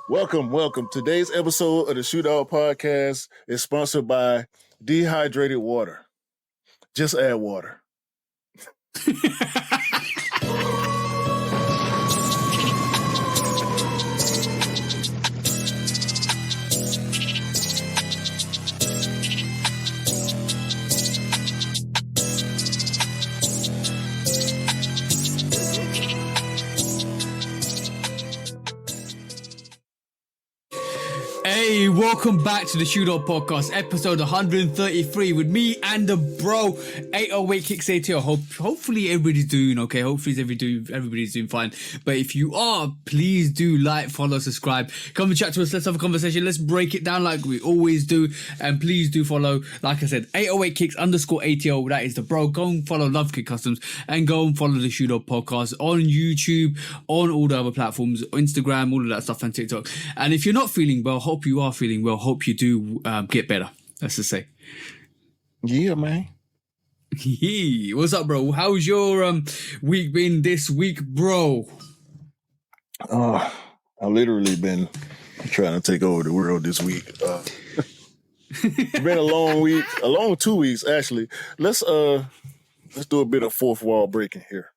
Welcome. Today's episode of the Shootout Podcast is sponsored by Dehydrated Water. Just add water. Hey, welcome back to the Shootout Podcast, episode 133 with me and the bro, 808 Kicks ATL. Hopefully everybody's doing okay. Hopefully everybody's doing fine. But if you are, please do like, follow, subscribe. Come and chat to us. Let's have a conversation. Let's break it down like we always do. And please do follow, like I said, 808 Kicks _ATL. That is the bro. Go and follow Lovekickscustom and go and follow the Shootout Podcast on YouTube, on all the other platforms, Instagram, all of that stuff, and TikTok. And if you're not feeling well, hope you are feeling well. Hope you do get better. Let's just say. Yeah, man. Hey, what's up, bro? How's your week been this week, bro? I literally been trying to take over the world this week. It's been a long week, a long 2 weeks actually. Let's do a bit of fourth wall breaking here.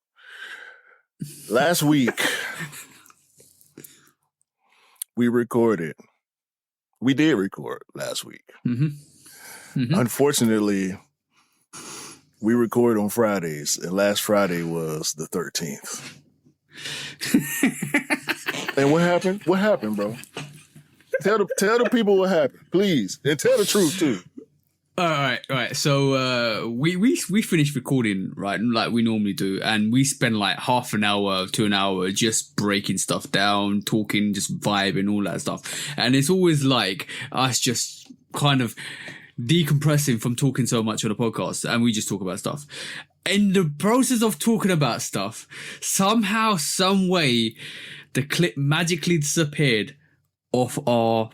Last week we did record last week. Unfortunately, we record on Fridays, and last Friday was the 13th. And what happened? What happened, bro? Tell the people what happened, please, and tell the truth too. All right. So we finished recording, right, like we normally do, and we spend like half an hour to an hour just breaking stuff down, talking, just vibing, all that stuff. And it's always like us just kind of decompressing from talking so much on the podcast, and we just talk about stuff. In the process of talking about stuff, somehow, some way, the clip magically disappeared off our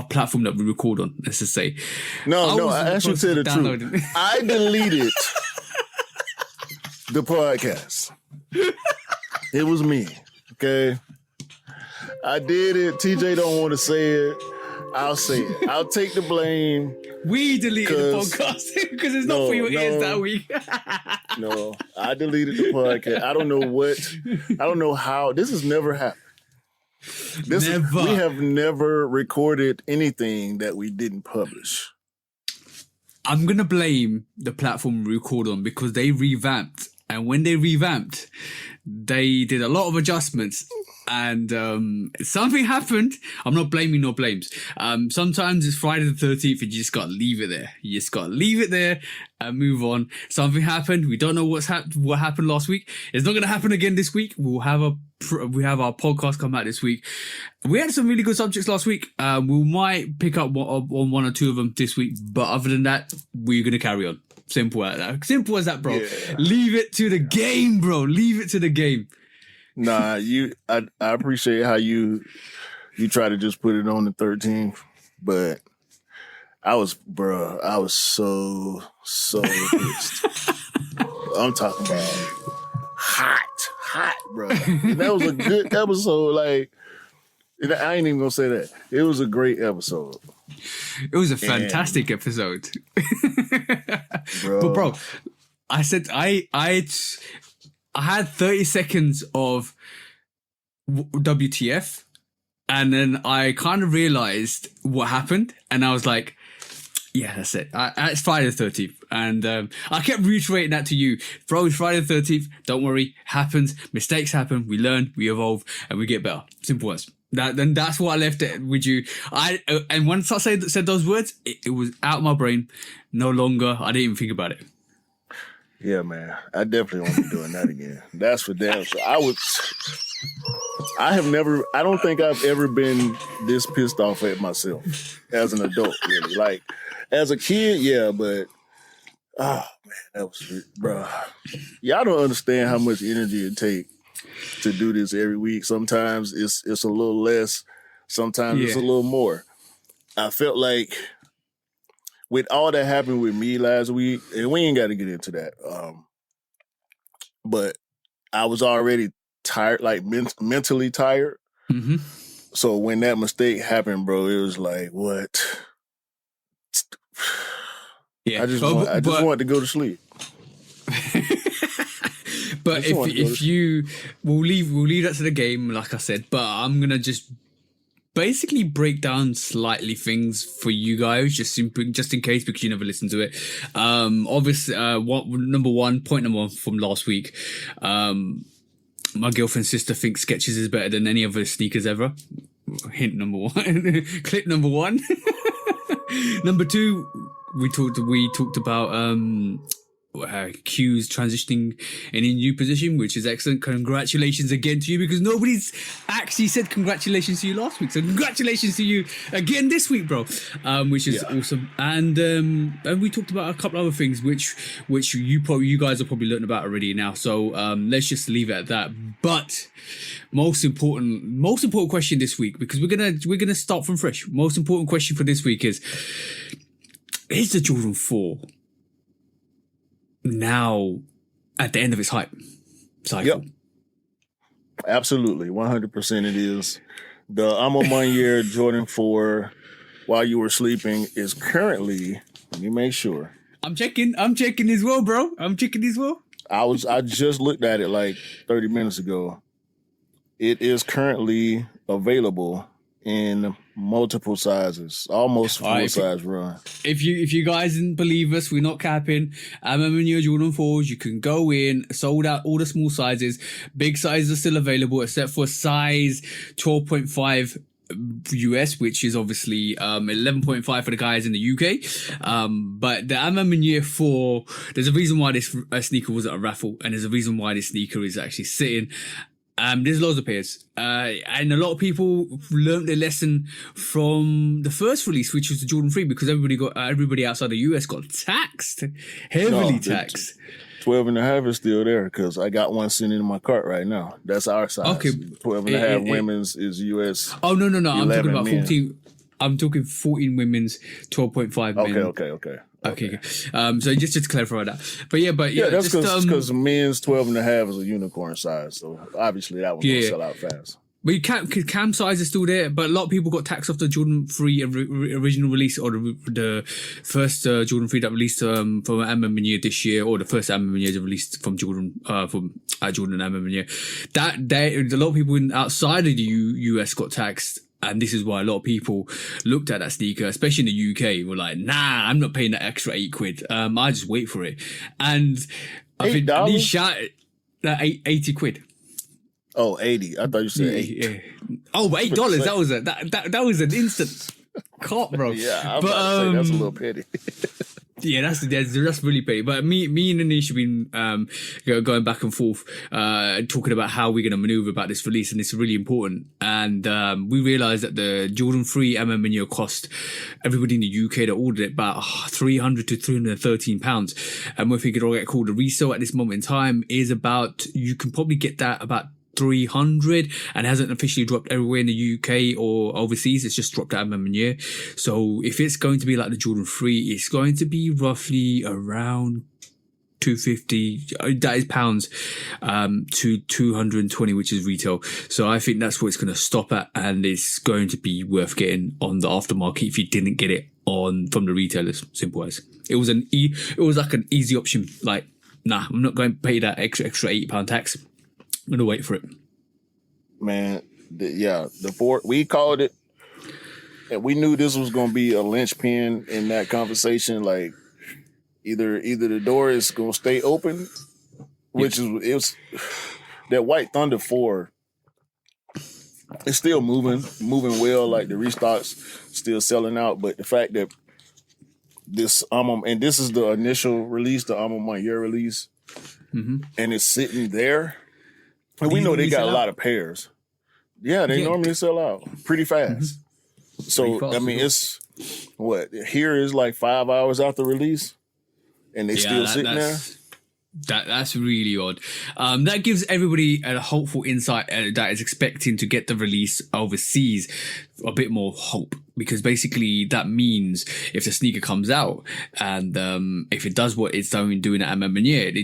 platform that we record on, let's just say. No, I actually tell the truth. I deleted the podcast. It was me, okay? I did it. TJ don't want to say it. I'll say it. I'll take the blame. We deleted the podcast because it's not for your ears that week. No, I deleted the podcast. I don't know how. This has never happened. We have never recorded anything that we didn't publish. I'm going to blame the platform we record on because they revamped. And when they revamped, they did a lot of adjustments. And something happened. I'm not blaming no blames. Sometimes it's Friday the 13th and you just got to leave it there. You just got to leave it there and move on. Something happened. We don't know what happened last week. It's not going to happen again this week. We have our podcast come out this week. We had some really good subjects last week. We might pick up on one or two of them this week. But other than that, we're going to carry on. Simple as that, bro. Yeah. Leave it to the game, bro. Leave it to the game. Nah, I appreciate how you try to just put it on the 13th, but I was so pissed. I'm talking about hot, bro. And that was a good episode. Like, I ain't even gonna say that. It was a great episode. It was a fantastic episode. Bro. But bro, I said I had 30 seconds of WTF, and then I kind of realized what happened, and I was like, yeah, that's it. It's Friday the 13th. And I kept reiterating that to you. Bro, it's Friday the 13th. Don't worry. Happens. Mistakes happen. We learn. We evolve. And we get better. Simple as. Then that's what I left it with you. And once I said those words, it was out of my brain. No longer. I didn't even think about it. Yeah, man. I definitely won't be doing that again. That's for damn sure. I don't think I've ever been this pissed off at myself as an adult, really. Like, as a kid, yeah, but, man, that was, bro. Y'all don't understand how much energy it takes to do this every week. Sometimes it's a little less. Sometimes it's a little more. I felt like with all that happened with me last week, and we ain't got to get into that, but I was already tired, like mentally tired. Mm-hmm. So when that mistake happened, bro, it was like, what? Yeah, I just wanted to go to sleep. But if you, we'll leave that to the game, like I said. But I'm gonna just basically break down slightly things for you guys, just in case, because you never listened to it. Obviously, point number one from last week. My girlfriend's sister thinks Skechers is better than any other sneakers ever. Hint number one. Clip number one. Number two, we talked about Q's transitioning in a new position, which is excellent. Congratulations again to you, because nobody's actually said congratulations to you last week, so congratulations to you again this week, bro. Which is awesome. And we talked about a couple other things which you guys have probably learned about already now. So let's just leave it at that. But most important question this week, because we're gonna start from fresh. Most important question for this week is the Jordan 4 now at the end of its hype cycle? Yep. Absolutely. 100% it is. The I'm on 1 year Jordan 4 while you were sleeping is currently, let me make sure. I'm checking as well, bro. I just looked at it like 30 minutes ago. It is currently available in multiple sizes, almost full size run. If you guys didn't believe us, we're not capping. Your Jordan 4s, you can go in, sold out all the small sizes. Big sizes are still available, except for size 12.5 US, which is obviously 11.5 for the guys in the UK. But the Year 4, there's a reason why this sneaker was at a raffle, and there's a reason why this sneaker is actually sitting. There's loads of pairs, and a lot of people learned their lesson from the first release, which was the Jordan 3, because everybody outside the US got taxed, heavily taxed. 12 and a half is still there, because I got one sitting in my cart right now. That's our size. Okay. 12 and a half women's is US. Oh, no. I'm talking about 14. I'm talking 14 women's, 12.5 men. Okay. So just to clarify that. But yeah, that's because men's 12 and a half is a unicorn size. So obviously that one's going to sell out fast. But cam size is still there, but a lot of people got taxed off the Jordan 3 original release, or the first Jordan 3 that released from Year this year, or the first Year released from Jordan Year. A lot of people outside of the US got taxed. And this is why a lot of people looked at that sneaker, especially in the UK, were like, nah, I'm not paying that extra £8. I just wait for it. And I think these shouted that 80 quid. Oh, 80. I thought you said 8. Yeah. Oh, but $8. That was an instant cop, bro. Yeah, I'm about to say that's a little petty. Yeah, that's really petty. But me and Anish have been going back and forth, talking about how we're going to maneuver about this release, and it's really important. And we realised that the Jordan 3 Year cost everybody in the UK that ordered it about £300 to £313. And we figured, all right, cool. The resale at this moment in time is about, you can probably get that about 300, and hasn't officially dropped everywhere in the UK or overseas. It's just dropped at Year. So if it's going to be like the Jordan 3, it's going to be roughly around 250, that is pounds, to 220, which is retail. So I think that's what it's going to stop at, and it's going to be worth getting on the aftermarket if you didn't get it from the retailers. Simple as. It was like an easy option. Like, nah, I'm not going to pay that extra £8 tax. I'm going to wait for it. Man, the 4, we called it, and we knew this was going to be a linchpin in that conversation. Like, either the door is going to stay open, which is that White Thunder 4. It's still moving well. Like, the restocks still selling out, but the fact that this and this is the initial release, the My Year release, and it's sitting there. And we know they got a lot of pairs. Yeah, they normally sell out pretty fast. So, I mean, it's here is like 5 hours after release, and they still sitting there. That's really odd. That gives everybody a hopeful insight that is expecting to get the release overseas a bit more hope. because basically that means if the sneaker comes out and if it does what it's doing at MMNA,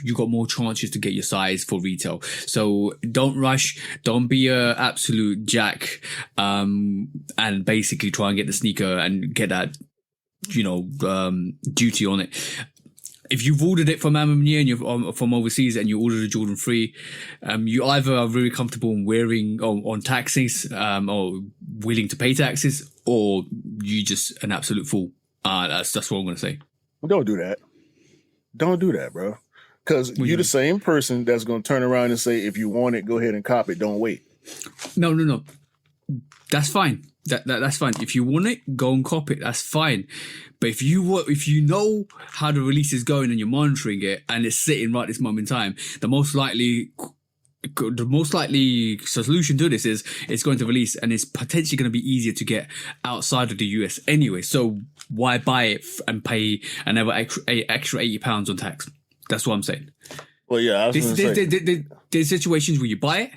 you got more chances to get your size for retail. So don't rush, don't be a absolute jack, and basically try and get the sneaker and get that, duty on it. If you've ordered it from MMNA and you're from overseas and you ordered a Jordan 3, you either are very comfortable in wearing on taxes, or willing to pay taxes, or you just an absolute fool. That's what I'm going to say. Don't do that. Don't do that, bro. Because you're the same person that's going to turn around and say, if you want it, go ahead and cop it. Don't wait. No. That's fine. That's fine. If you want it, go and cop it. That's fine. But if you know how the release is going and you're monitoring it and it's sitting right this moment in time, the most likely solution to this is it's going to release and it's potentially going to be easier to get outside of the US anyway. So why buy it and pay another extra £80 on tax? That's what I'm saying. Well, yeah, I was going to say. There's situations where you buy it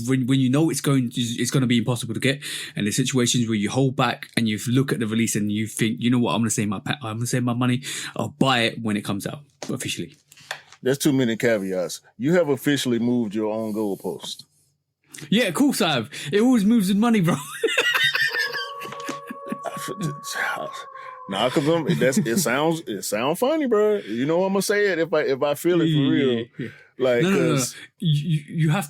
when you know it's going to be impossible to get, and there's situations where you hold back and you look at the release and you think, you know what, I'm going to save my money. I'll buy it when it comes out officially. There's too many caveats. You have officially moved your own goalpost. Yeah, of course I have. It always moves with money, bro. Nah, cause it sounds funny, bro. You know I'm gonna say it if I feel it for real. Yeah. Like, no. You have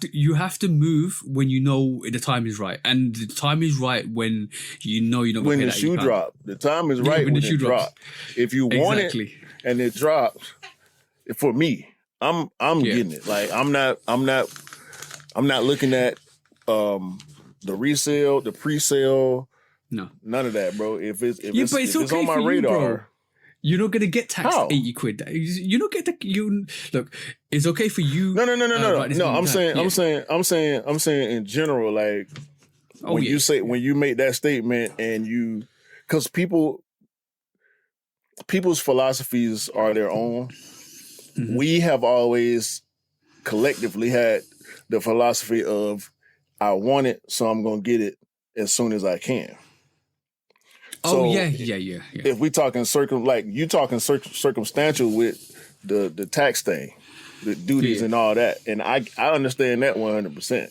to move when you know the time is right, and the time is right when you know you're not going to when the shoe drop. The time is right when the shoe drop. If you want it and it drops, for me, I'm getting it. Like I'm not looking at the resale, the pre-sale. No, none of that, bro. If it's on my radar. Bro. You're not gonna get taxed £80. You're not look. It's okay for you. No. I'm saying in general, like when you make that statement and because people's philosophies are their own. Mm-hmm. We have always collectively had the philosophy of I want it, so I'm gonna get it as soon as I can. So yeah. If we talking circumstantial with the tax thing, the duties and all that, and I understand that 100%.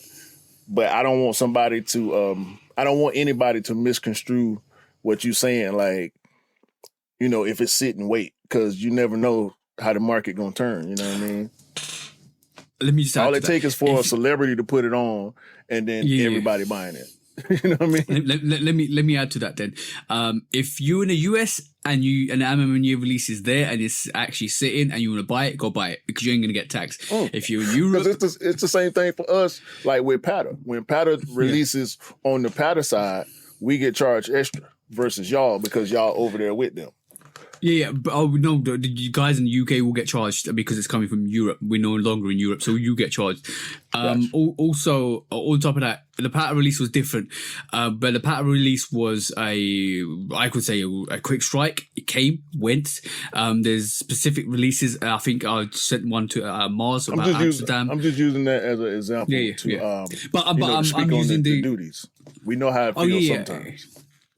But I don't want somebody to I don't want anybody to misconstrue what you're saying. Like, if it's sit and wait, because you never know how the market gonna turn. You know what I mean? Let me just all it takes is for a celebrity to put it on, and then everybody buying it. You know what I mean? Let me add to that then. If you're in the US and the MMNA release is there and it's actually sitting and you want to buy it, go buy it because you ain't gonna get taxed. If you're in Europe, it's the same thing for us. Like with Patta, when Patta releases on the Patta side, we get charged extra versus y'all because y'all over there with them. Yeah, but no, the guys in the UK will get charged because it's coming from Europe. We're no longer in Europe, so you get charged. Gotcha. Also, on top of that, the Patta release was different, but the Patta release was a quick strike. It came, went. There's specific releases. I think I sent one to Mars about Amsterdam. I'm just using that as an example But I'm using the duties. We know how it feels sometimes.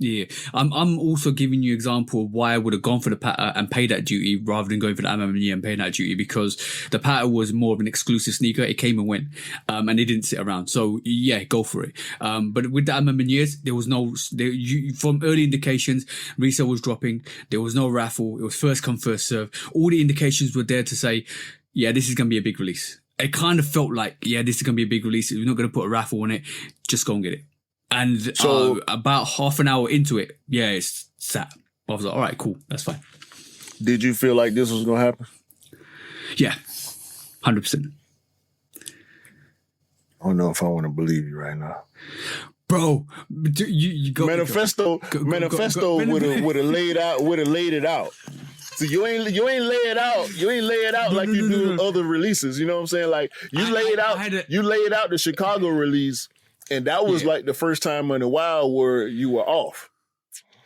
Yeah, I'm also giving you an example of why I would have gone for the Patta and paid that duty rather than going for the MMNA and paying that duty, because the Patta was more of an exclusive sneaker. It came and went, and it didn't sit around. So yeah, go for it. But with the MMNAs, there was from early indications, resale was dropping. There was no raffle. It was first come, first serve. All the indications were there to say, yeah, this is going to be a big release. It kind of felt like, yeah, this is going to be a big release. We're not going to put a raffle on it. Just go and get it. And so about half an hour into it, it's sat. I was like, all right, cool, that's fine. Did you feel like this was going to happen? Yeah, 100%. I don't know if I want to believe you right now. Bro, you go. Manifesto would have laid it out. So you ain't lay it out. You ain't lay it out like you do other releases. You know what I'm saying? Like you laid out the Chicago release. And that was like the first time in a while where you were off.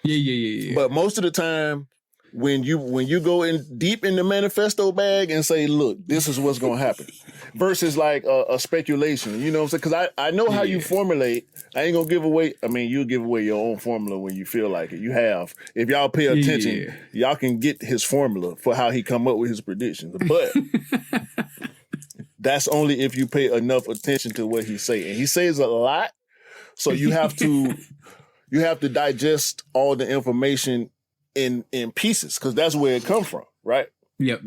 Yeah. But most of the time, when you go in deep in the manifesto bag and say, look, this is what's going to happen, versus like a speculation, you know what I'm saying? Because I know how you formulate. I ain't going to give away. I mean, you'll give away your own formula when you feel like it. You have. If y'all pay attention, y'all can get his formula for how he come up with his predictions. But that's only if you pay enough attention to what he say. And he says a lot, so you have to digest all the information in pieces, because that's where it come from, right? Yep.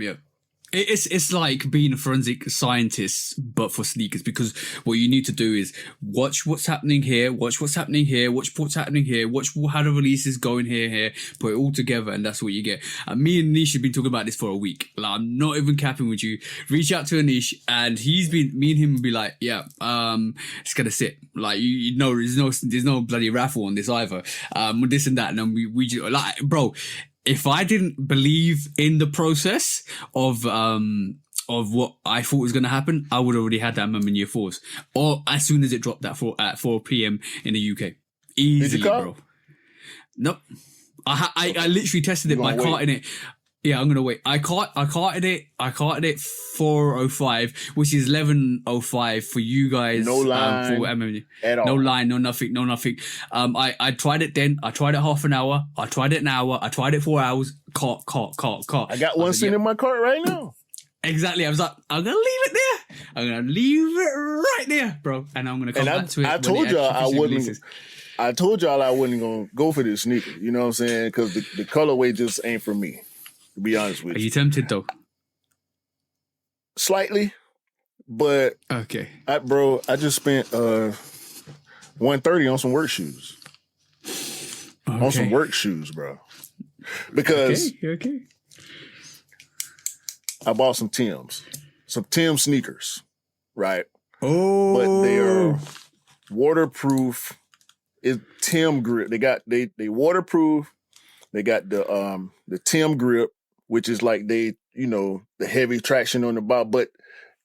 It's like being a forensic scientist, but for sneakers, because what you need to do is watch what's happening here, watch what's happening here, watch what's happening here, watch how the release is going here, put it all together, and that's what you get. Me and Anish have been talking about this for a week. Like, I'm not even capping with you. Reach out to Anish, and me and him will be like, yeah, it's gonna sit. Like, you know, there's no bloody raffle on this either. This and that, and then we just, like, bro, if I didn't believe in the process of what I thought was going to happen, I would already had that mum in year 4s, or as soon as it dropped at 4 p.m. in the UK. Easily, bro. Nope. I literally tested it by carting it. Yeah, I'm gonna wait. I carted it 4:05, which is 11:05 for you guys. No line for MMU. At all. No line, no nothing. I tried it then. I tried it half an hour. I tried it an hour. I tried it 4 hours. Cart. I got one sitting in my cart right now. Exactly. I was like, I'm gonna leave it there. I'm gonna leave it right there, bro. And I'm gonna come back to it. I told y'all I wouldn't. I told y'all I wasn't gonna go for this sneaker. You know what I'm saying? Because the colorway just ain't for me. To be honest with you. Are you tempted though? Slightly, but okay. I just spent $130 on some work shoes. Okay. On some work shoes, bro. Because okay. I bought some Tims sneakers, right? Oh, but they are waterproof. It's Tim grip. They waterproof. They got the Tim grip, which is like the heavy traction on the bottom, but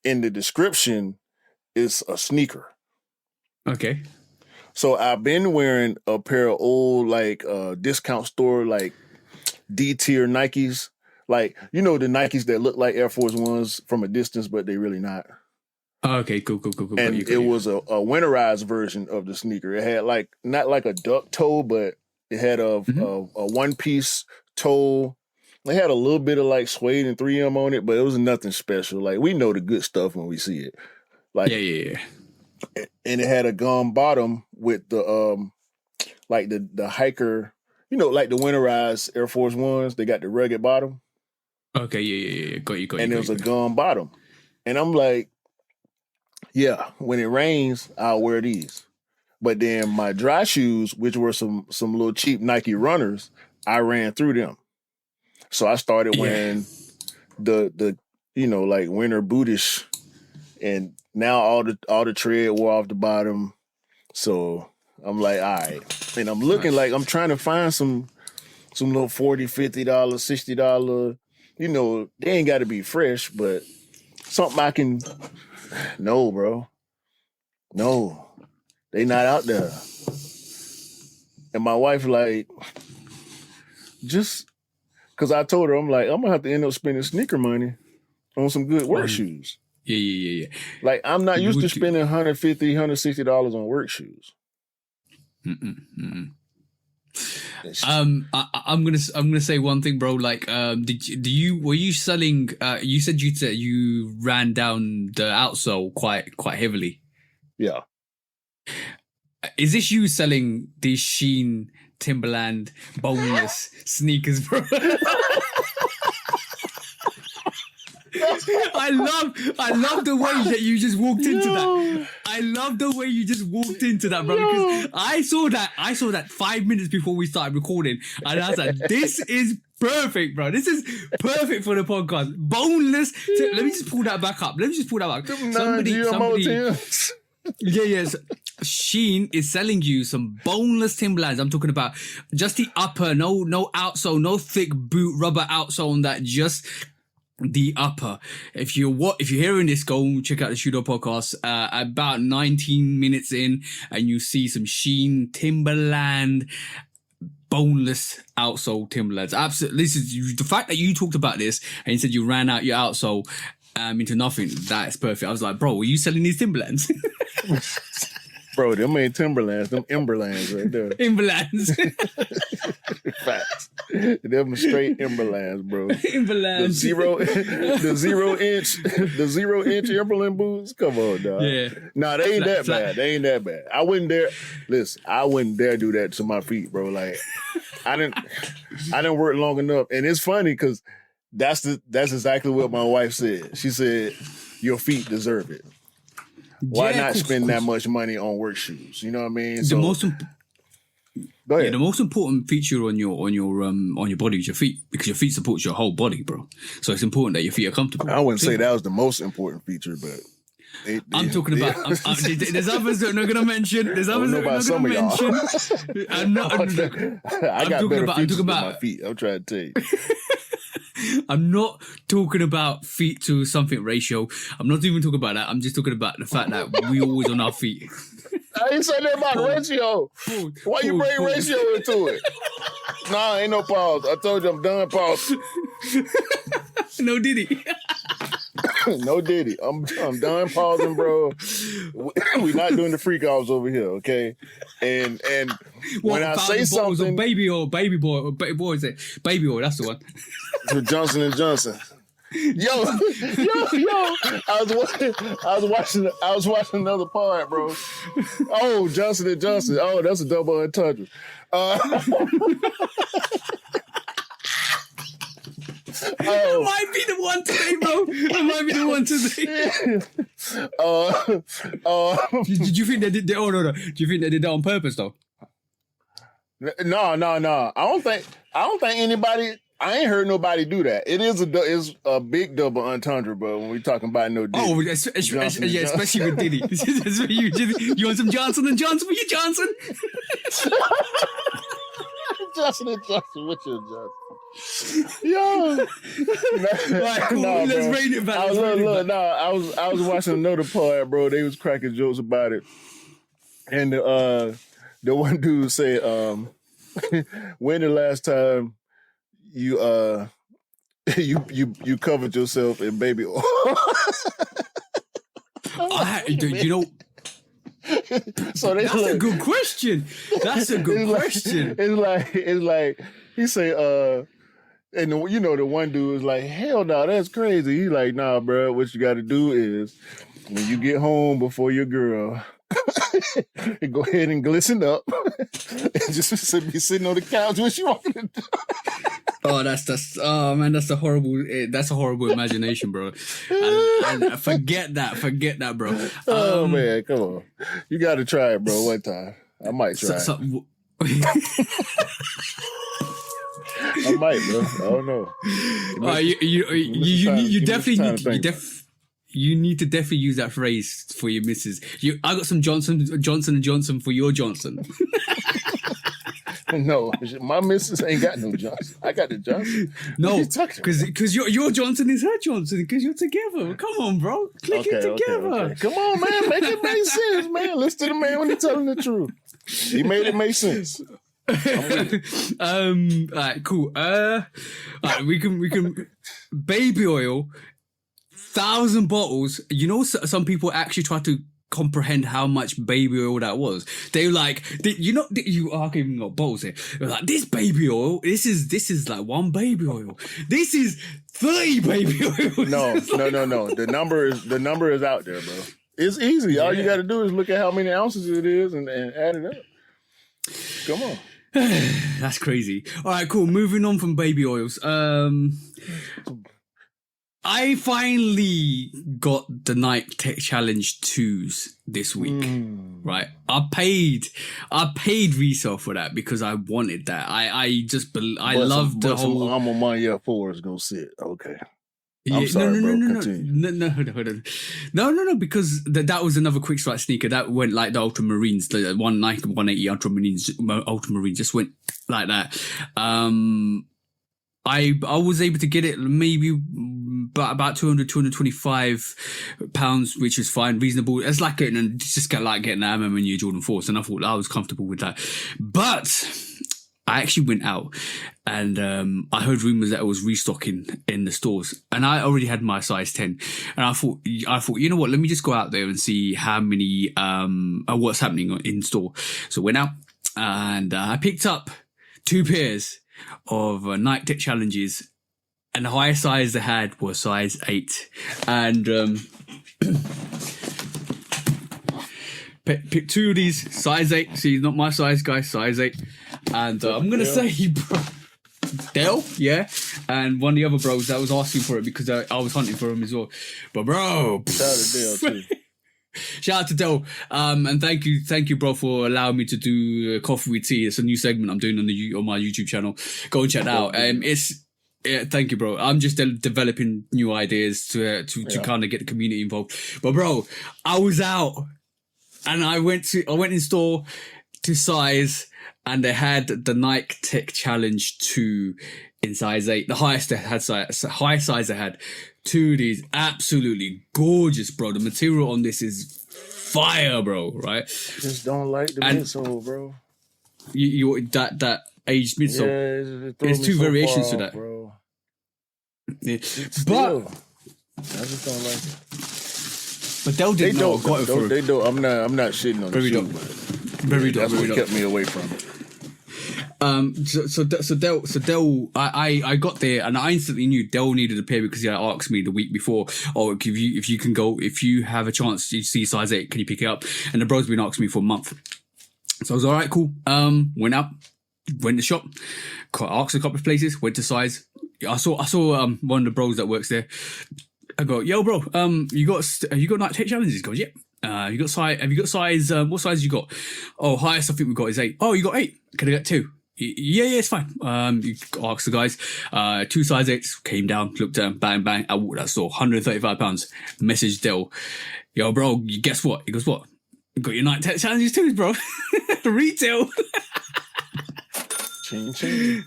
in the description it's a sneaker. Okay. So I've been wearing a pair of old discount store D-tier Nikes. Like, the Nikes that look like Air Force Ones from a distance, but they really not. Okay, cool. And it was a winterized version of the sneaker. It had not like a duck toe, but it had a one-piece toe. They had a little bit of suede and 3M on it, but it was nothing special. Like, we know the good stuff when we see it. Yeah. And it had a gum bottom with the the hiker, like the winterized Air Force Ones. They got the rugged bottom. Okay, yeah. Got you. And it was a gum bottom. And I'm like, yeah, when it rains, I'll wear these. But then my dry shoes, which were some little cheap Nike runners, I ran through them. So I started wearing the winter bootish, and now all the tread wore off the bottom. So I'm like, all right. And I'm looking I'm trying to find some little $40, $50, $60, they ain't got to be fresh, but something I can. No, bro. No, they not out there. And my wife just because I told her, I'm like, I'm gonna have to end up spending sneaker money on some good work shoes. Yeah. Like, I'm not used to spending $150, $160 on work shoes. I'm gonna say one thing, bro. Like, were you selling? You said you ran down the outsole quite heavily. Yeah. Is this you selling these Sheen Timberland boneless sneakers, bro? I love the way that you just walked into that. I love the way you just walked into that, bro. Because I saw that 5 minutes before we started recording, and I was like, "This is perfect, bro. This is perfect for the podcast." Boneless. Let me just pull that back up. Somebody. Yes. Sheen is selling you some boneless Timberlands. I'm talking about just the upper, no outsole, no thick boot rubber outsole on that, just the upper. If you're hearing this, go and check out the Shooter podcast. About 19 minutes in, and you see some Sheen Timberland boneless outsole Timberlands. Absolutely. The fact that you talked about this and you said you ran out your outsole into nothing. That's perfect. I was like, bro, were you selling these Timberlands? Bro, them ain't Timberlands, them Imberlands right there. Imberlands. Facts. Them straight Imberlands, bro. Imberlands. The 0-inch Imberland boots. Come on, dog. Yeah. Nah, they ain't that Flat. bad. They ain't that bad. I wouldn't dare do that to my feet, bro. Like, I didn't work long enough. And it's funny because that's exactly what my wife said. She said, your feet deserve it. Why not spend that much money on work shoes? You know what I mean? So, go ahead. The most important feature on your body is your feet, because your feet supports your whole body, bro. So it's important that your feet are comfortable. I wouldn't say that was the most important feature, but I'm talking about. There's others that I'm not gonna mention. There's others that I'm not gonna mention. I'm got better features than my feet. I'm trying to tell you. I'm not talking about feet to something ratio. I'm not even talking about that. I'm just talking about the fact that we always on our feet. I ain't saying that about ratio. Why you bring ratio into it? Nah, ain't no pause. I told you I'm done pause. No diddy. No diddy. I'm done pausing, bro. We not doing the freak offs over here, okay? And when I say something, baby oil, baby boy, or baby boy, is it? Baby oil, that's the one. To Johnson & Johnson. Yo. I was watching another part, bro. Oh, Johnson & Johnson. Oh, that's a double entendre. It might be the one today, bro. It might be the one today. Did you think they did? Oh no. Do you think they did that on purpose, though? No. I don't think anybody. I ain't heard nobody do that. It's a big double entendre, but when we talking about no Diddy. Oh, especially with Diddy. You want some Johnson & Johnson for your Johnson? Johnson & Johnson, with your Johnson. Yo, right, cool. Let's rate it back. I was watching another part, bro. They was cracking jokes about it, and the one dude said, "When the last time you covered yourself in baby oil?" You know. So that's a good question. That's a good question. It's like he say, and the one dude is like, hell no, that's crazy. He's like, nah, bro, what you got to do is when you get home before your girl, go ahead and glisten up and just be sitting on the couch when she walking in. Oh, that's a horrible imagination, bro. And forget that, bro. Oh man, come on, you got to try it, bro. One time, I might try. I might, bro. I don't know. You need to definitely use that phrase for your missus. I got some Johnson & Johnson for your Johnson. No, my missus ain't got no Johnson. I got the Johnson. No, because your Johnson is her Johnson, because you're together. Come on, bro. Click it together. Okay. Come on, man. Make it make sense, man. Listen to the man when he's telling the truth. He made it make sense. All right, cool. All right, we can baby oil, 1,000 bottles. You know, some people actually try to comprehend how much baby oil that was. They like, I can't even got bottles here. They're like, this baby oil, this is like one baby oil. This is 30 baby oils. No. The number is out there, bro. It's easy. All you got to do is look at how many ounces it is and add it up. Come on. That's crazy. All right, cool. Moving on from baby oils. I finally got the Nike Tech Challenge 2s this week. Right. I paid resale for that because I wanted that. I love the whole. I'm on my year 4s go sit. Okay. Yeah, I'm sorry, no, because that was another quick strike sneaker that went like the Ultramarines, the one Nike 180 Ultramarines just went like that. I was able to get it maybe about 225 pounds, which is fine, reasonable. It's like getting an MM and Jordan 4s, and I thought I was comfortable with that. But I actually went out and I heard rumors that it was restocking in the stores, and I already had my size 10, and I thought, you know what, let me just go out there and see how many what's happening in store. So went out and I picked up 2 pairs of Nike Tech Challenges, and the highest size they had was size 8, and picked 2 of these size 8. See, not my size, guys, size 8. And I'm gonna say, bro, Dell, yeah, and one of the other bros that was asking for it because I was hunting for him as well. But bro, shout out to Dell too. Shout out to Dell, and thank you, bro, for allowing me to do Coffee with Tea. It's a new segment I'm doing on my YouTube channel. Go and check that out. Yeah, thank you, bro. I'm just developing new ideas to kind of get the community involved. But bro, I was out and I went in store to size, and they had the Nike Tech Challenge 2 in size 8. The highest size they had. 2 of these, absolutely gorgeous, bro. The material on this is fire, bro. Right? Just don't like the midsole, bro. You that aged midsole. Yeah, there's 2 variations to that, bro. Yeah. Still, I just don't like it. But Dell didn't know I got it for him. They don't. I'm not shitting on very the shoe, dope. but Very dope. that's what kept me away from it. So Dell, I got there and I instantly knew Dell needed a pair because he had asked me the week before, oh, if you have a chance to see size 8, can you pick it up? And the bro's been asking me for a month. So I was all right, cool. Went out, went to the shop, asked a couple of places, went to size. I saw one of the bros that works there. I go, yo, bro, you got Nike Tech Challenges? He goes, yep. Have you got size? What size you got? Oh, highest I think we got is 8. Oh, you got 8? Can I get 2? Yeah, it's fine. You ask the guys. 2 size 8s came down, looked at them, bang, bang. I walked that store, £135. Message Dell, yo, bro, guess what? He goes, what? You got your Nike Tech Challenges too, bro. Retail. Ching ching.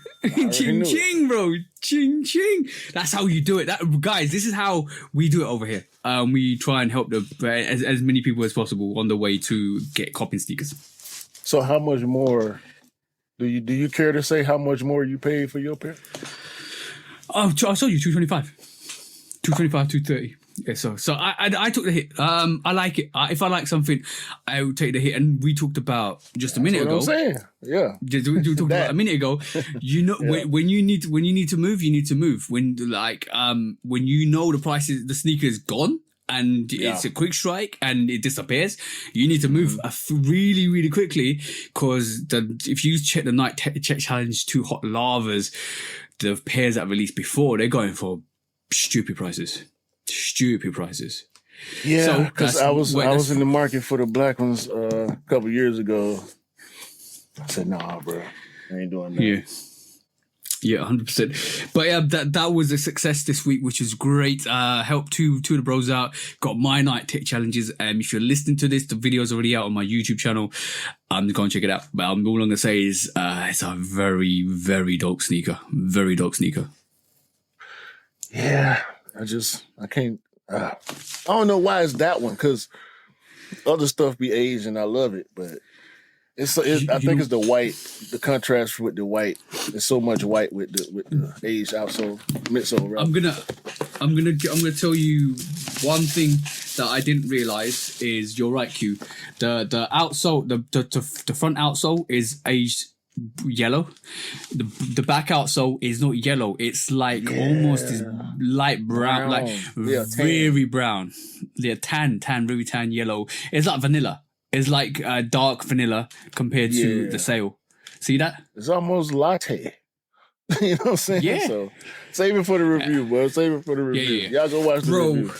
Ching ching, bro. Ching ching. That's how you do it. Guys, this is how we do it over here. We try and help as many people as possible on the way to get copying sneakers. So how much more do you care to say how much more you paid for your pair? Oh, I saw you 225. 225, 230. Yeah, so I took the hit. I like it. If I like something, I would take the hit. And we talked about just a minute ago. I'm saying, yeah. We talked about a minute ago. You know, yeah. when you need to move, you need to move. When you know the price is, the sneaker is gone and it's a quick strike and it disappears, you need to move really, really quickly, because if you check the Nike Tech Challenge 2 Hot Lavas, the pairs that released before, they're going for stupid prices. Yeah, because I was in the market for the black ones a couple years ago. I said, nah, bro, I ain't doing that. Yeah, 100%. But yeah, that was a success this week, which is great. Helped two of the bros out. Got my Nike Tech Challenges. If you're listening to this, the video's already out on my YouTube channel. Go and check it out. But all I'm going to say is it's a very, very dope sneaker. Very dope sneaker. Yeah. I can't, I don't know why it's that one, because other stuff be aged and I love it, but I think it's the white, the contrast with the white. There's so much white with the aged outsole, midsole. Right? I'm gonna tell you one thing that I didn't realize is, you're right, Q. The outsole, the front outsole is aged yellow. The back outsole is not yellow. It's like almost this light brown, like very brown. Yeah, tan, very tan yellow. It's like vanilla. It's like dark vanilla compared to the sale. See that? It's almost latte. You know what I'm saying? Yeah. So save it for the review, bro. Save it for the review. Yeah. Y'all go watch the review.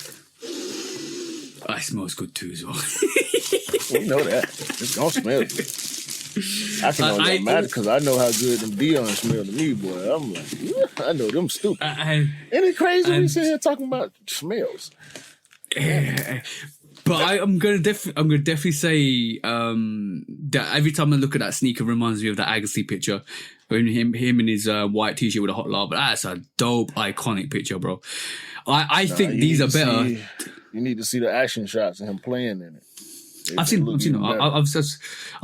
It smells good too as well. We know that. It's gonna smell good. I can only imagine, because I know how good them Dion smell to me, boy. I'm like, I know them stupid. Ain't it crazy we sit here talking about smells? But I'm gonna definitely say that every time I look at that sneaker, reminds me of that Agassi picture. When him in his white t-shirt with a hot lava. That's a dope, iconic picture, bro. I think these are better. You need to see the action shots of him playing in it. I've seen look him. even better. I've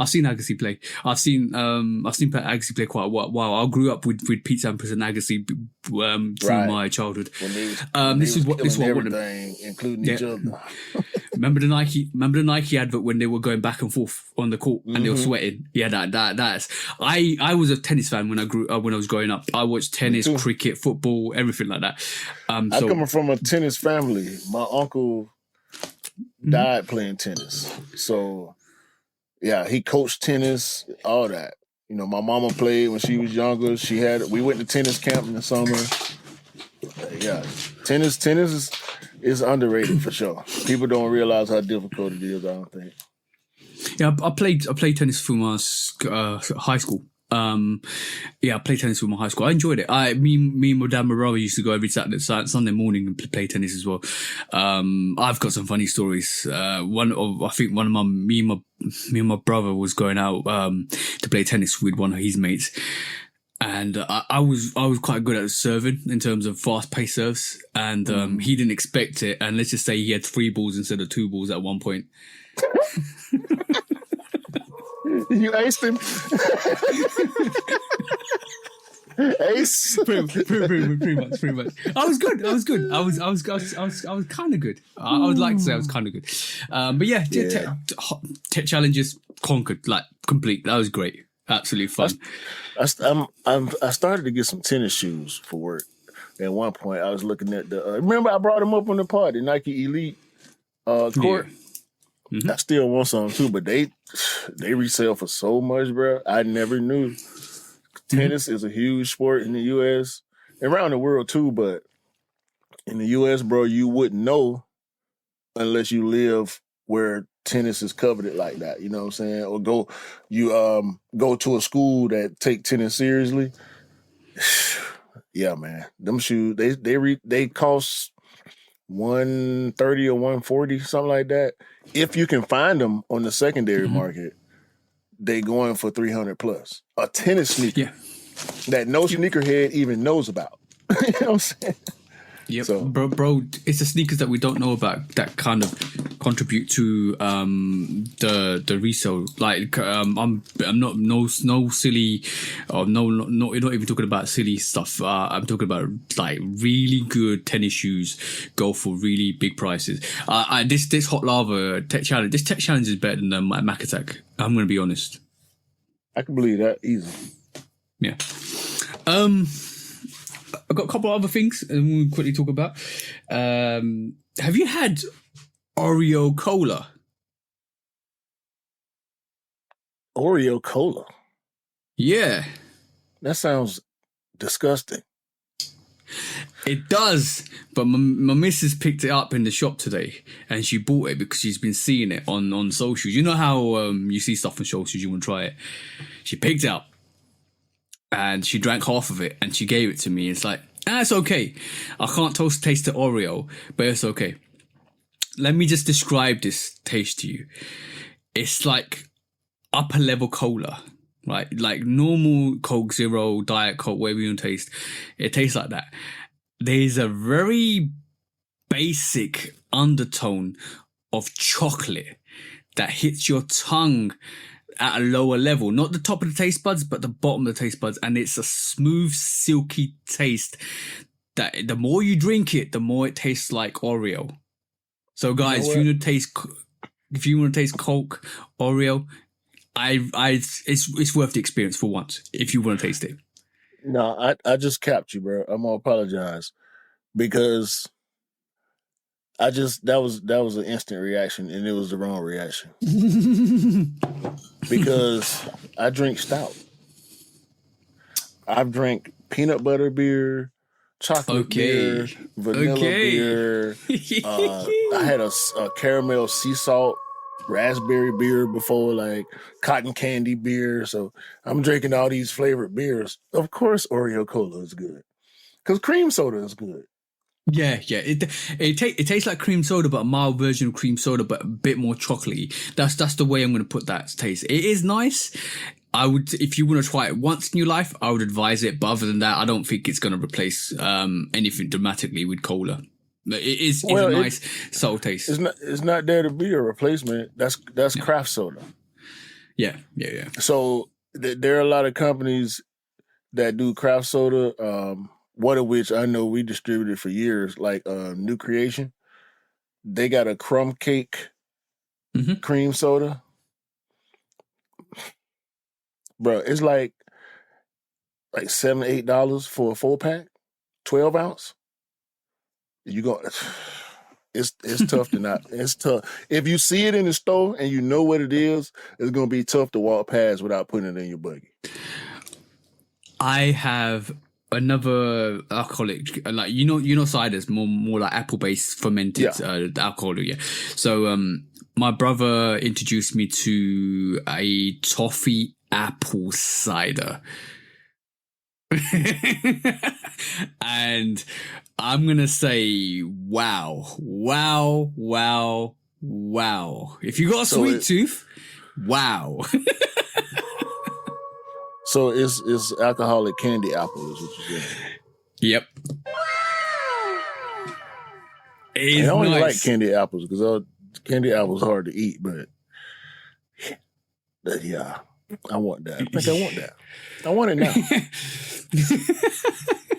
seen Agassi play. I've seen Agassi play quite a while. I grew up with Pete Sampras and Agassi through my childhood. This is what I wanted, including each other. Remember the Nike advert when they were going back and forth on the court and they were sweating? Yeah, that's. I was a tennis fan when I was growing up. I watched tennis, cricket, football, everything like that. I come from a tennis family. My uncle died playing tennis, so yeah, he coached tennis, all that. You know, my mama played when she was younger. We went to tennis camp in the summer. Yeah, tennis is underrated for sure. People don't realize how difficult it is, I don't think. Yeah, I played tennis through my high school. I played tennis with my high school. I enjoyed it. Me and my dad, my brother used to go every Sunday morning and play tennis as well. I've got some funny stories. Me and my brother was going out to play tennis with one of his mates, and I was quite good at serving in terms of fast paced serves, and he didn't expect it. And let's just say he had 3 balls instead of 2 balls at one point. You aced him. Ace. Pretty much. I was good. I was kind of good. I would like to say I was kind of good. But yeah, tech challenges conquered, like complete. That was great. Absolutely fun. I started to get some tennis shoes for work. At one point, I was looking at remember I brought them up on the pod, the Nike Elite court. Yeah. Mm-hmm. I still want some too, but they resell for so much, bro. I never knew. Tennis is a huge sport in the U.S. around the world too, but in the U.S., bro, you wouldn't know unless you live where tennis is coveted like that. You know what I'm saying? Or go to a school that take tennis seriously. Yeah, man, them shoes they cost $130 or $140, something like that. If you can find them on the secondary market, they going for $300 plus. A tennis sneaker that no sneakerhead even knows about. You know what I'm saying? Yep, so, bro, it's the sneakers that we don't know about that kind of contribute to the resale. Like I'm not no silly, or no, you're not even talking about silly stuff. I'm talking about like really good tennis shoes go for really big prices. This hot lava tech challenge. This tech challenge is better than the Mac Attack. I'm gonna be honest. I can believe that easy. Yeah. I've got a couple of other things and we'll quickly talk about. Have you had Oreo Cola? Oreo Cola? Yeah. That sounds disgusting. It does, but my missus picked it up in the shop today and she bought it because she's been seeing it on socials. You know how you see stuff on socials, you want to try it. She picked it up. And she drank half of it and she gave it to me. It's like, it's okay. I can't taste the Oreo, but it's okay. Let me just describe this taste to you. It's like upper level cola, right? Like normal Coke Zero, Diet Coke, whatever you want to taste. It tastes like that. There's a very basic undertone of chocolate that hits your tongue at a lower level, not the top of the taste buds, but the bottom of the taste buds. And it's a smooth, silky taste that the more you drink it, the more it tastes like Oreo. So guys, if you want to taste Coke, Oreo, it's worth the experience for once, if you want to taste it. No, I just capped you, bro. I'm gonna apologize because that was an instant reaction and it was the wrong reaction. Because I drink stout. I've drank peanut butter beer, chocolate beer, vanilla beer. I had a caramel sea salt raspberry beer before, like cotton candy beer. So I'm drinking all these flavored beers. Of course, Oreo Cola is good because cream soda is good. Yeah. It tastes like cream soda, but a mild version of cream soda, but a bit more chocolatey. That's the way I'm going to put that taste. It is nice. I would, if you want to try it once in your life, I would advise it. But other than that, I don't think it's going to replace anything dramatically with cola. It's a nice subtle taste. It's not there to be a replacement. That's craft soda. Yeah. So there are a lot of companies that do craft soda. One of which I know we distributed for years, like New Creation. They got a crumb cake cream soda. Bro, it's like $7, $8 for a 4-pack, 12 ounce. You go, it's tough to not. It's tough if you see it in the store and you know what it is. It's gonna be tough to walk past without putting it in your buggy. I have another alcoholic, like you know, ciders more like apple based fermented alcohol. Yeah. So my brother introduced me to a toffee apple cider. And I'm gonna say wow. If you got a sweet tooth, wow. So it's alcoholic candy apple is what you're saying. Yep. I don't even like candy apples because candy apples hard to eat, but yeah, I want that. I think I want that. I want it now.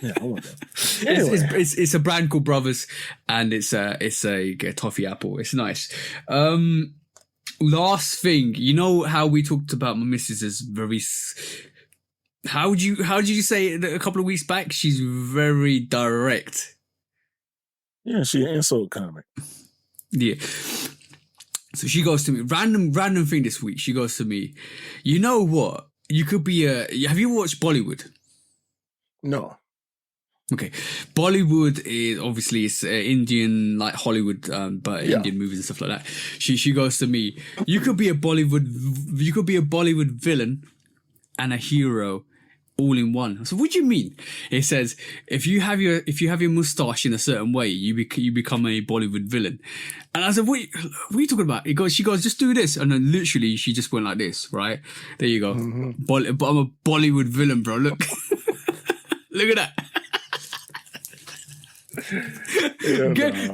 Yeah, I want that. Anyway. It's a brand called Brothers, and it's a toffee apple. It's nice. Last thing, you know how we talked about my missus is very. How did you say it a couple of weeks back? She's very direct. Yeah, she's an insult comic. Yeah. So she goes to me, random thing this week. She goes to me, you know what? You could be have you watched Bollywood? No. Okay. Bollywood is obviously it's Indian, like Hollywood, but Indian movies and stuff like that. She goes to me, you could be a Bollywood villain and a hero all in one. I said, what do you mean? It says if you have your mustache in a certain way, you become a Bollywood villain. And I said, what are you talking about? She goes, just do this. And then literally she just went like this, right? There you go. But I'm a Bollywood villain, bro. Look. Look at that.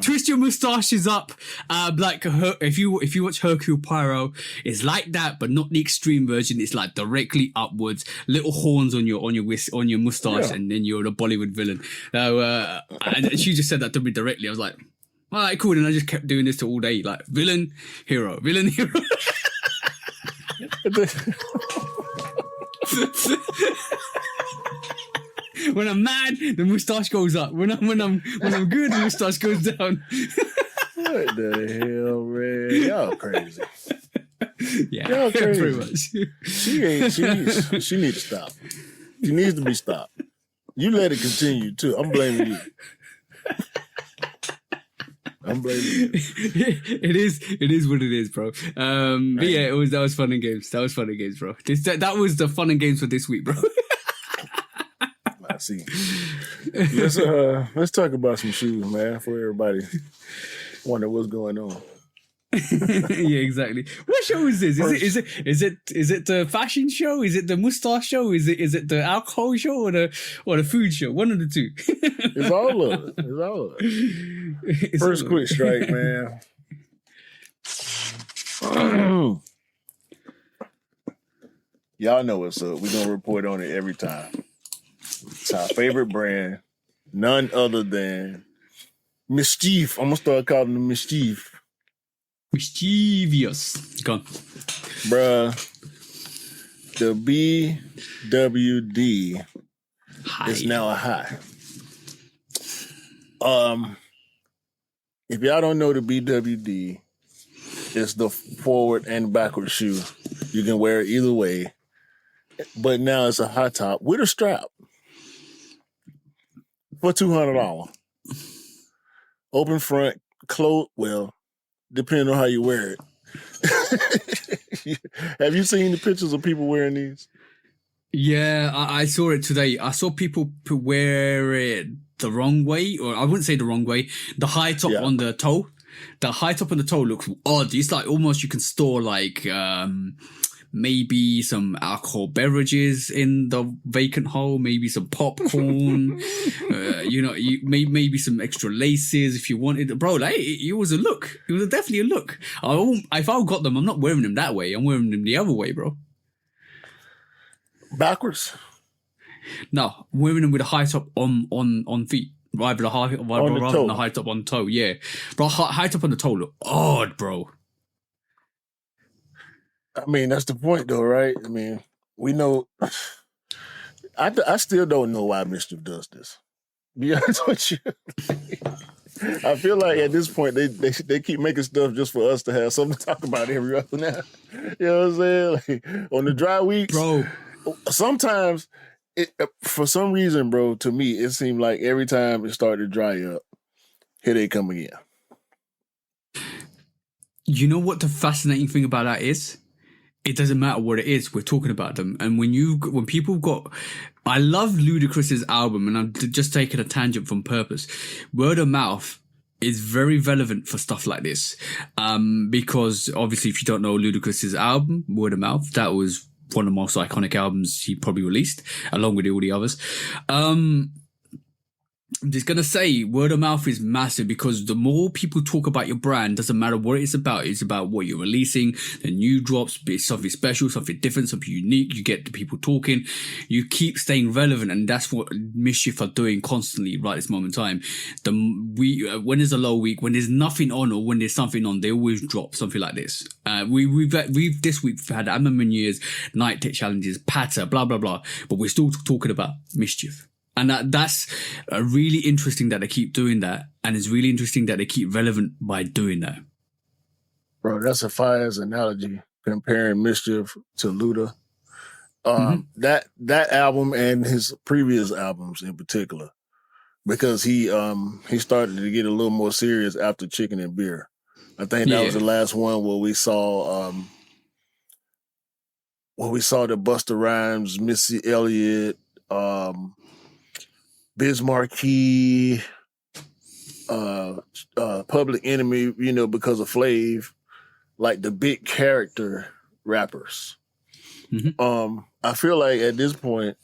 Twist your mustaches up, like if you watch Hercule Poirot, it's like that, but not the extreme version. It's like directly upwards, little horns on your mustache, and then you're the Bollywood villain. And she just said that to me directly. I was like, all right, cool. And I just kept doing this to all day, like villain, hero. When I'm mad, the moustache goes up. When I'm good, the moustache goes down. What the hell, man? Y'all crazy. Yeah, y'all crazy. Pretty much. She needs to stop. She needs to be stopped. You let it continue too. I'm blaming you. It is what it is, bro. But yeah, that was fun and games. That was fun and games, bro. That was the fun and games for this week, bro. I see. Let's talk about some shoes, man, for everybody wonder what's going on. Yeah, exactly. What show is this? Is it the fashion show? Is it the mustache show? Is it the alcohol show or the food show? One of the two. It's all of it. First quick strike, man. Y'all know what's up. We're gonna report on it every time. It's our favorite brand, none other than MSCHF. I'm gonna start calling them MSCHF. Mischievous. Go on. Bruh, the BWD High. is now a high. If y'all don't know the BWD, it's the forward and backward shoe. You can wear it either way. But now it's a high top with a strap for $200. Open front, close, well, depending on how you wear it. Have you seen the pictures of people wearing these? Yeah, I saw it today. I saw people wear it the wrong way, or I wouldn't say the wrong way. The high top on the toe. The high top on the toe looks odd. It's like almost you can store like maybe some alcohol beverages in the vacant hole, maybe some popcorn, maybe some extra laces if you wanted. Bro, like, it was a look. It was definitely a look. If I got them, I'm not wearing them that way. I'm wearing them the other way, bro. Backwards? No, I'm wearing them with a high top on feet. Rather than the high top on toe, yeah. Bro, high top on the toe look odd, bro. I mean, that's the point, though, right? I mean, we know. I still don't know why MSCHF does this. Be honest with you. I feel like at this point they keep making stuff just for us to have something to talk about every other now. You know what I'm saying? Like, on the dry weeks, bro. Sometimes. For some reason, bro, to me, it seemed like every time it started to dry up, here they come again. You know what the fascinating thing about that is? It doesn't matter what it is, we're talking about them. And when people got... I love Ludacris's album, and I'm just taking a tangent from purpose. Word of mouth is very relevant for stuff like this. Because, obviously, if you don't know Ludacris's album, Word of Mouth, that was one of the most iconic albums he probably released, along with all the others. I'm just going to say, word of mouth is massive, because the more people talk about your brand, doesn't matter what it's about what you're releasing, the new drops, be it something special, something different, something unique, you get the people talking, you keep staying relevant, and that's what MSCHF are doing constantly right this moment in time. When there's a low week, when there's nothing on, or when there's something on, they always drop something like this. We've this week we've had Amma Munir's night tech challenges, patter, blah blah blah, but we're still talking about MSCHF. And that's really interesting that they keep doing that. And it's really interesting that they keep relevant by doing that. Bro, that's a fire analogy, comparing MSCHF to Luda. That album and his previous albums in particular, because he started to get a little more serious after Chicken and Beer. I think that was the last one where we saw the Busta Rhymes, Missy Elliott, Biz Markie, Public Enemy, because of Flav, like the big character rappers. Mm-hmm. I feel like at this point,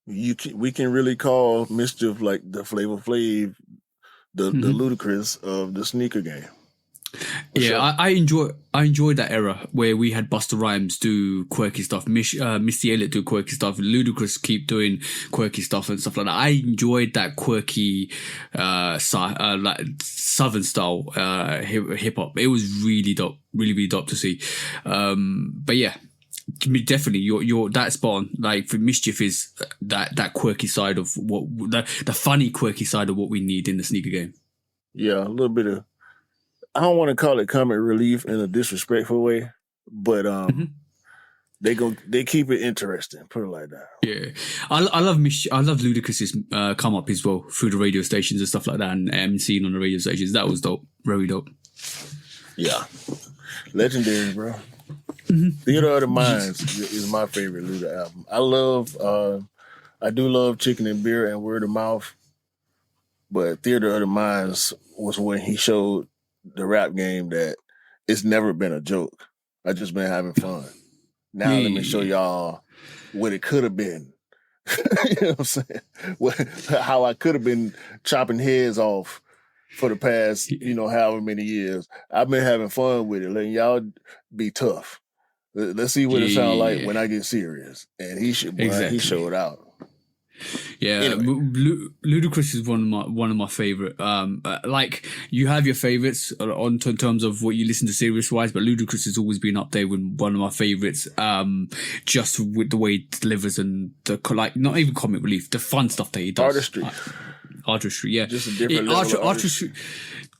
we can really call MSCHF like the Flavor Flav, the Ludacris of the sneaker game. Yeah, sure. I enjoyed that era where we had Busta Rhymes do quirky stuff, Missy Elliott do quirky stuff, Ludacris keep doing quirky stuff and stuff like that. I enjoyed that quirky, like Southern style hip hop. It was really dope, really dope to see. But yeah, definitely you're that spot on. Like for MSCHF is that quirky side of what the funny quirky side of what we need in the sneaker game. Yeah, a little bit of. I don't want to call it comic relief in a disrespectful way, but they keep it interesting. Put it like that. Yeah, I love Ludacris's come up as well through the radio stations and stuff like that, and MCing on the radio stations. That was dope, very dope. Yeah, legendary, bro. Theater of the Minds is my favorite Luda album. I do love Chicken and Beer and Word of Mouth, but Theater of the Minds was when he showed the rap game that it's never been a joke. I just been having fun. Now let me show y'all what it could have been. You know what I'm saying? How I could have been chopping heads off for the past, however many years. I've been having fun with it, letting y'all be tough. Let's see what it sounds like when I get serious. And he showed out. Yeah, anyway. Ludacris is one of my favorite. Like you have your favorites in terms of what you listen to serious wise, but Ludacris has always been up there with one of my favorites. Just with the way he delivers and the not even comic relief, the fun stuff that he does. Artistry, yeah, just a different level of artistry.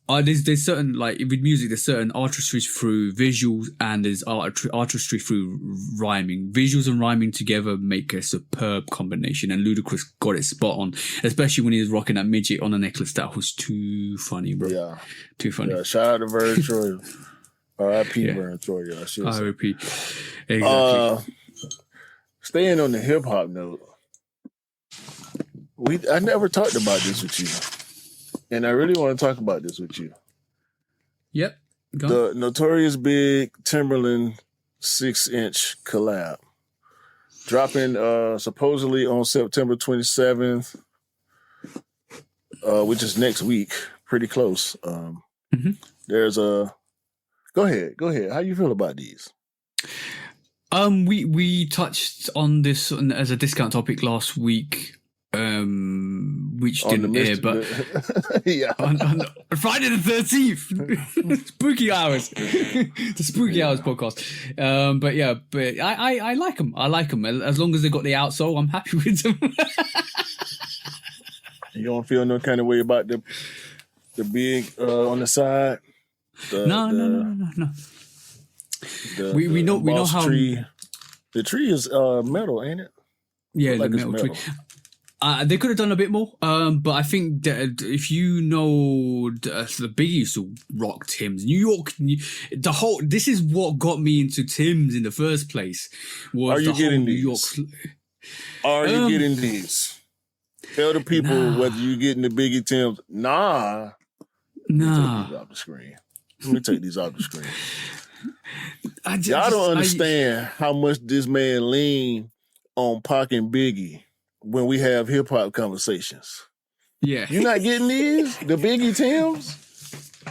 There's certain, like with music, there's certain artistry through visuals and there's artistry through rhyming. Visuals and rhyming together make a superb combination, and Ludacris got it spot on, especially when he was rocking that midget on a necklace. That was too funny, bro. Yeah, too funny. Yeah, shout out to Vern Troy. R.I.P. Vern Troy. R.I.P. Exactly. Staying on the hip hop note, I never talked about this with you. And I really want to talk about this with you. Yep. The Notorious B.I.G. Timberland 6-inch collab. Dropping supposedly on September 27th, which is next week. Pretty close. There's a... Go ahead. How you feel about these? We touched on this as a discount topic last week, which didn't air, but yeah, on Friday the 13th, spooky hours, the spooky hours podcast. But I like them. I like them as long as they got the outsole. I'm happy with them. You don't feel no kind of way about the big on the side? No. We know how tree. The tree is metal, ain't it? Yeah, like the metal tree. They could have done a bit more, but I think that if you know the Big used to rock Tims, New York, this is what got me into Tims in the first place. Was Are you getting New these? York? Are you getting these? Tell the people whether you're getting the Biggie Tims. Nah. Let me take these off the screen. Y'all don't understand how much this man lean on Pac and Biggie when we have hip hop conversations. Yeah. You're not getting these? The Biggie Tims?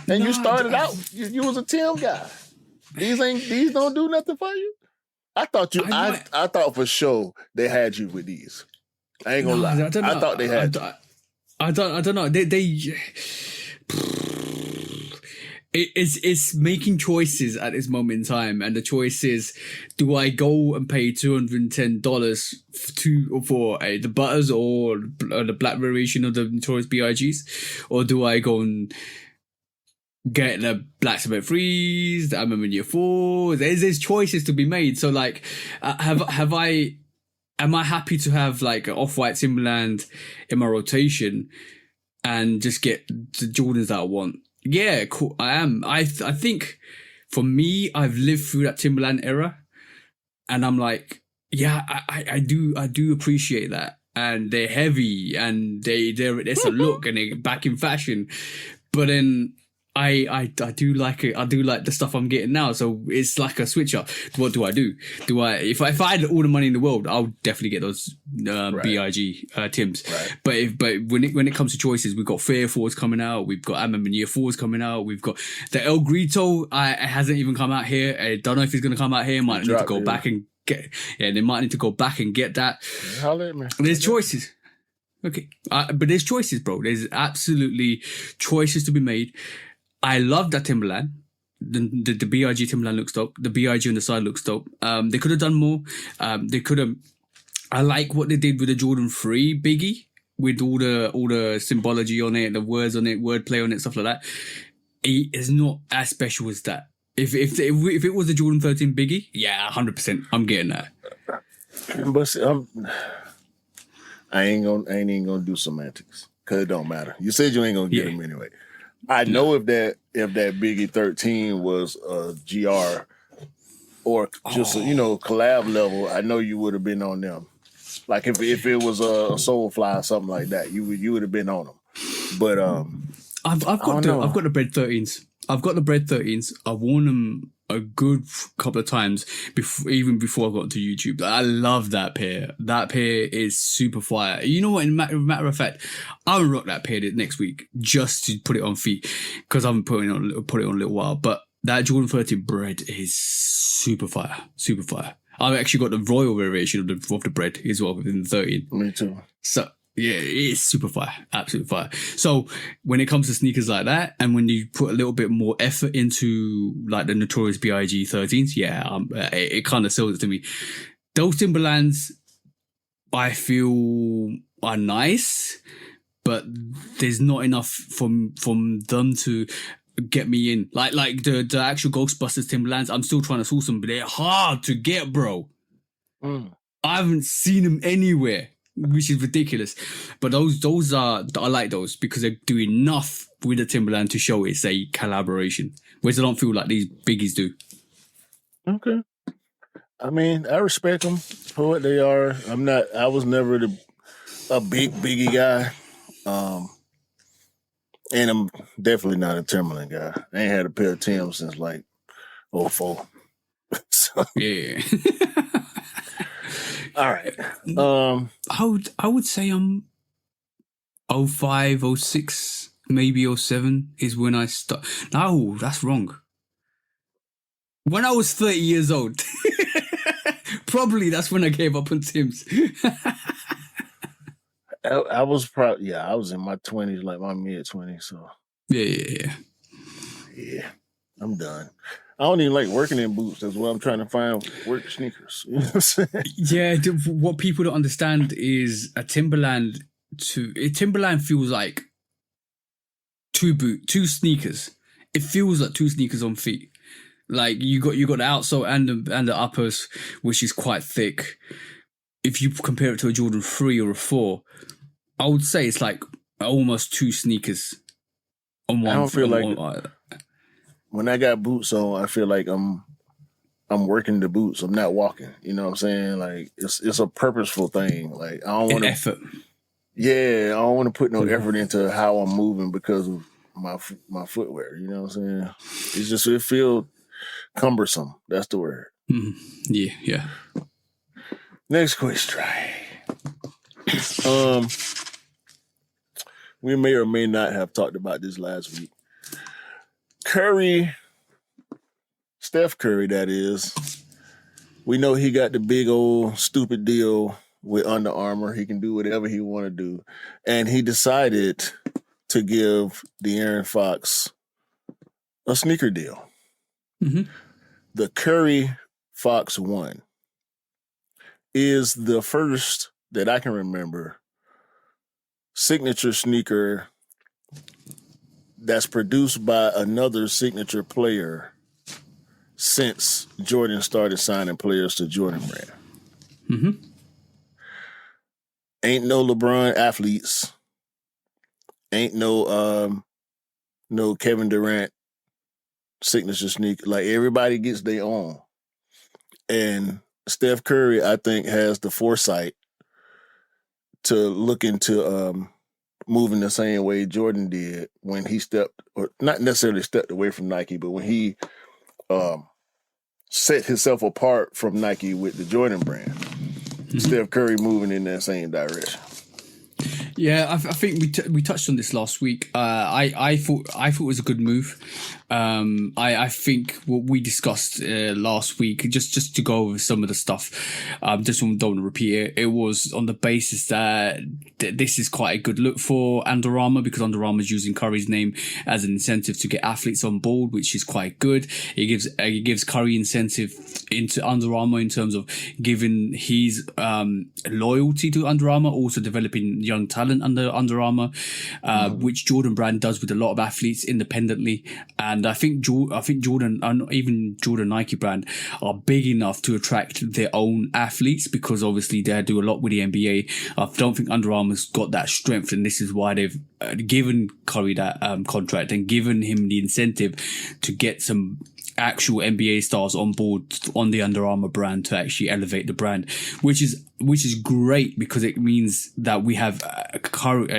And you started out, you was a Tim guy. These don't do nothing for you? I thought for sure they had you with these. I ain't gonna lie. I thought they had you. I don't know. It's making choices at this moment in time, and the choice is: do I go and pay $210 for the butters or the black variation of the Notorious B.I.Gs, or do I go and get the Black Sabbath Freeze, the Amendment Year 4? There's choices to be made. So like, am I happy to have like an off-white Timberland in my rotation and just get the Jordans that I want? Yeah, cool. I am. I think for me, I've lived through that Timberland era, and I'm like, yeah, I do appreciate that, and they're heavy, and there's a look, and they're back in fashion. But then I do like it. I do like the stuff I'm getting now. So it's like a switch up. What do I do? If I had all the money in the world, I'll definitely get those B.I.G. Tims. Right. But when it comes to choices, we've got Fair 4s coming out. We've got Amendment Year 4s coming out. We've got the El Grito. It hasn't even come out here. I don't know if it's going to come out here. Might need to go back and get. Yeah, they might need to go back and get that. There's choices. Okay, but there's choices, bro. There's absolutely choices to be made. I love that Timberland. The B.I.G. Timberland looks dope. The B.I.G. on the side looks dope. They could have done more. They could have. I like what they did with the Jordan 3 Biggie, with all the symbology on it, the words on it, wordplay on it, stuff like that. It is not as special as that. If it was the Jordan 13 Biggie, yeah, 100%, I'm getting that. But see, I ain't even gonna do semantics because it don't matter. You said you ain't gonna get them anyway. I know if that Biggie 13 was a GR or just a, collab level, I know you would have been on them. Like if it was a Soulfly or something like that, you would have been on them. But I've got the Bread 13s. I've got the Bread 13s. I've worn them a good couple of times even before I got to YouTube. I love that pair. That pair is super fire. You know what? In matter of fact, I'll rock that pair next week just to put it on feet because I haven't put it on a little while. But that Jordan 13 Bread is super fire. Super fire. I've actually got the royal variation of the Bread as well within the 13. Me too. So yeah, it's super fire, absolute fire. So when it comes to sneakers like that, and when you put a little bit more effort into like the Notorious B.I.G. 13s, it kind of sells it to me. Those Timberlands, I feel are nice, but there's not enough from them to get me in. Like the actual Ghostbusters Timberlands, I'm still trying to source them, but they're hard to get, bro. I haven't seen them anywhere, which is ridiculous. But those are, I like those because they do enough with the Timberland to show it's a collaboration, whereas I don't feel like these biggies do. Okay. I mean, I respect them for what they are. I was never a big Biggie guy. And I'm definitely not a Timberland guy. I ain't had a pair of Tims since like 04. So Yeah. All right. I would say I'm 05, 06, maybe 07 is when I start. No, that's wrong. When I was 30 years old. Probably that's when I gave up on Tim's. I was probably I was in my 20s, like my mid-20s. So Yeah. yeah, I'm done. I don't even like working in boots. That's why I'm trying to find work sneakers. You know what I'm saying? Yeah, what people don't understand is a Timberland. Timberland feels like two sneakers. It feels like two sneakers on feet. Like you got the outsole and the uppers, which is quite thick. If you compare it to a Jordan 3 or a 4, I would say it's like almost two sneakers on one. I don't feel like when I got boots on, I feel like I'm working the boots. I'm not walking. You know what I'm saying? Like it's a purposeful thing. Like I don't want to effort. Yeah, I don't want to put no effort into how I'm moving because of my footwear. You know what I'm saying? It feels cumbersome. That's the word. Mm-hmm. Yeah. Next question. We may or may not have talked about this last week. Steph Curry, that is. We know he got the big old stupid deal with Under Armour. He can do whatever he want to do. And he decided to give De'Aaron Fox a sneaker deal. Mm-hmm. The Curry Fox 1 is the first that I can remember signature sneaker that's produced by another signature player since Jordan started signing players to Jordan brand. Mm-hmm. Ain't no LeBron athletes. Ain't no Kevin Durant signature sneaker. Like everybody gets their own. And Steph Curry, I think, has the foresight to look into moving the same way Jordan did when he not necessarily stepped away from Nike, but when he set himself apart from Nike with the Jordan brand. Mm-hmm. Steph Curry moving in that same direction. Yeah, I think we touched on this last week. I thought it was a good move. I think what we discussed last week, just to go over some of the stuff, just don't want to repeat it. It was on the basis that this is quite a good look for Under Armour because Under Armour is using Curry's name as an incentive to get athletes on board, which is quite good. It gives Curry incentive into Under Armour in terms of giving his loyalty to Under Armour, also developing young talent under Under Armour, which Jordan brand does with a lot of athletes independently. And I think Jordan and even Jordan Nike brand are big enough to attract their own athletes because obviously they do a lot with the NBA. I don't think Under Armour's got that strength, and this is why they've given Curry that contract and given him the incentive to get some actual NBA stars on board on the Under Armour brand to actually elevate the brand, which is great because it means that we have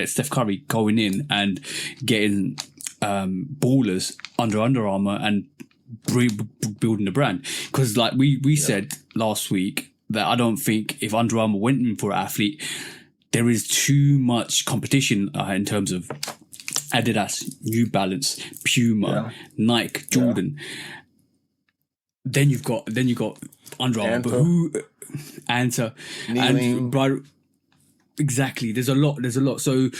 Steph Curry going in and getting ballers under Under Armour and building the brand. Because like we said last week that I don't think if Under Armour went in for an athlete, there is too much competition in terms of Adidas, New Balance, Puma, Nike, Jordan. Then you've got Under Armour, but who Anta and bro, exactly. There's a lot. So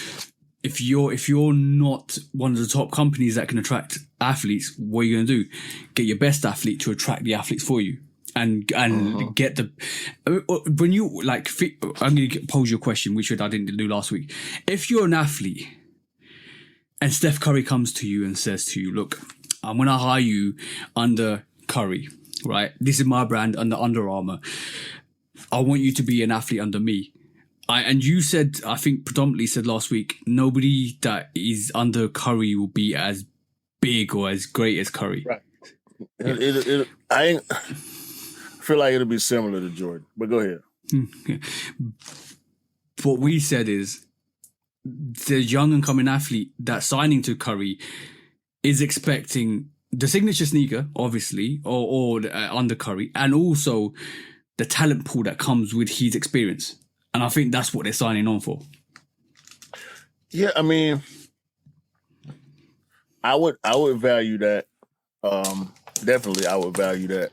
if you're not one of the top companies that can attract athletes, what are you going to do? Get your best athlete to attract the athletes for you, and get the. When you like, I'm going to pose you a question, which I didn't do last week. If you're an athlete, and Steph Curry comes to you and says to you, "Look, I'm going to hire you under Curry, right? This is my brand under Under Armour. I want you to be an athlete under me." And you said, I think predominantly said last week, nobody that is under Curry will be as big or as great as Curry. Right. I feel like it'll be similar to Jordan, but go ahead. Okay. What we said is the young and coming athlete that's signing to Curry is expecting the signature sneaker, obviously, or under Curry, and also the talent pool that comes with his experience. And I think that's what they're signing on for. Yeah, I mean, I would value that. Definitely, I would value that.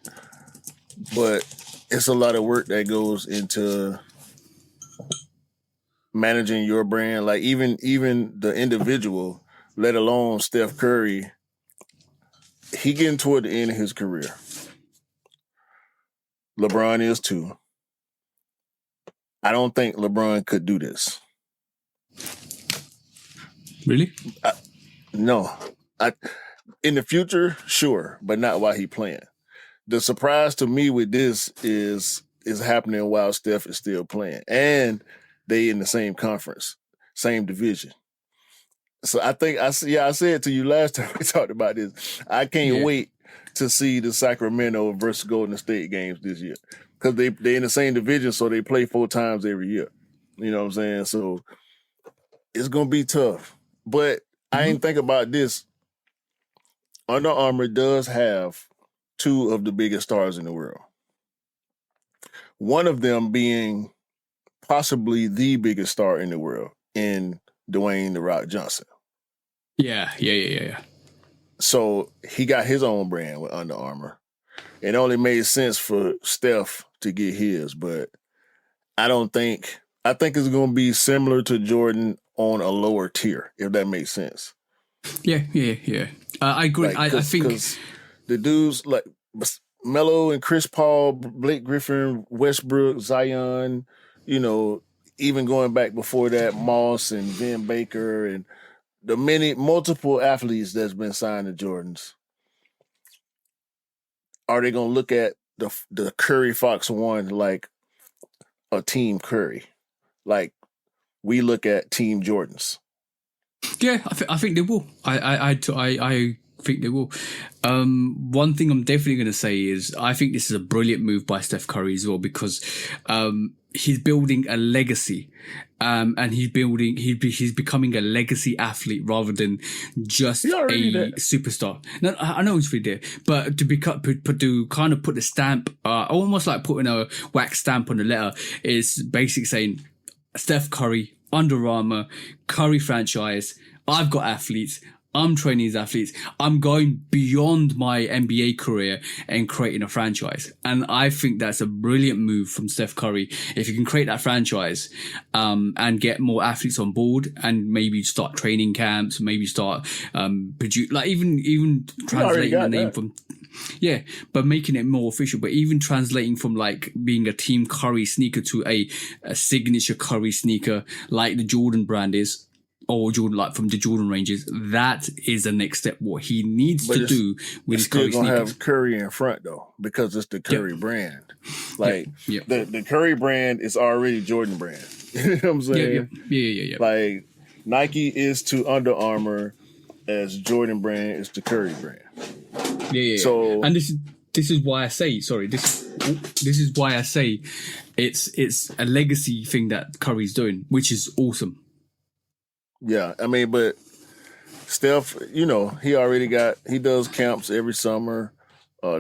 But it's a lot of work that goes into managing your brand. Like even the individual, let alone Steph Curry, he getting toward the end of his career. LeBron is too. I don't think LeBron could do this. Really? No. In the future, sure, but not while he playing. The surprise to me with this is happening while Steph is still playing, and they in the same conference, same division. So I think I said to you last time we talked about this. I can't wait to see the Sacramento versus Golden State games this year because they in the same division, so they play 4 times every year. You know what I'm saying? So it's gonna be tough. But I ain't think about this. Under Armour does have 2 of the biggest stars in the world. One of them being possibly the biggest star in the world in Dwayne "The Rock" Johnson. Yeah. So he got his own brand with Under Armour. It only made sense for Steph to get his, but I think it's going to be similar to Jordan on a lower tier, if that makes sense. Yeah. I agree. Like, I think the dudes like Melo and Chris Paul, Blake Griffin, Westbrook, Zion, you know, even going back before that, Moss and Vin Baker and the multiple athletes that's been signed to Jordans. Are they going to look at the Curry Fox one like a Team Curry? Like we look at Team Jordans? Yeah, I think they will. I think they will. One thing I'm definitely going to say is I think this is a brilliant move by Steph Curry as well because he's building a legacy, and he's becoming a legacy athlete rather than just a superstar. No, I know he's really there, but to kind of put the stamp, almost like putting a wax stamp on the letter, is basically saying Steph Curry, Under Armour, Curry franchise. I've got athletes. I'm training these athletes. I'm going beyond my NBA career and creating a franchise. And I think that's a brilliant move from Steph Curry. If you can create that franchise, and get more athletes on board and maybe start training camps, maybe start, even translating the name from, but making it more official, but even translating from like being a Team Curry sneaker to a signature Curry sneaker like the Jordan brand is. Or Jordan, like from the Jordan ranges, that is the next step. What he needs to do with his Curry still gonna sneakers. have Curry in front though, because it's the Curry brand. Like the Curry brand is already Jordan brand. You know what I'm saying? Yeah. Like Nike is to Under Armour as Jordan brand is to Curry brand. Yeah. So, and this is why I say, this is why I say it's a legacy thing that Curry's doing, which is awesome. Yeah, I mean, but Steph, you know, he does camps every summer,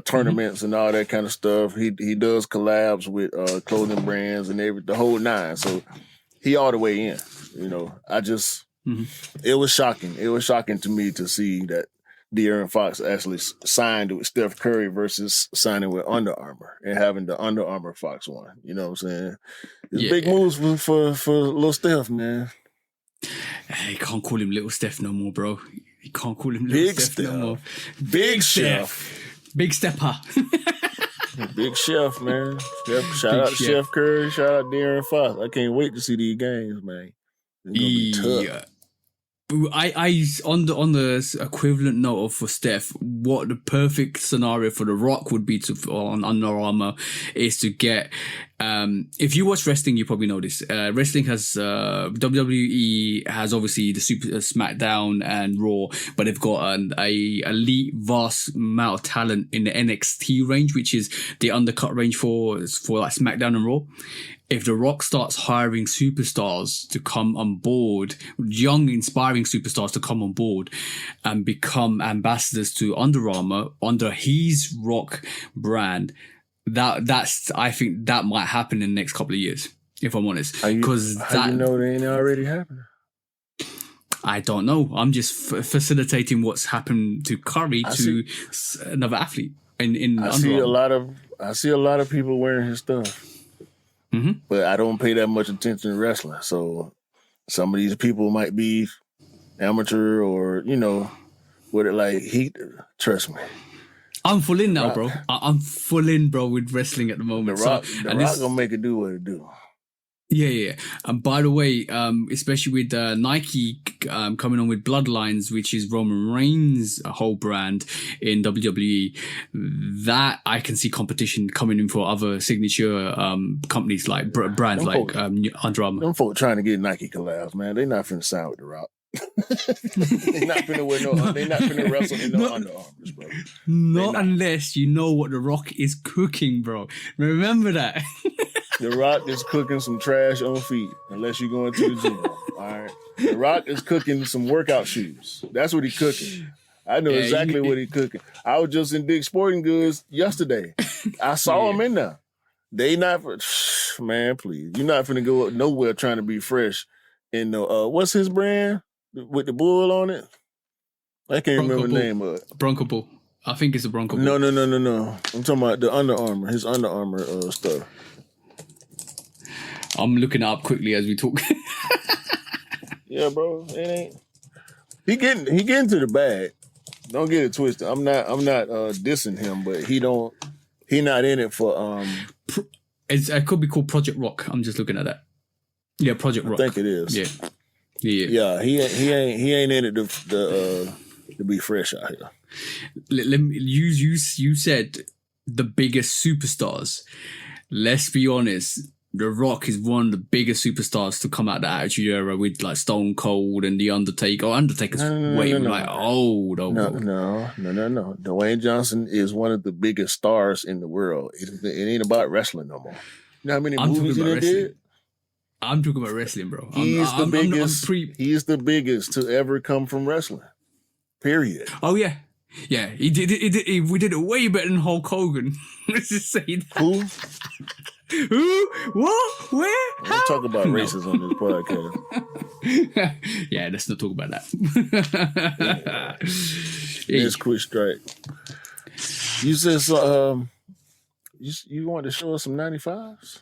tournaments and all that kind of stuff. He does collabs with clothing brands and the whole nine. So he all the way in, you know. It was shocking. It was shocking to me to see that De'Aaron Fox actually signed with Steph Curry versus signing with Under Armour and having the Under Armour Fox one. You know what I'm saying? It's big moves for little Steph, man. You can't call him Little Steph no more, bro. You can't call him Little Steph no more. Big Chef. Big Stepper. Big Chef, man. Shout out Chef Curry. Shout out De'Aaron Fox. I can't wait to see these games, man. It's gonna be tough. I on the equivalent note of for Steph, what the perfect scenario for The Rock would be on Under Armour is to get If you watch wrestling, you probably know this. Wrestling has WWE has obviously the Super SmackDown and Raw, but they've got a elite, vast amount of talent in the NXT range, which is the undercut range for like SmackDown and Raw. If The Rock starts hiring superstars to come on board, young, inspiring superstars to come on board and become ambassadors to Under Armour under his Rock brand, I think that might happen in the next couple of years, if I'm honest. Because how you know they ain't already happening? I don't know. I'm just facilitating what's happened to Curry another athlete in I Under see Armour. I see a lot of people wearing his stuff. Mm-hmm. But I don't pay that much attention to wrestling. So some of these people might be amateur or, with it like heat. Trust me. I'm full in now, bro. I'm full in, bro, with wrestling at the moment. The Rock gonna make it do what it do. Yeah. And by the way, especially with Nike coming on with Bloodlines, which is Roman Reigns' whole brand in WWE, that I can see competition coming in for other signature companies like brands like Under Armour. Them folk trying to get Nike collabs, man. They not finna sign with The Rock. They not finna wrestle in no Under Armours, bro. Not unless you know what The Rock is cooking, bro. Remember that. The Rock is cooking some trash on feet, unless you're going to the gym. All right. The Rock is cooking some workout shoes. That's what he's cooking. I know exactly what he's cooking. I was just in Dick's Sporting Goods yesterday. I saw him in there. They not, man, please. You're not finna go nowhere trying to be fresh. In the what's his brand with the bull on it? I can't remember the name of it. Bronco Bull. I think it's a Bronco Bull. No. I'm talking about the Under Armour. His Under Armour stuff. I'm looking it up quickly as we talk. Yeah, bro. It ain't. He getting to the bag. Don't get it twisted. I'm not dissing him, but he not in it for It could be called Project Rock. I'm just looking at that. Yeah, Project Rock. I think it is. Yeah. He ain't in it to be fresh out here. You said the biggest superstars. Let's be honest. The Rock is one of the biggest superstars to come out of the Attitude Era with like Stone Cold and The Undertaker. Undertaker's like old. No. Dwayne Johnson is one of the biggest stars in the world. It ain't about wrestling no more. You know how many movies he did? I'm talking about wrestling, bro. He's the biggest to ever come from wrestling. Period. Oh yeah. Yeah, we did it way better than Hulk Hogan. Let's just say that. Who? Who? What? Where? How? Let's talk about races on this podcast. Yeah, let's not talk about that. It's quick strike. You said you want to show us some 95s?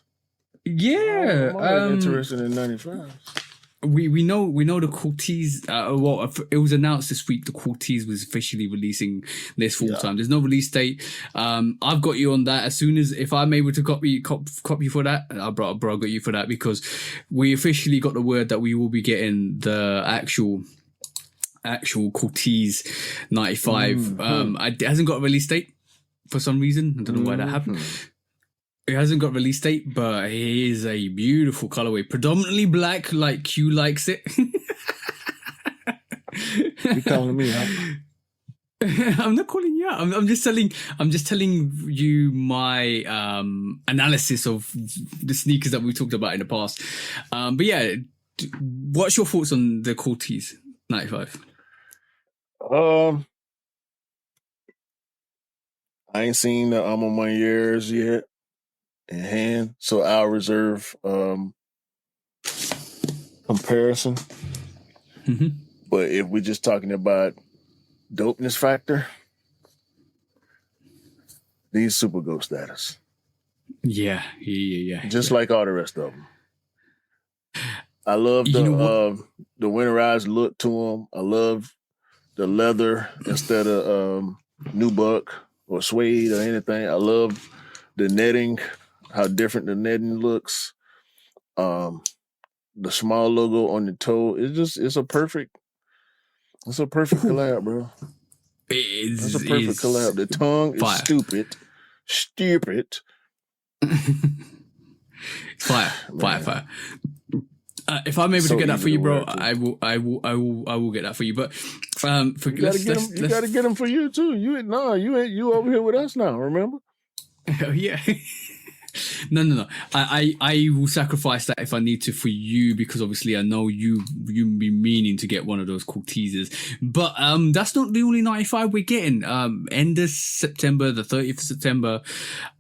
Yeah. I'm interested in 95s. We know the Corteiz. It was announced this week. The Corteiz was officially releasing this full time. There's no release date. I've got you on that. As soon as if I'm able to copy for that, I got you for that because we officially got the word that we will be getting the actual Corteiz 95. It hasn't got a release date for some reason. I don't know why that happened. It hasn't got a release date, but it is a beautiful colorway. Predominantly black, like Q likes it. You calling me out? I'm not calling you out. I'm just telling you my analysis of the sneakers that we talked about in the past. But yeah, what's your thoughts on the Corteiz 95? I ain't seen the I'm on my years yet in hand, so I'll reserve comparison. Mm-hmm. But if we're just talking about dopeness factor, these super GOAT status. Yeah. Just like all the rest of them. I love the winterized look to them. I love the leather instead of nubuck or suede or anything. I love the netting, how different the netting looks. The small logo on the toe. It's a perfect collab, bro. It's a perfect collab. The tongue is stupid. Fire. If I'm able to get that for you, bro, I will get that for you. But you gotta get them for you too. You over here with us now. Remember? Yeah. No. I will sacrifice that if I need to for you, because obviously I know you be meaning to get one of those Corteizes. But that's not the only 95 we're getting. End of September, the 30th of September.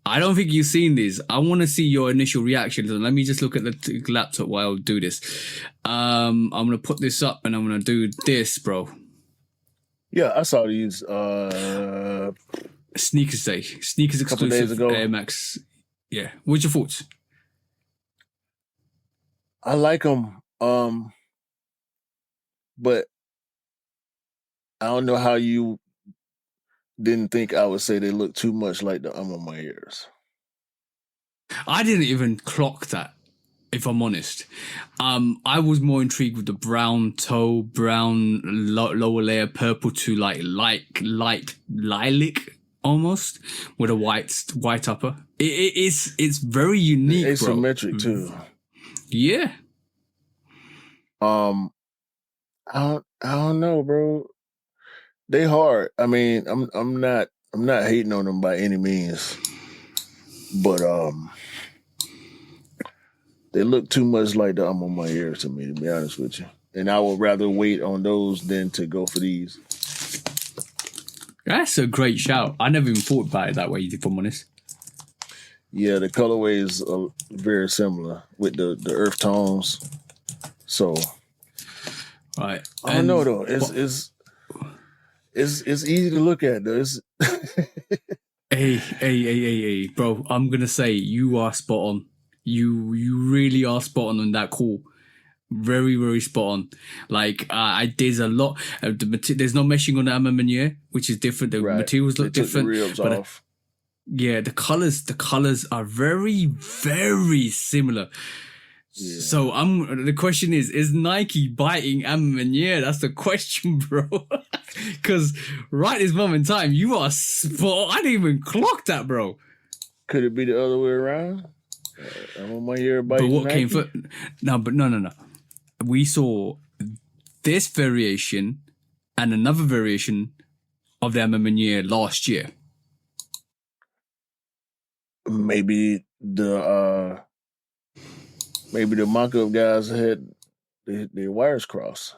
I don't think you've seen these. I want to see your initial reactions. And let me just look at the laptop while I do this. I'm gonna put this up and I'm gonna do this, bro. Yeah, I saw these Sneakers Day. Sneakers exclusive Air Max. Yeah. What's your thoughts? I like them, but I don't know how you didn't think I would say they look too much like the I'm on my ears. I didn't even clock that, if I'm honest. I was more intrigued with the brown toe, brown lower layer, purple to like light lilac almost, with a white upper. It's very unique, asymmetric too. Yeah. I don't know, bro. They hard. I mean, I'm not hating on them by any means, but they look too much like the I'm on my ears to me, to be honest with you. And I would rather wait on those than to go for these. That's a great shout. I never even thought about it that way, if I'm honest. Yeah, the colorways are very similar with the earth tones. So, right. I don't know though. It's easy to look at though. Hey, bro. I'm gonna say you are spot on. You really are spot on that call. Very, very spot on. Like, there's a lot. There's no meshing on the Amamanier, which is different. The materials look different. The ribs off. Yeah, the colors are very, very similar. Yeah. So the question is Nike biting Amamanier? That's the question, bro. Because right this moment in time, you are spot. I didn't even clock that, bro. Could it be the other way around? I'm on my ear biting. But what Nike? came first? No. We saw this variation and another variation of the Amamanier last year. Maybe the mock-up guys had their wires crossed.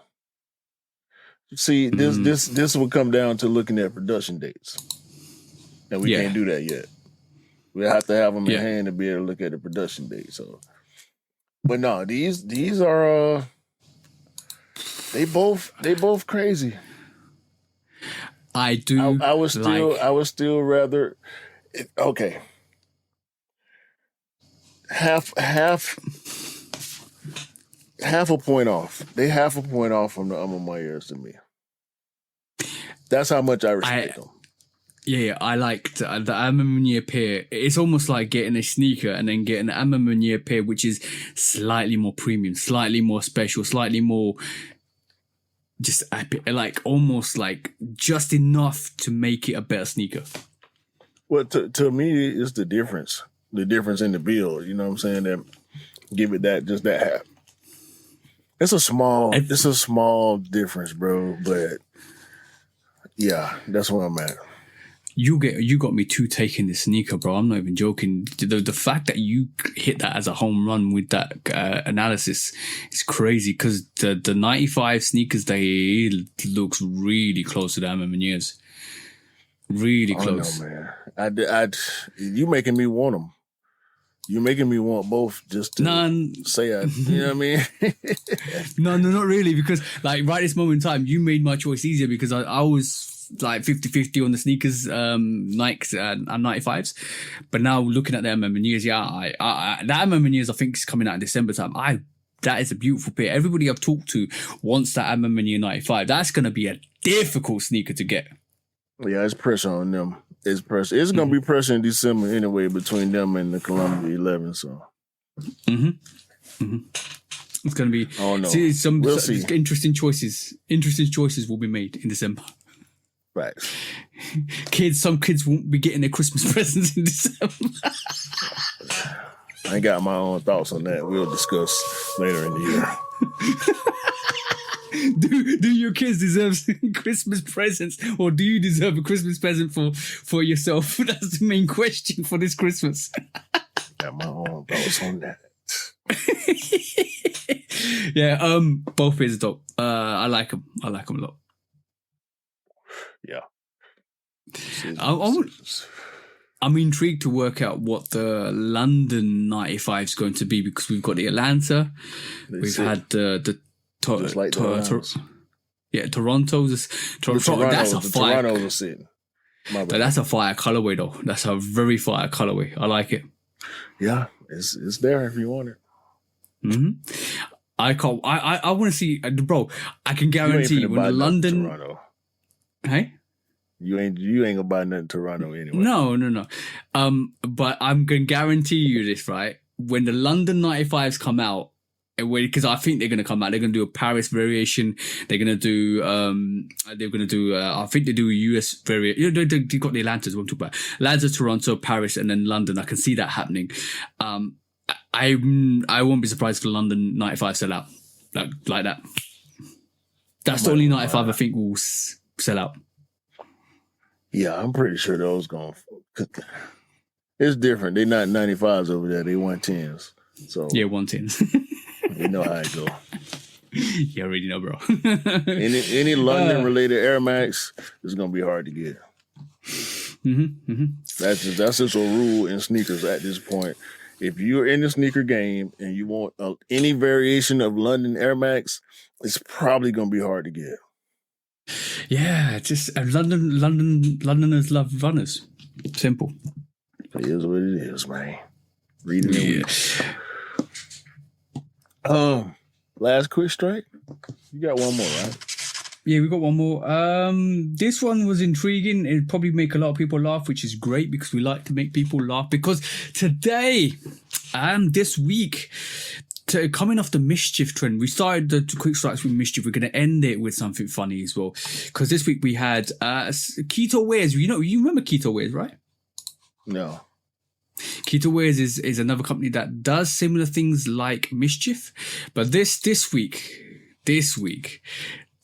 See, this will come down to looking at production dates, and we can't do that yet. We have to have them in hand to be able to look at the production date. So, but no, these are they both crazy. I do. I was still rather okay. Half a point off. They half a point off from the I'm on my ears to me. That's how much I respect them. Yeah, I liked the Amamanier pair. It's almost like getting a sneaker and then getting an Amamanier pair, which is slightly more premium, slightly more special, slightly more just like almost like just enough to make it a better sneaker. Well, to me, it's the difference in the build. You know what I'm saying? That give it that half. It's a small difference, bro. But yeah, that's where I'm at. You got me too taking the sneaker, bro. I'm not even joking. The fact that you hit that as a home run with that analysis is crazy, because the 95 sneakers day looks really close to the Amamaniers. Really close. Oh, no, man. You making me want them. You're making me want both just to say you know what I mean? No, not really, because like right this moment in time, you made my choice easier, because I was like 50-50 on the sneakers, Nikes and 95s. But now looking at the Amamaniers, the Amamaniers I think is coming out in December time. That is a beautiful pair. Everybody I've talked to wants that Amamanier 95. That's going to be a difficult sneaker to get. Yeah, it's pressure on them. It's pressure. It's going to be pressure in December anyway between them and the Columbia 11. So, it's going to be. Oh no, we'll see. Interesting choices. Interesting choices will be made in December. Right. Some kids won't be getting their Christmas presents in December. I ain't got my own thoughts on that. We'll discuss later in the year. Do your kids deserve Christmas presents, or do you deserve a Christmas present for yourself? That's the main question for this Christmas. Got my own thoughts on that. Yeah, both is dope. I like them. I like them a lot. Yeah. I'm intrigued to work out what the London 95 is going to be, because we've got the Atlanta, we've had the Toronto's. That's a fire. Toronto's are sitting. That's a fire colorway though. That's a very fire colorway. I like it. Yeah, it's there if you want it. Mm-hmm. I want to see, bro. I can guarantee you when the London. Toronto. Hey. You ain't gonna buy nothing Toronto anyway. No. But I'm gonna guarantee you this, right? When the London 95s come out, because I think they're gonna come out, they're gonna do a Paris variation. They're gonna do. I think they do a US variation. They got the Atlantas. What I'm talking about: Atlanta, Toronto, Paris, and then London. I can see that happening. I won't be surprised if the London 95 sell out like that. That's the only 95 I think will sell out. Yeah, I'm pretty sure those going. It's different. They're not 95s over there. They 110s. So yeah, 110s. You know how it go. You already know, bro. any London related Air Max is gonna be hard to get. That's just a rule in sneakers at this point. If you're in the sneaker game and you want any variation of London Air Max, it's probably gonna be hard to get. Yeah, just Londoners love runners. Simple. It is what it is, man. Read it. Yeah. Last quick strike. You got one more, right? Yeah, we got one more. This one was intriguing. It'd probably make a lot of people laugh, which is great because we like to make people laugh. Because today, this week, coming off the MSCHF trend, we started the quick strikes with MSCHF. We're going to end it with something funny as well. Because this week we had Kitowares. You remember Kitowares, right? No. Kitowares is another company that does similar things like MSCHF, but this week,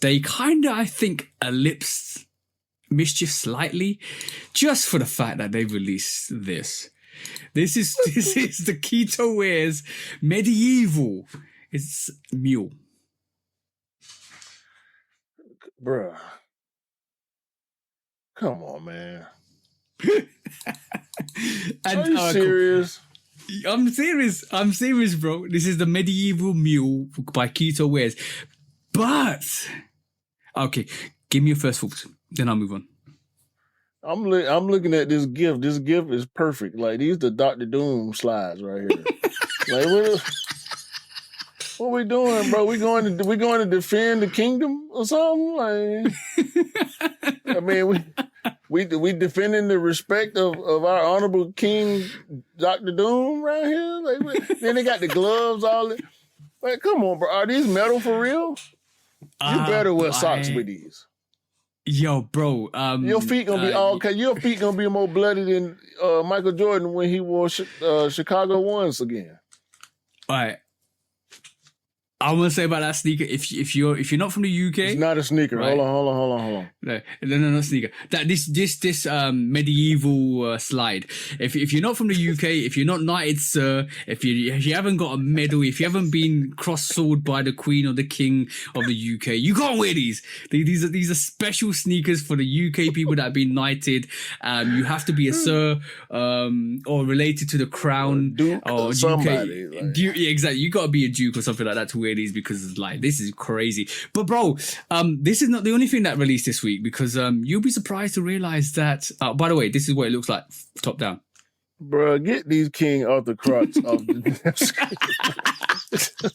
they kind of, I think, ellipsed MSCHF slightly, just for the fact that they released this. This is the Kitowares medieval. It's mule. Bruh. Come on, man. Are you serious? I'm serious, bro. This is the medieval mule by Kitowares. But okay, give me your first thoughts, then I'll move on. I'm looking at this gift. This gift is perfect. Like, these the Dr. Doom slides right here. Like, what we doing, bro? We going to defend the kingdom or something? Like, I mean, we defending the respect of our honorable King Dr. Doom right here. Like, then they got the gloves all. Like, come on, bro. Are these metal for real? You better wear socks with these. Yo, bro. Your feet gonna be okay. Your feet gonna be more bloody than Michael Jordan when he wore Chicago ones again. All right. I want to say about that sneaker. If you're not from the UK, it's not a sneaker. Right? Hold on. No, not sneaker. That this medieval slide. If you're not from the UK, if you're not knighted, sir, if you haven't got a medal, if you haven't been cross-sword by the Queen or the King of the UK, you can't wear these. These are special sneakers for the UK people that have been knighted. You have to be a sir, or related to the crown, Duke or somebody. UK. Duke, yeah, exactly. You got to be a Duke or something like that to wear these, because like this is crazy. But bro, this is not the only thing that released this week, because you'll be surprised to realize that by the way, this is what it looks like top down. Bro, get these King Arthur Crocs off the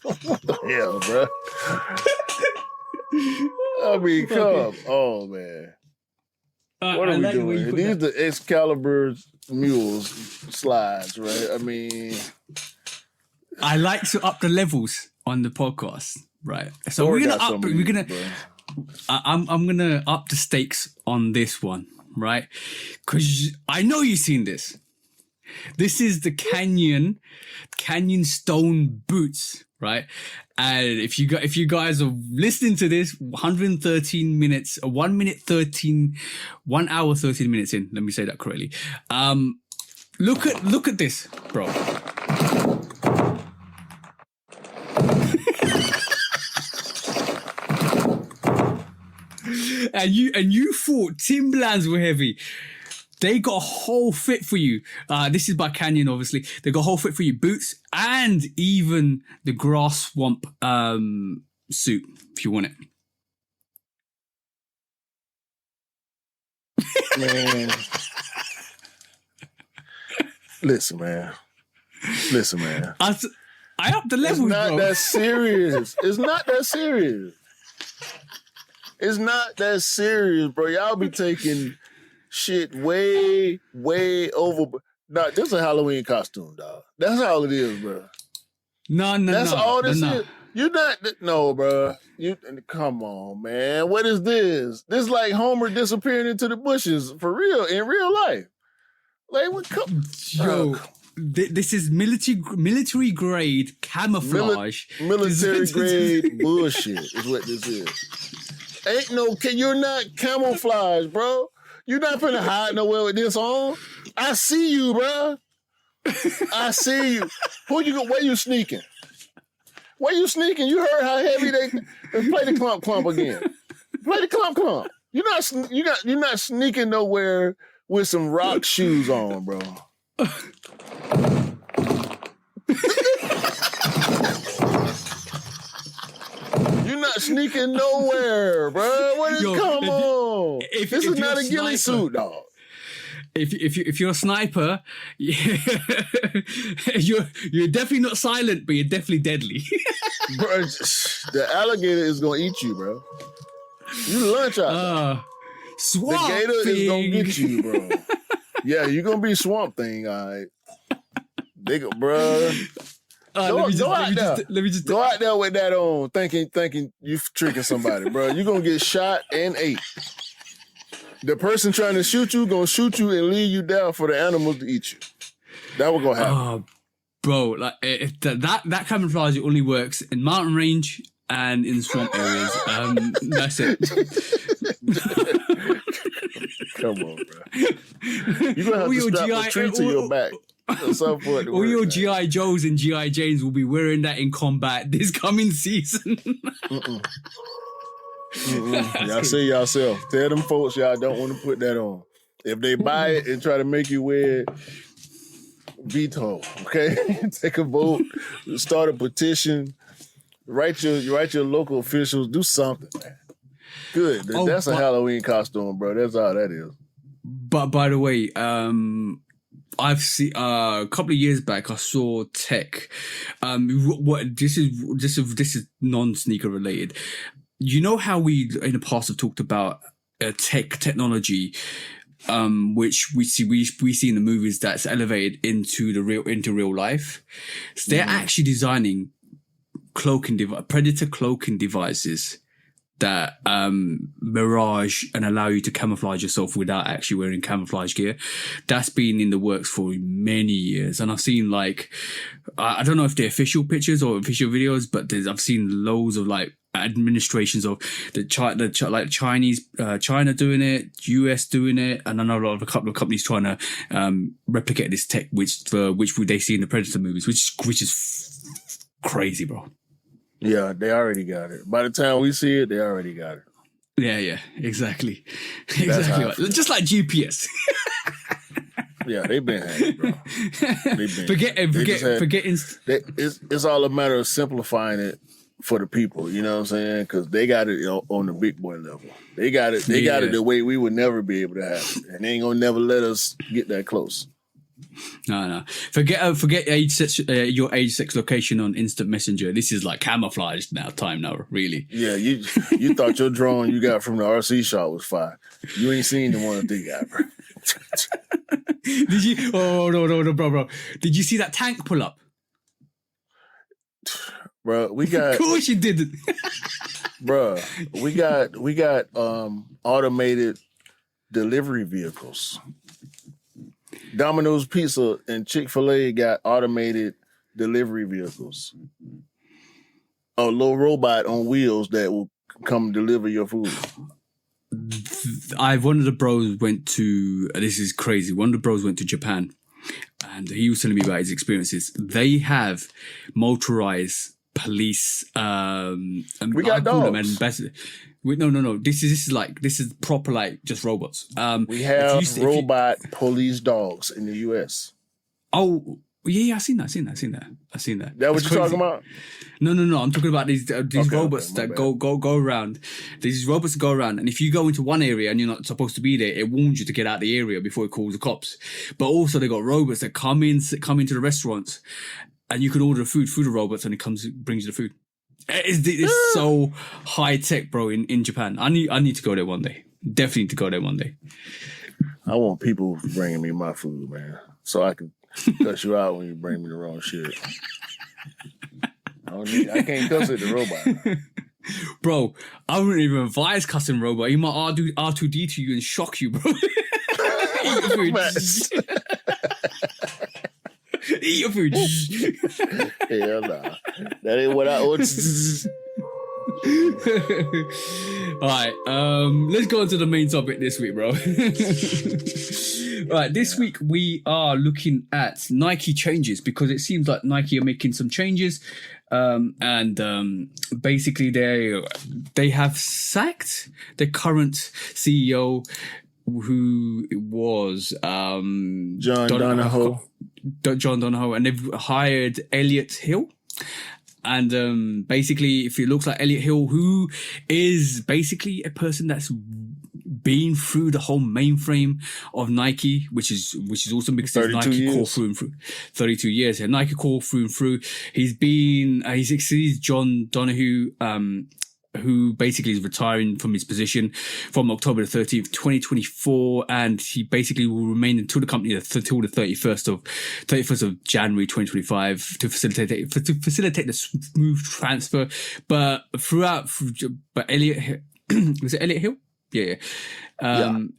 what the hell, bro? I mean, come on, man. What are we doing? These are the Excalibur mules slides, right? I mean, I like to up the levels on the podcast, right? So I'm gonna up the stakes on this one, right? Because I know you've seen this. This is the Canyon Stone boots, right? And if you guys are listening to this, 113 minutes, 1 hour 13 minutes in. Let me say that correctly. Look at this, bro. and you thought Timberlands were heavy. They got a whole fit for you. This is by Canyon, obviously. They got a whole fit for you. Boots and even the grass swamp suit, if you want it. Man. Listen, man. I upped the level, It's not bro. that serious. It's not that serious. It's not that serious, bro. Y'all be taking shit way, way over. Nah, this is a Halloween costume, dog. That's all it is, bro. No. That's all this no. is. You're not, no, bro. Come on, man. What is this? This like Homer disappearing into the bushes for real, in real life. Like, what? Yo, this is military grade camouflage. Military grade bullshit is what this is. Ain't no, you're not camouflage, bro. You're not finna hide nowhere with this on. I see you, bro. I see you. Where you sneaking? Where you sneaking? You heard how heavy they play the clump again. Play the clump. You're not sneaking nowhere with some rock shoes on, bro. You're not sneaking nowhere, bro. Come on. This is not a ghillie suit, dog. If you're a sniper, you're definitely not silent, but you're definitely deadly. Bro, the alligator is gonna eat you, bro. You lunch out. Swamp the gator thing. is gonna get you, bro. Yeah, you're gonna be Swamp Thing, all right. They go, bro. Go out there with that on, thinking you tricking somebody, bro. You're gonna get shot and ate. The person trying to shoot you gonna shoot you and leave you down for the animals to eat you. That was gonna happen. Bro, like that camouflage only works in mountain range and in swamp areas. That's it. Come on, bro. You're gonna have to strap a tree to your back. All your G.I. Joes and G.I. Janes will be wearing that in combat this coming season. Y'all see yourself. Tell them folks y'all don't want to put that on. If they buy it and try to make you wear it, veto, okay? Take a vote, start a petition, write your local officials, do something, man. Good. That's a Halloween costume, bro. That's all that is. But by the way, I've seen a couple of years back. I saw tech. This is non-sneaker related. You know how we in the past have talked about technology, which we see in the movies that's elevated into real life. So they're actually designing predator cloaking devices that mirage and allow you to camouflage yourself without actually wearing camouflage gear. That's been in the works for many years, and I've seen I don't know if they're official pictures or official videos, but I've seen loads of administrations of Chinese, China doing it, US doing it, and I know a couple of companies trying to replicate this tech, which they see in the Predator movies, which is crazy, bro. Yeah, they already got it. By the time we see it, they already got it. Yeah, exactly. Just like GPS. Yeah, they've been hacked, bro. It's all a matter of simplifying it for the people, you know what I'm saying? Because they got it on the big boy level. They got it the way we would never be able to have it. And they ain't gonna never let us get that close. No. Forget your age, sex, location on instant messenger. This is like camouflaged time now, really. Yeah, you thought your drone you got from the RC shop was fire. You ain't seen the one that they got, bro. Did you? Oh no, bro. Did you see that tank pull up? Bro, we got. Of course you didn't. Bro, we got automated delivery vehicles. Domino's Pizza and Chick-fil-A got automated delivery vehicles. A little robot on wheels that will come deliver your food. One of the bros went to, this is crazy, one of the bros went to Japan, and he was telling me about his experiences. They have motorized police, and we got dogs. No. This is proper, like, just robots. We have robot police dogs in the US. Oh, yeah, I seen that. That what you're talking about? No. I'm talking about these robots that go around. These robots go around, and if you go into one area and you're not supposed to be there, it warns you to get out of the area before it calls the cops. But also they got robots that come into the restaurants, and you can order food through the robots, and it brings you the food. It's so high tech, bro. In Japan, I need to go there one day. Definitely need to go there one day. I want people bringing me my food, man, so I can cuss you out when you bring me the wrong shit. I can't cuss at the robot. Bro, I wouldn't even advise cussing robot. He might R2D to you and shock you, bro. Eat your food. Hell nah. That ain't what I ordered. All right, let's go on to the main topic this week, bro. All right, this week we are looking at Nike changes, because it seems like Nike are making some changes, and basically they have sacked the current CEO, who was John Donahoe, and they've hired Elliot Hill. And basically, if it looks like Elliot Hill, who is basically a person that's been through the whole mainframe of Nike, which is awesome, because it's Nike core through and through. 32 years, yeah, Nike core through and through. He succeeds John Donahoe, who basically is retiring from his position from October the 13th, 2024. And he basically will remain until the company until the 31st of January, 2025 to facilitate the smooth transfer. But Elliot, was it Elliot Hill? Yeah.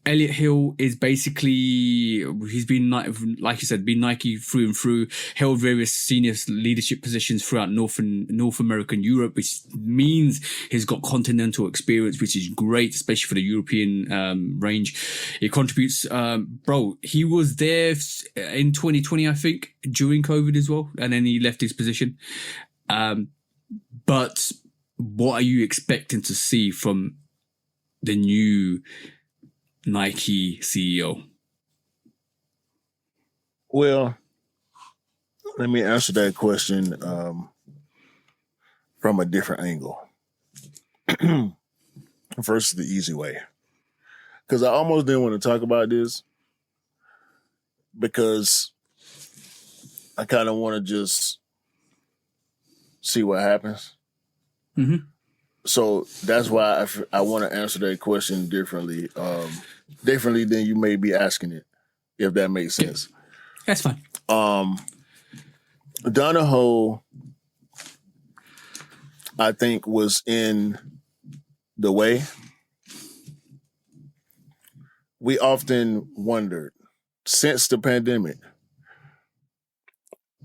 Elliot Hill is basically, he's been, like you said, been Nike through and through, held various senior leadership positions throughout North America and Europe, which means he's got continental experience, which is great, especially for the European range. He contributes, he was there in 2020, I think, during COVID as well, and then he left his position. But what are you expecting to see from the new Nike CEO? Well, let me answer that question from a different angle. First, the easy way. Because I almost didn't want to talk about this, because I kind of want to just see what happens. Mm-hmm. So that's why I want to answer that question differently than you may be asking it, if that makes sense. That's fine. Donahoe, I think, was in the way. We often wondered, since the pandemic,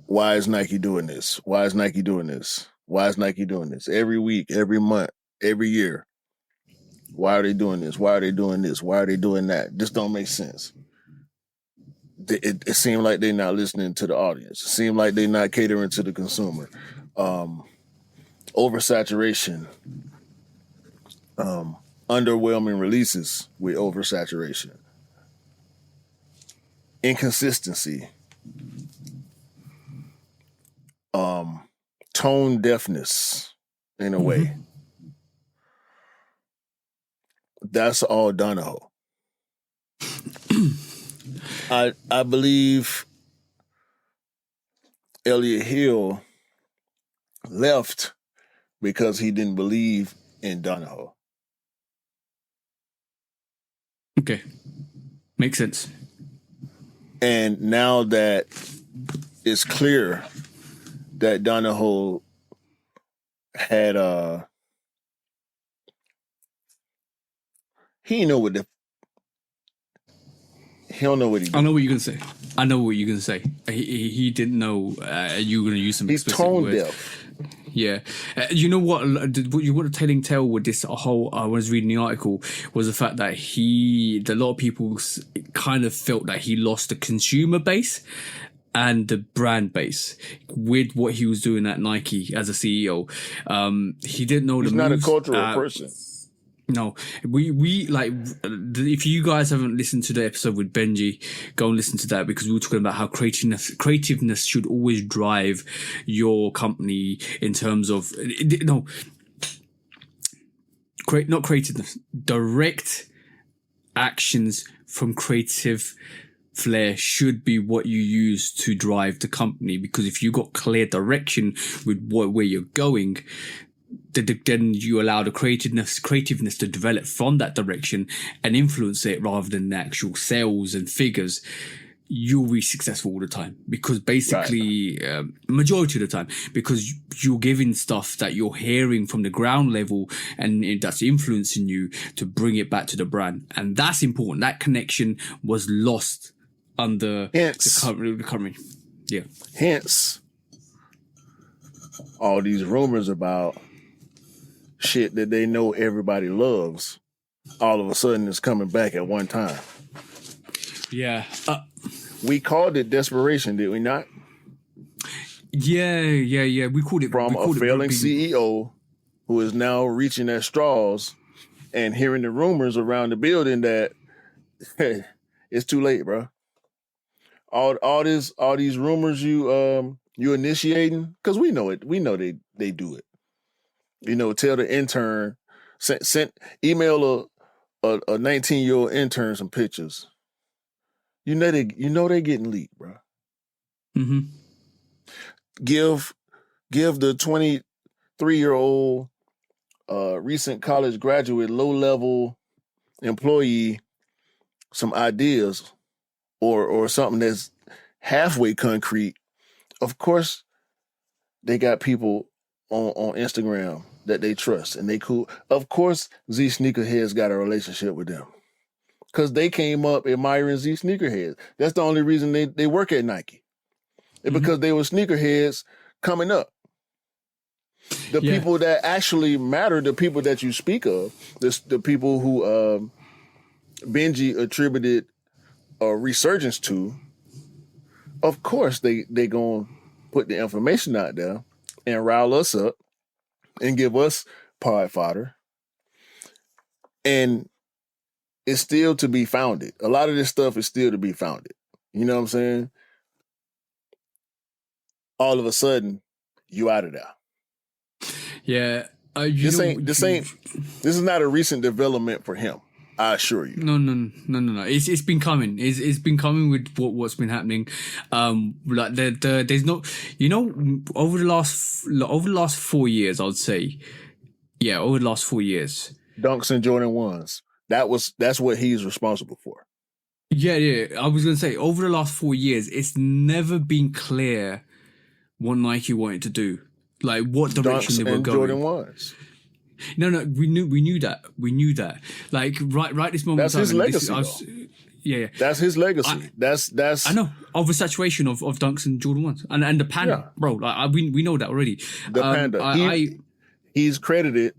why is Nike doing this? Why is Nike doing this? Why is Nike doing this? Every week, every month, every year. Why are they doing this? Why are they doing this? Why are they doing that? This don't make sense. It seemed like they're not listening to the audience. It seemed like they're not catering to the consumer. Oversaturation. Underwhelming releases with oversaturation. Inconsistency. Tone deafness, in a way. That's all Donahoe. I believe Elliot Hill left because he didn't believe in Donahoe. Okay. Makes sense. And now that it's clear that Donahoe had he He don't know what he I doing. know what you're gonna say. He didn't know you were gonna use some He's explicit tone words. deaf. Yeah, you know what a telling tale with this whole. I was reading the article was the fact that a lot of people kind of felt that he lost the consumer base and the brand base with what he was doing at Nike as a CEO. He didn't know He's the not moves. a cultural person. No, we like, if you guys haven't listened to the episode with Benji, go and listen to that, because we were talking about how creativeness should always drive your company in terms of, not creativeness, direct actions from creative flair should be what you use to drive the company. Because if you got clear direction with where you're going, then you allow the creativeness to develop from that direction and influence it rather than the actual sales and figures. You'll be successful all the time, because basically, majority of the time, because you're giving stuff that you're hearing from the ground level and that's influencing you to bring it back to the brand. And that's important. That connection was lost under the current. Yeah. Hence, all these rumors about shit that they know everybody loves, all of a sudden it's coming back at one time. Yeah. We called it desperation, did we not? Yeah. We called it from a failing CEO who is now reaching at straws and hearing the rumors around the building that hey, it's too late, bro. All these rumors you initiating, because we know it. We know they do it. You know, tell the intern, email a 19-year-old intern some pictures. You know they getting leaked, bro. Mm-hmm. Give the 23-year-old recent college graduate, low-level employee some ideas or something that's halfway concrete. Of course, they got people on Instagram that they trust and they cool. Of course, Z Sneakerheads got a relationship with them because they came up admiring Z Sneakerheads. That's the only reason they work at Nike. It's because they were sneakerheads coming up. The people that actually matter, the people that you speak of, the people who Benji attributed a resurgence to, of course they gonna put the information out there and rile us up and give us pod fodder. And it's still to be founded. A lot of this stuff is still to be founded. You know what I'm saying? All of a sudden, you out of there. Yeah. This is not a recent development for him. I assure you. No. It's been coming. It's been coming with what's been happening. Like there's no, over the last 4 years, I would say. Yeah, over the last 4 years. Dunks and Jordan 1s. That's what he's responsible for. Yeah. I was gonna say, over the last 4 years, it's never been clear what Nike wanted to do. Like what direction Dunks they were and going. Jordan 1s. No, we knew that. Like right this moment. That's his legacy. Yeah. That's his legacy. That's. I know, oversaturation of Dunks and Jordan 1s and the Panda, bro. Like we know that already. The Panda. He's credited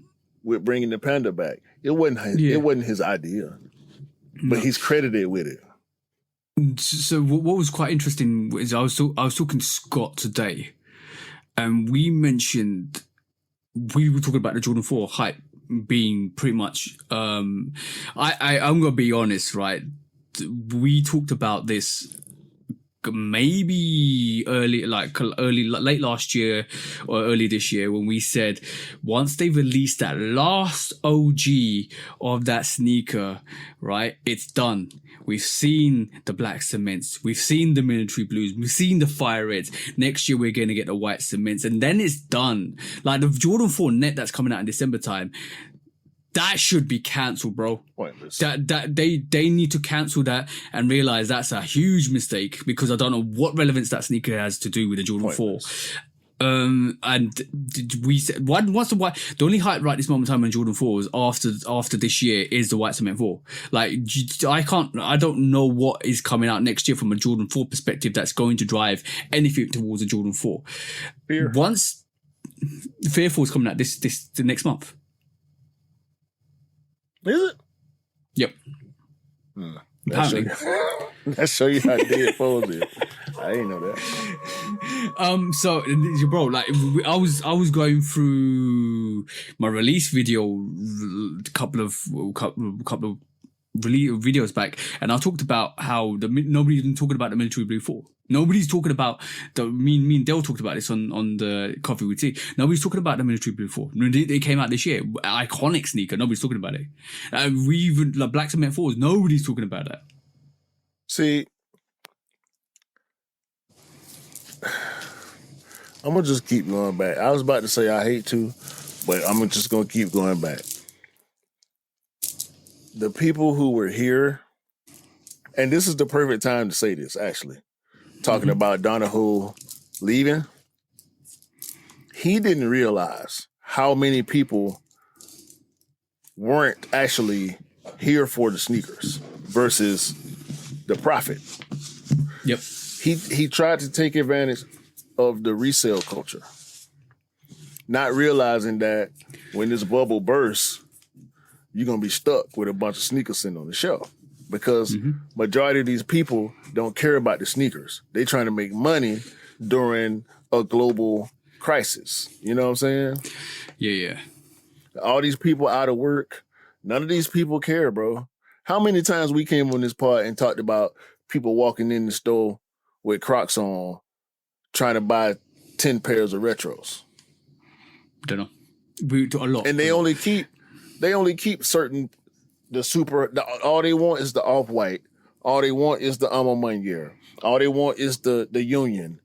with bringing the Panda back. It wasn't his idea, but he's credited with it. So what was quite interesting is I was talking to Scott today, and we were talking about the Jordan 4 hype being pretty much. I'm gonna be honest, right? We talked about this maybe late last year or early this year, when we said once they released that last OG of that sneaker, right, it's done. We've seen the black cements, we've seen the military blues, we've seen the fire reds. Next year we're gonna get the white cements, and then it's done. Like the Jordan 4 net that's coming out in December time, that should be cancelled, bro. Pointless. That they need to cancel that and realize that's a huge mistake, because I don't know what relevance that sneaker has to do with the Jordan 4. And we said what's the white? The only hype right this moment in time on Jordan 4s after this year is the white cement 4. Like I don't know what is coming out next year from a Jordan 4 perspective that's going to drive anything towards a Jordan 4. Fear. Once Fear 4 is coming out the next month. Is it? Yep. Apparently. That show you how dead foes is. I didn't know that. So bro, like I was going through my release video couple of videos back, and I talked about how nobody's been talking about the military blue 4. Nobody's talking about me and Dale talked about this on the Coffee with Tea. Nobody's talking about the military blue 4. They came out this year, iconic sneaker. Nobody's talking about it. We even like black cement 4s. Nobody's talking about that. See, I'm gonna just keep going back. I was about to say I hate to, but I'm just gonna keep going back. The people who were here, and this is the perfect time to say this, actually. Talking about Donahoe leaving, he didn't realize how many people weren't actually here for the sneakers versus the profit. Yep. He tried to take advantage of the resale culture, not realizing that when this bubble bursts, you're going to be stuck with a bunch of sneakers sitting on the shelf because majority of these people don't care about the sneakers. They trying to make money during a global crisis. You know what I'm saying? Yeah. All these people out of work, none of these people care, bro. How many times we came on this part and talked about people walking in the store with Crocs on trying to buy 10 pairs of retros? Don't know. We do a lot. And they only keep certain all they want is the off-white. All they want is the Amamanya. All they want is the Union.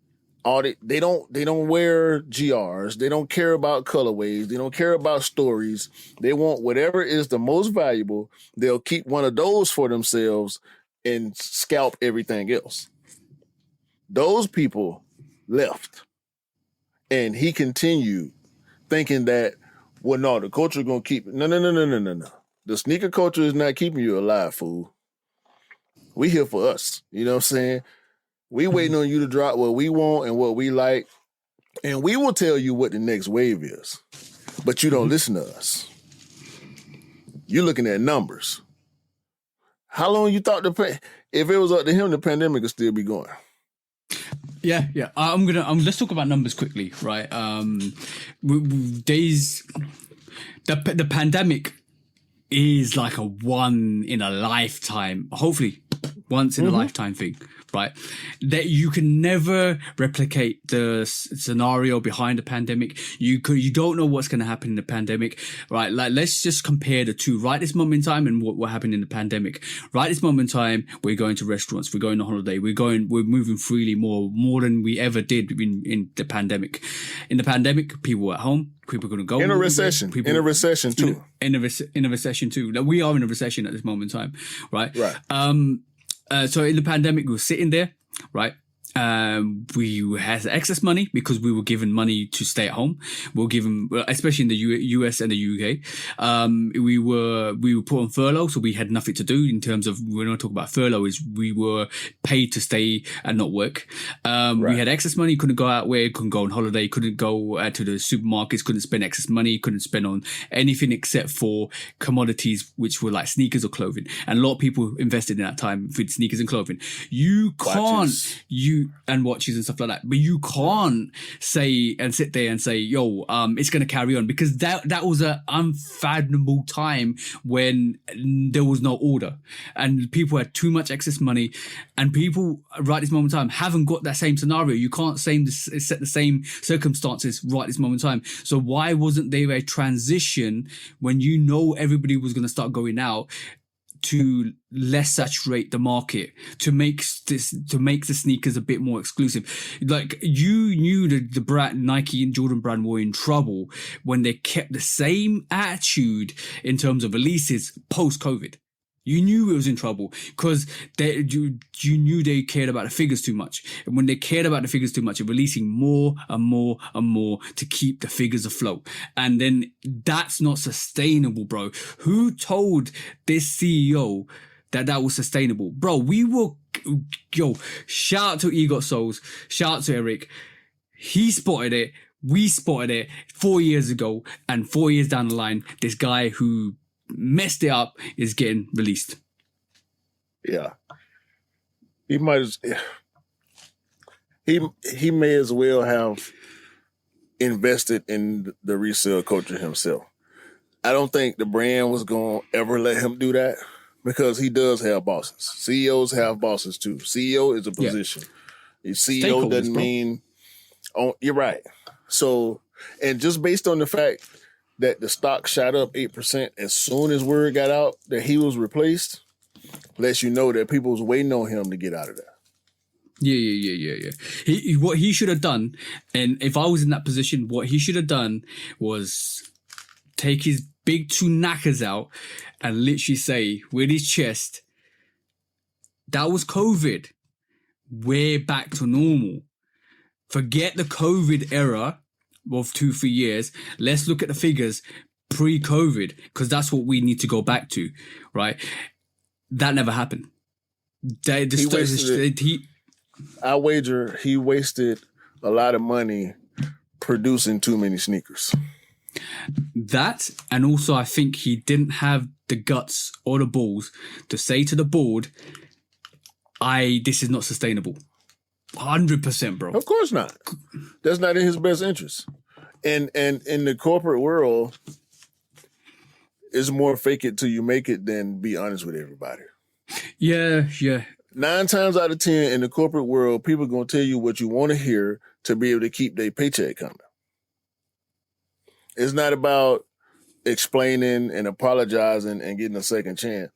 They don't wear GRs. They don't care about colorways. They don't care about stories. They want whatever is the most valuable. They'll keep one of those for themselves and scalp everything else. Those people left. And he continued thinking that, well, no, the culture is going to keep it. No. The sneaker culture is not keeping you alive, fool. We here for us. You know what I'm saying? We waiting on you to drop what we want and what we like. And we will tell you what the next wave is. But you don't listen to us. You're looking at numbers. How long you thought if it was up to him, the pandemic would still be going? Yeah. Let's talk about numbers quickly, right? The pandemic is like a one in a lifetime, hopefully once in a lifetime thing, right? That you can never replicate the scenario behind the pandemic. You don't know what's going to happen in the pandemic, right? Like, let's just compare the two right this moment in time and what happened in the pandemic. Right this moment in time, we're going to restaurants, we're going on holiday, we're moving freely more than we ever did in the pandemic. In the pandemic, people were at home. People are going to go in a recession. Too. In a recession too. Like, we are in a recession at this moment in time, right? Right. So in the pandemic, we were sitting there, right? We had excess money because we were given money to stay at home. We were given, especially in the US and the UK, we were put on furlough, so we had nothing to do in terms of, when I talk about furlough, is we were paid to stay and not work. We had excess money, couldn't go out where, couldn't go on holiday, couldn't go to the supermarkets, couldn't spend excess money, couldn't spend on anything except for commodities, which were like sneakers or clothing. And a lot of people invested in that time with sneakers and clothing. You can't, and watches and stuff like that, but you can't say and sit there and say, yo, it's going to carry on, because that was an unfathomable time when there was no order and people had too much excess money, and people right this moment in time haven't got that same scenario. You can't set the same circumstances right this moment in time. So why wasn't there a transition when you know everybody was going to start going out to less saturate the market, to make the sneakers a bit more exclusive? Like, you knew the brand Nike and Jordan brand were in trouble when they kept the same attitude in terms of releases post-COVID. You knew it was in trouble because you knew they cared about the figures too much. And when they cared about the figures too much, they're releasing more and more and more to keep the figures afloat. And then that's not sustainable, bro. Who told this CEO that was sustainable? Bro, shout out to Egot Souls. Shout out to Eric. He spotted it. We spotted it 4 years ago. And 4 years down the line, this guy who messed it up is getting released. Yeah, he may as well have invested in the resale culture himself. I don't think the brand was going to ever let him do that because he does have bosses. CEOs have bosses too. CEO is a position. Yeah. CEO doesn't mean. You're right. So, and just based on the fact that the stock shot up 8% as soon as word got out that he was replaced, lets you know that people was waiting on him to get out of there. Yeah. What he should have done, and if I was in that position, what he should have done was take his big two knackers out and literally say with his chest, that was COVID. We're back to normal. Forget the COVID era of 2-3 years. Let's look at the figures pre-COVID because that's what we need to go back to, right? That never happened. I wager he wasted a lot of money producing too many sneakers. That, and also I think he didn't have the guts or the balls to say to the board, this is not sustainable. 100%, bro. Of course not. That's not in his best interest. And in the corporate world, it's more fake it till you make it than be honest with everybody. Yeah. 9 times out of 10 in the corporate world, people are going to tell you what you want to hear to be able to keep their paycheck coming. It's not about explaining and apologizing and getting a second chance.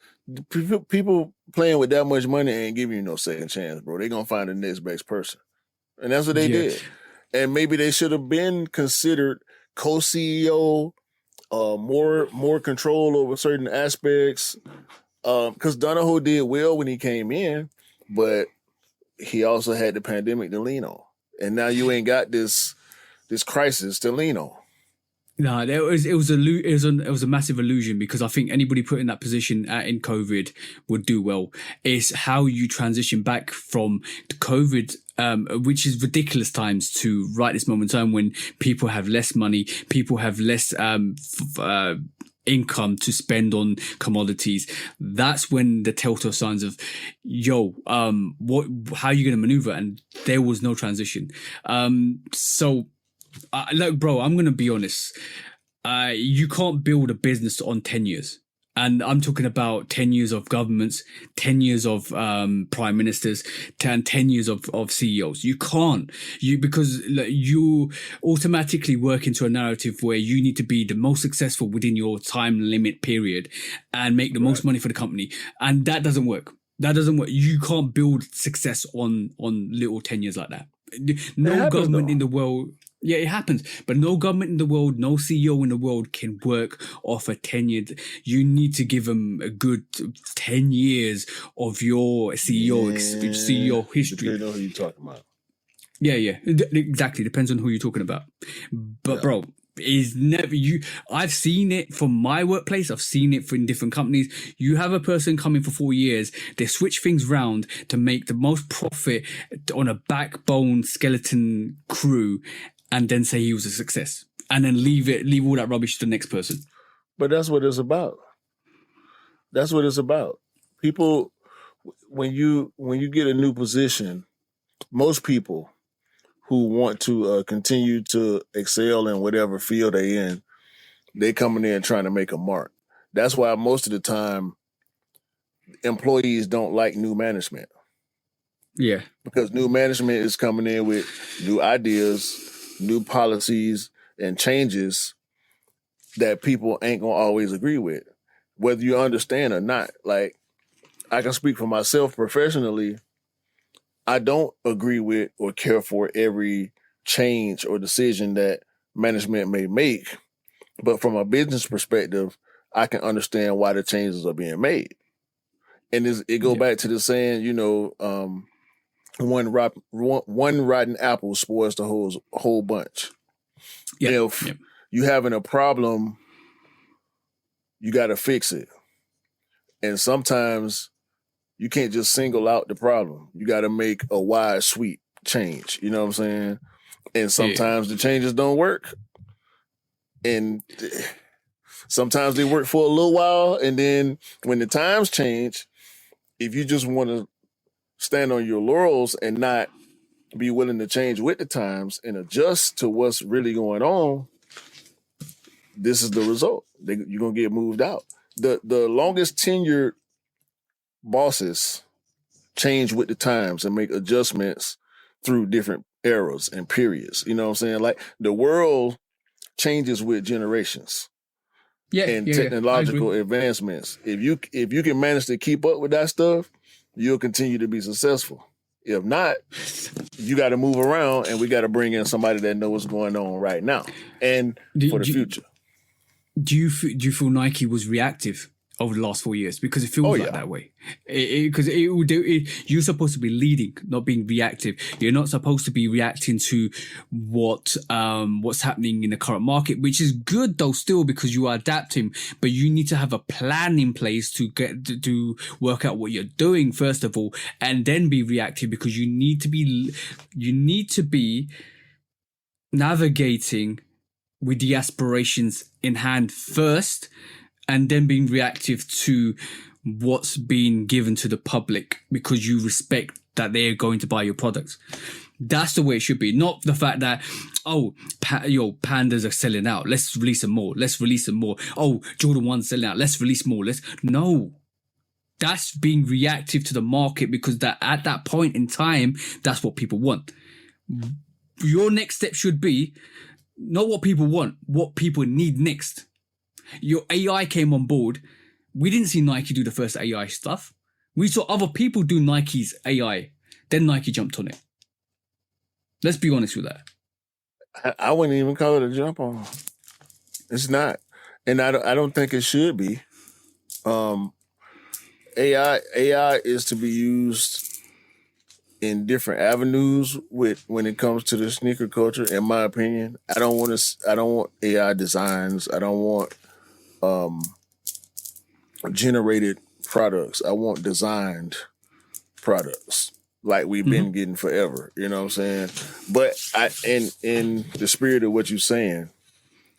People playing with that much money ain't giving you no second chance, bro. They're going to find the next best person. And that's what they did. And maybe they should have been considered co-CEO, more control over certain aspects. Because Donahoe did well when he came in, but he also had the pandemic to lean on. And now you ain't got this crisis to lean on. No, it was a massive illusion because I think anybody put in that position in COVID would do well. It's how you transition back from COVID, which is ridiculous times, to right this moment in time when people have less money, people have less income to spend on commodities. That's when the telltale signs of, how are you going to maneuver? And there was no transition. Bro, I'm going to be honest. You can't build a business on 10 years. And I'm talking about 10 years of governments, 10 years of prime ministers, 10 years of CEOs. You can't. Because you automatically work into a narrative where you need to be the most successful within your time limit period and make the most money for the company. And that doesn't work. You can't build success on little tenures like that. No government in the world... Yeah, it happens. But no government in the world, no CEO in the world can work off a 10-year. You need to give them a good 10 years of your CEO history. Depending on who you're talking about. Yeah. Exactly. Depends on who you're talking about. But bro, is never you. I've seen it from my workplace. I've seen it in different companies. You have a person coming for 4 years. They switch things round to make the most profit on a backbone skeleton crew, and then say he was a success, and then leave all that rubbish to the next person. But that's what it's about. That's what it's about. People, when you get a new position, most people who want to continue to excel in whatever field they in, they coming in trying to make a mark. That's why most of the time employees don't like new management. Yeah. Because new management is coming in with new ideas, new policies, and changes that people ain't gonna always agree with, whether you understand or not. Like, I can speak for myself professionally. I don't agree with or care for every change or decision that management may make, but from a business perspective, I can understand why the changes are being made. And it go back to the saying, one rotten apple spoils the whole bunch. Yeah. If you having a problem, you got to fix it. And sometimes you can't just single out the problem. You got to make a wide sweep change. You know what I'm saying? And sometimes the changes don't work. And sometimes they work for a little while. And then when the times change, if you just want to stand on your laurels and not be willing to change with the times and adjust to what's really going on, this is the result. You're going to get moved out. The longest tenured bosses change with the times and make adjustments through different eras and periods. You know what I'm saying? Like the world changes with generations and technological advancements. If you can manage to keep up with that stuff, you'll continue to be successful. If not, you got to move around, and we got to bring in somebody that knows what's going on right now and for the future. Do you feel Nike was reactive over the last 4 years? Because it feels like that way. Because you're supposed to be leading, not being reactive. You're not supposed to be reacting to what's happening in the current market, which is good though still, because you are adapting. But you need to have a plan in place to to work out what you're doing first of all, and then be reactive, because you need to be navigating with the aspirations in hand first, and then being reactive to what's being given to the public, because you respect that they're going to buy your products. That's the way it should be. Not the fact that, pandas are selling out, let's release them more. Oh, Jordan 1's selling out, let's release more. No. That's being reactive to the market, because that at that point in time, that's what people want. Your next step should be not what people want, what people need next. Your AI came on board. We didn't see Nike do the first AI stuff. We saw other people do Nike's AI. Then Nike jumped on it. Let's be honest with that. I wouldn't even call it a jump on. It's not. And I don't think it should be. AI is to be used in different avenues when it comes to the sneaker culture, in my opinion. I don't want AI designs. I don't want generated products. I want designed products like we've been getting forever. You know what I'm saying? But in the spirit of what you're saying,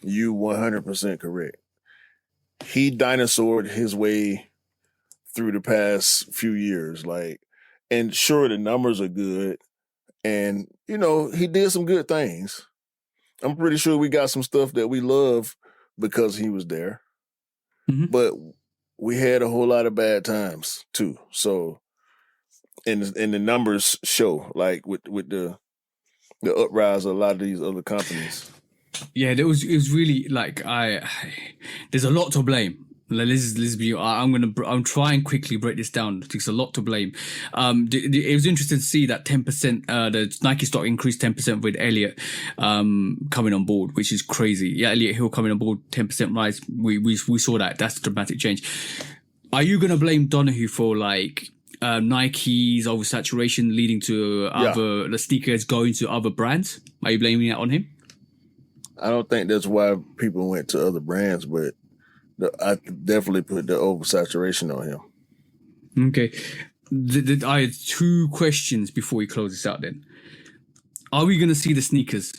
you 100% correct. He dinosaured his way through the past few years, and sure, the numbers are good, and he did some good things. I'm pretty sure we got some stuff that we love because he was there. But we had a whole lot of bad times too. So, and the numbers show, like with the uprise of a lot of these other companies. Yeah, it was really there's a lot to blame. Let's be. I'm trying quickly break this down. There's a lot to blame. It was interesting to see that 10%. The Nike stock increased 10% with Elliott coming on board, which is crazy. Yeah, Elliott Hill coming on board, 10% rise. We saw that. That's a dramatic change. Are you gonna blame Donahue for Nike's oversaturation leading to the sneakers going to other brands? Are you blaming that on him? I don't think that's why people went to other brands, but I definitely put the oversaturation on him. Okay. I had two questions before we close this out then. Are we going to see the sneakers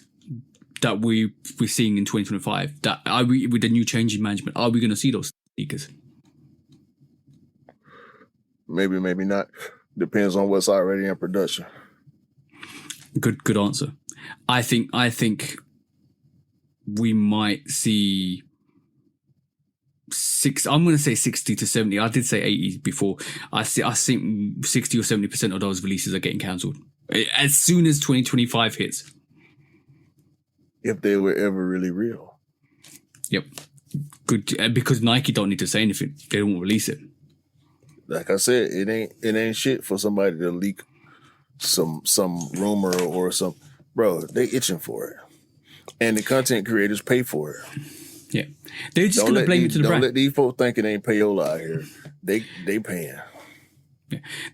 that we're seeing in 2025? With the new change in management, are we going to see those sneakers? Maybe, maybe not. Depends on what's already in production. Good answer. I think we might see I'm going to say 60 to 70. I did say 80 before. I think 60 or 70% of those releases are getting cancelled as soon as 2025 hits. If they were ever really real. Yep. Good, because Nike don't need to say anything. They won't release it. Like I said, it ain't shit for somebody to leak some rumor or some. Bro, they itching for it. And the content creators pay for it. Yeah. They're just going to blame it to the brand. Don't let these folks think it ain't payola out here. They paying.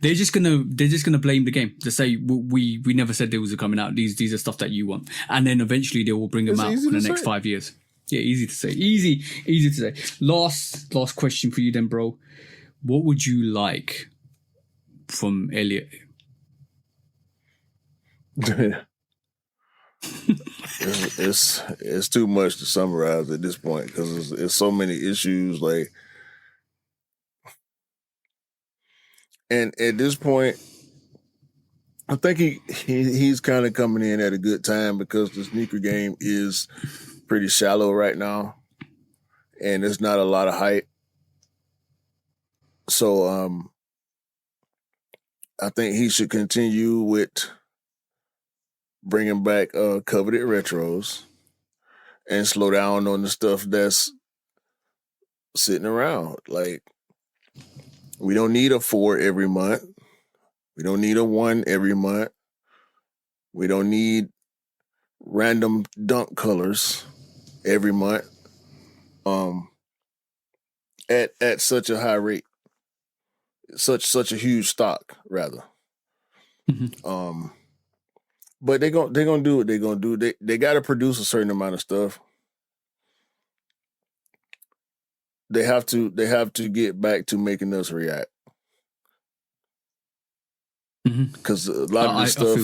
They're just gonna blame the game. They say we never said they was coming out. These are stuff that you want, and then eventually they will bring them out in the next 5 years. Yeah, easy to say. Easy to say. Last question for you then, bro. What would you like from Elliot? It's too much to summarize at this point because it's so many issues. Like, and at this point, I think he's kind of coming in at a good time because the sneaker game is pretty shallow right now, and there's not a lot of hype. So, I think he should continue with bringing back coveted retros and slow down on the stuff that's sitting around. Like, we don't need a 4 every month. We don't need a 1 every month. We don't need random dunk colors every month at such a high rate. Such a huge stock, rather. Mm-hmm. But they're gonna do what they're gonna do. They got to produce a certain amount of stuff. They have to get back to making us react. Because a lot of this stuff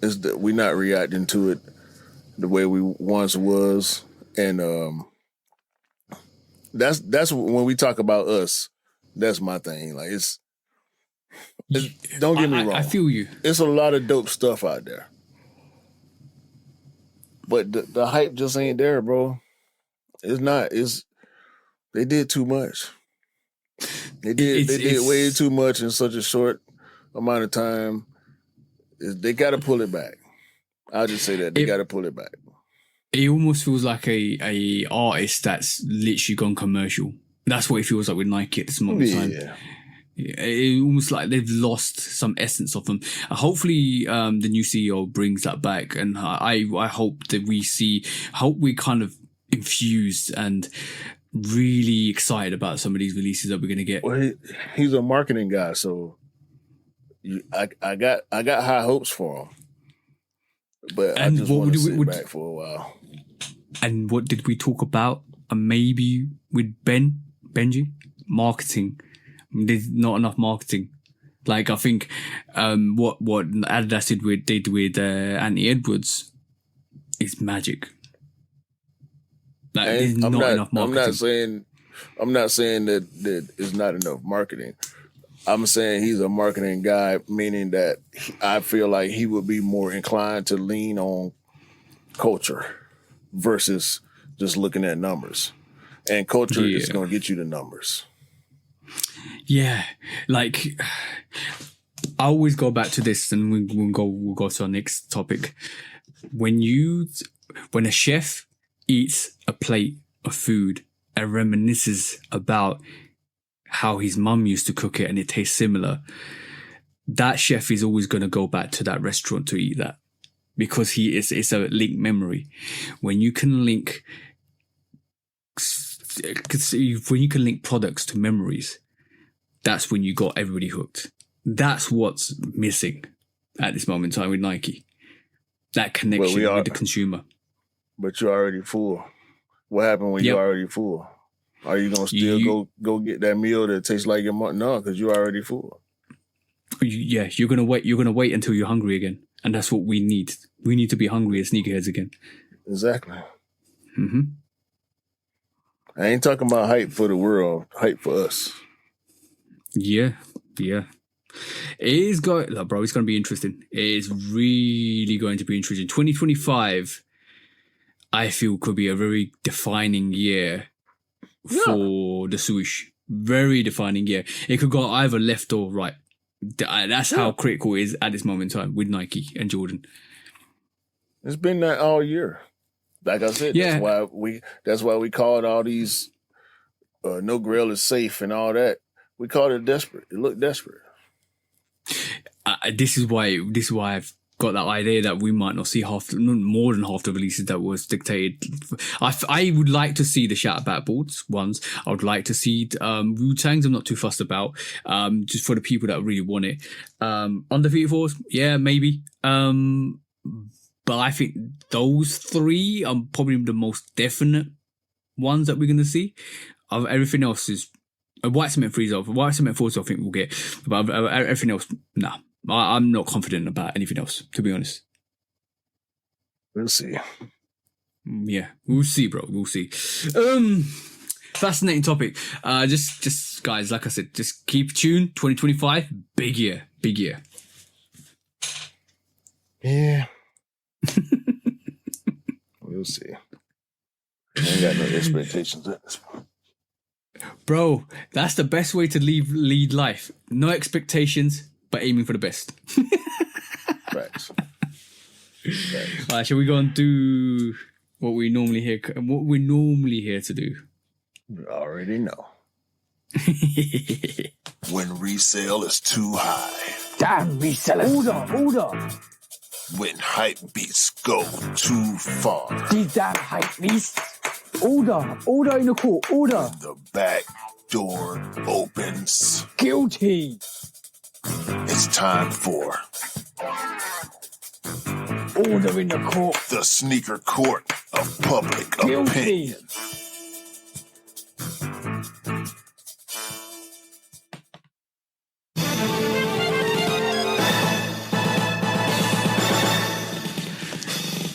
is that we're not reacting to it the way we once was, and that's when we talk about us. That's my thing. Like, it's don't get me wrong. I feel you. It's a lot of dope stuff out there, but the hype just ain't there, bro. It's not. They did too much. They did way too much in such a short amount of time. They got to pull it back. I'll just say that they got to pull it back. It almost feels like a artist that's literally gone commercial. That's what it feels like with Nike at this moment in time. Yeah. It almost like they've lost some essence of them. Hopefully, the new CEO brings that back, and I hope that we kind of infused and really excited about some of these releases that we're going to get. Well, he's a marketing guy, so I got high hopes for him, but I just want to sit back for a while. And what did we talk about? Maybe with Benji, marketing. There's not enough marketing. Like, I think what Adidas did with Anthony Edwards is magic. Like, there's not enough marketing. I'm not saying that it's not enough marketing. I'm saying he's a marketing guy, meaning that I feel like he would be more inclined to lean on culture versus just looking at numbers. And culture is going to get you the numbers. Yeah, like, I always go back to this, and we'll go to our next topic. When a chef eats a plate of food and reminisces about how his mum used to cook it and it tastes similar, that chef is always going to go back to that restaurant to eat that, because it's a linked memory. When you can link products to memories, that's when you got everybody hooked. That's what's missing at this moment in time with Nike. That connection with the consumer. But you're already full. What happened when you're already full? Are you gonna still go get that meal that tastes like your mom? No, because you're already full. Yeah, you're gonna wait. You're gonna wait until you're hungry again, and that's what we need. We need to be hungry as sneakerheads again. Exactly. Mm-hmm. I ain't talking about hype for the world. Hype for us. Yeah. It's going to be interesting. It is really going to be interesting. 2025, I feel, could be a very defining year for the swoosh. Very defining year. It could go either left or right. That's how critical it is at this moment in time with Nike and Jordan. It's been that all year. Like I said, that's why we called all these no grill is safe and all that. We called it desperate. It looked desperate. This is why I've got that idea that we might not see more than half the releases that was dictated. I would like to see the Shoutback boards ones. I would like to see Wu-Tangs. I'm not too fussed about. Just for the people that really want it. Undefeated Force, yeah, maybe. But I think those three are probably the most definite ones that we're going to see. Everything else is White Cement 3s off. White Cement 4s I think we'll get. But everything else, nah. I'm not confident about anything else, to be honest. We'll see. Yeah, we'll see, bro. We'll see. Fascinating topic. Just guys, like I said, just keep tuned. 2025, big year. Yeah. We'll see. I ain't got no expectations at this point. Bro, that's the best way to lead life. No expectations, but aiming for the best. Facts. All right, shall we go and do what we're normally here to do? You already know. When resale is too high. Damn resellers. Order. When hype beats go too far. These damn hype beasts. Order in the court. Order. When the back door opens. Guilty. It's time for Order in the court. the sneaker court of public Guilty. opinion.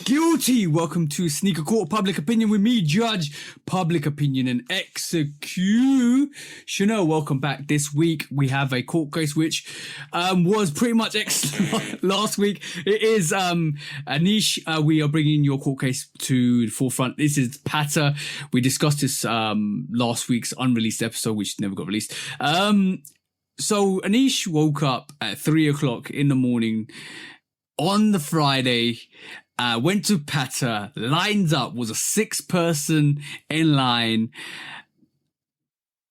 Guilty. Welcome to Sneaker Court of Public Opinion with me, Judge Public Opinion and Execute. Chanel, welcome back. This week we have a court case which was pretty much last week. It is Anish. We are bringing your court case to the forefront. This is Patter. We discussed this last week's unreleased episode, which never got released. So Anish woke up at 3 o'clock in the morning on the Friday. Went to Patter, lined up, was a 6-person in line.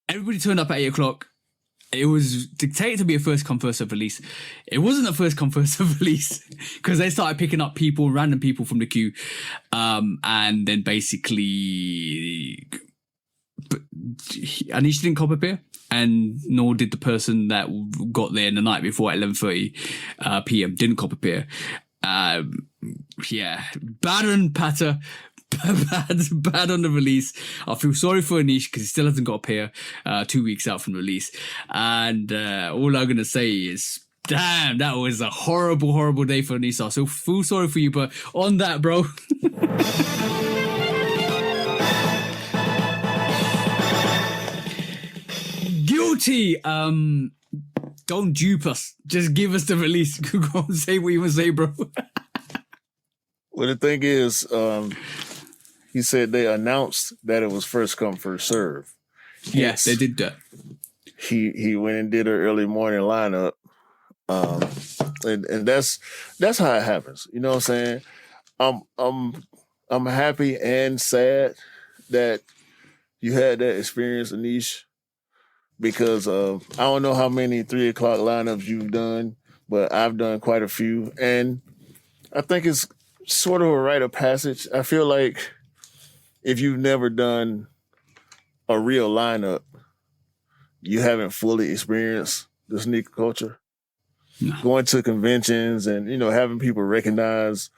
Everybody turned up at 8 o'clock. It was dictated to be a first come, first serve release. It wasn't a first come, first serve release because they started picking up random people from the queue. And then basically, Anish didn't cop a pair, and nor did the person that got there the night before at 11:30 p.m. Didn't cop a pair. Yeah, bad on Patter, bad on the release. I feel sorry for Anish because he still hasn't got a pair 2 weeks out from release. And all I'm going to say is, damn, that was a horrible day for Anish. I still feel sorry for you, but on that, bro. Guilty. Don't dupe us. Just give us the release. Go and say what you want to say, bro. Well, the thing is, he said they announced that it was first come, first serve. Yes, they did that. He went and did an early morning lineup. And that's how it happens. You know what I'm saying? I'm happy and sad that you had that experience, Anish. Because I don't know how many 3 o'clock lineups you've done, but I've done quite a few. And I think it's sort of a rite of passage. I feel like if you've never done a real lineup, you haven't fully experienced the sneaker culture. No. Going to conventions and, having people recognize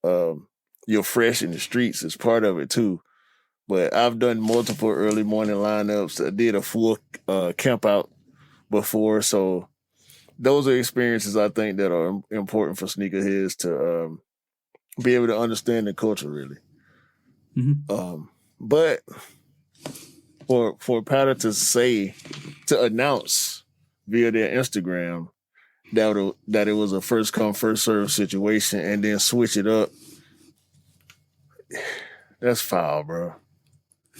you're fresh in the streets is part of it too. But I've done multiple early morning lineups. I did a full camp out before. So those are experiences I think that are important for sneakerheads to be able to understand the culture, really. Mm-hmm. But for Patter to announce via their Instagram that it was a first come, first serve situation and then switch it up, that's foul, bro.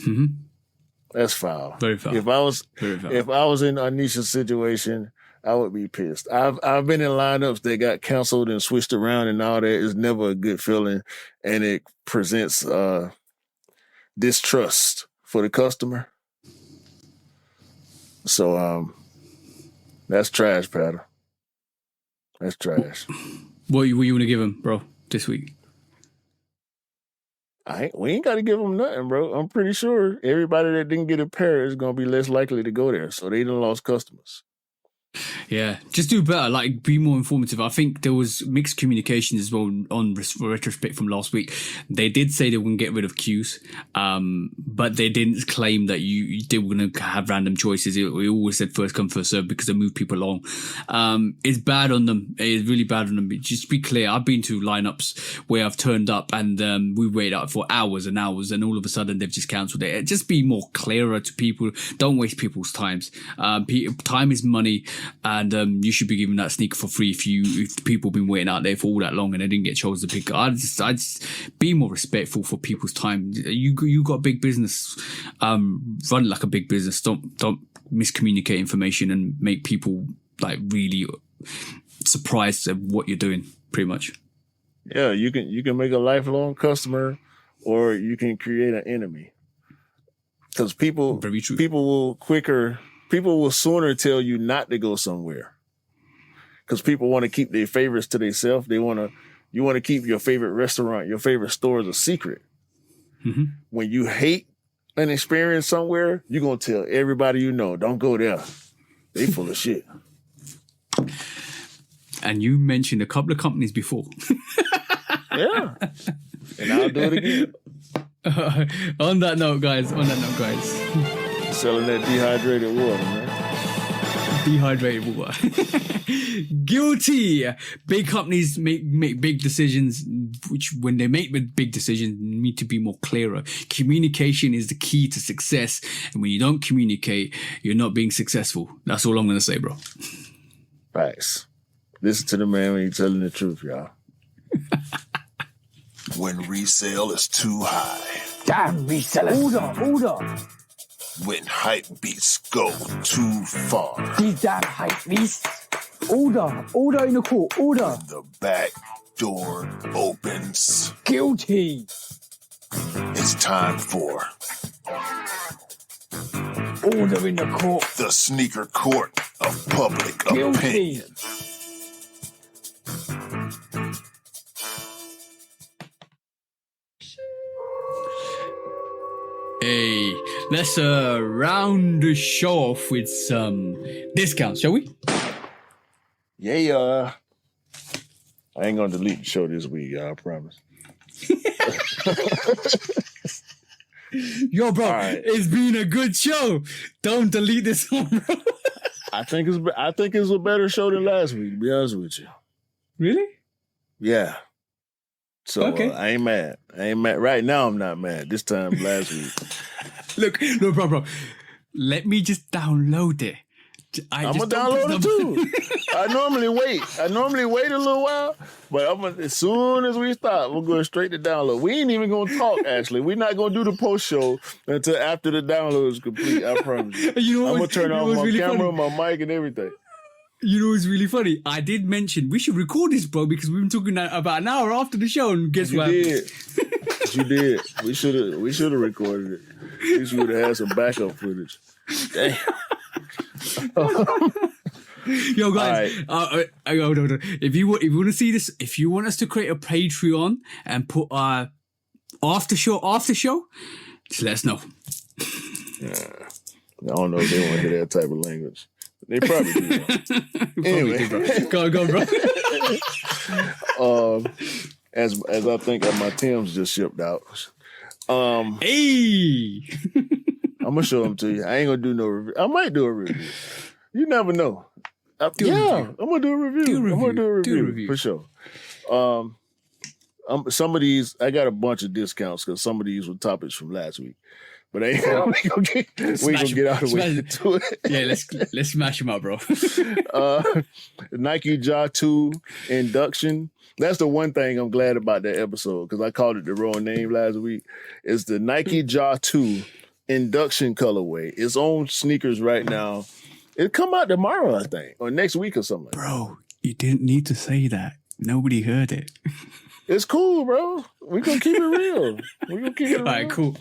Mm-hmm. That's foul. Very foul. If I was in Anisha's situation, I would be pissed. I've been in lineups that got canceled and switched around and all that. It's never a good feeling, and it presents distrust for the customer. So that's trash, Patter. That's trash. What you want to give them, bro, this week? We ain't got to give them nothing, bro. I'm pretty sure everybody that didn't get a pair is going to be less likely to go there. So they done lost customers. Yeah, just do better. Like, be more informative. I think there was mixed communication as well on retrospect from last week. They did say they wouldn't get rid of queues, but they didn't claim that they were going to have random choices. We always said first come, first serve because they move people along. It's bad on them. It's really bad on them. Just be clear. I've been to lineups where I've turned up and we waited out for hours and hours, and all of a sudden they've just cancelled it. Just be more clearer to people. Don't waste people's times. Time is money. And you should be giving that sneaker for free if people have been waiting out there for all that long and they didn't get chosen to pick it. I just be more respectful for people's time. You got a big business, run it like a big business. Don't miscommunicate information and make people like really surprised at what you're doing. Pretty much. Yeah, you can make a lifelong customer, or you can create an enemy. Because people will sooner tell you not to go somewhere, because people want to keep their favorites to themselves. You want to keep your favorite restaurant, your favorite store as a secret. Mm-hmm. When you hate an experience somewhere, you're going to tell everybody you know, don't go there. They full of shit. And you mentioned a couple of companies before. Yeah. And I'll do it again. On that note, guys. Selling that dehydrated water, man. Dehydrated water. Guilty. Big companies make big decisions, which when they make big decisions, need to be more clearer. Communication is the key to success. And when you don't communicate, you're not being successful. That's all I'm going to say, bro. Facts. Listen to the man when he's telling the truth, y'all. When resale is too high. Damn resellers. Order. When hype beats go too far. These damn hype beasts. Order in the court. Order. The back door opens. Guilty. It's time for Order in the court. the sneaker court of public Guilty. opinion. Hey, let's round the show off with some discounts, shall we? Yeah. I ain't going to delete the show this week, y'all, I promise. Yo, bro, right. It's been a good show. Don't delete this one, bro. I think it's a better show than last week, to be honest with you. Really? Yeah. So Okay. I ain't mad. Right now, I'm not mad. This time last week. Look, bro. Let me just download it. I'm going to download it too. I normally wait a little while, but as soon as we start, we're going straight to download. We ain't even going to talk, actually. We're not going to do the post show until after the download is complete. I promise you. I'm going to turn on my camera, my mic, and everything. You know what's really funny? I did mention we should record this, bro, because we've been talking about an hour after the show, and guess what? You did. We should have recorded it. At least we would have had some backup footage. Damn. Yo, guys, if you want to see this, if you want us to create a Patreon and put our after show, just let us know. I don't know if they want to hear that type of language. They probably do. Anyway, go, bro. As I think my Tims just shipped out. Hey, I'm gonna show them to you. I ain't gonna do no review. I might do a review. You never know. I'm gonna do a review. For sure. Some of these I got a bunch of discounts because some of these were topics from last week. But we gonna get out of the way to it. Yeah, let's smash them up, bro. Nike Ja 2 induction. That's the one thing I'm glad about that episode, because I called it the wrong name last week. It's the Nike Ja 2 induction colorway. It's on sneakers right now. It'll come out tomorrow, I think, or next week or something. Bro, you didn't need to say that. Nobody heard it. It's cool, bro. We're going to keep it real. All right, cool.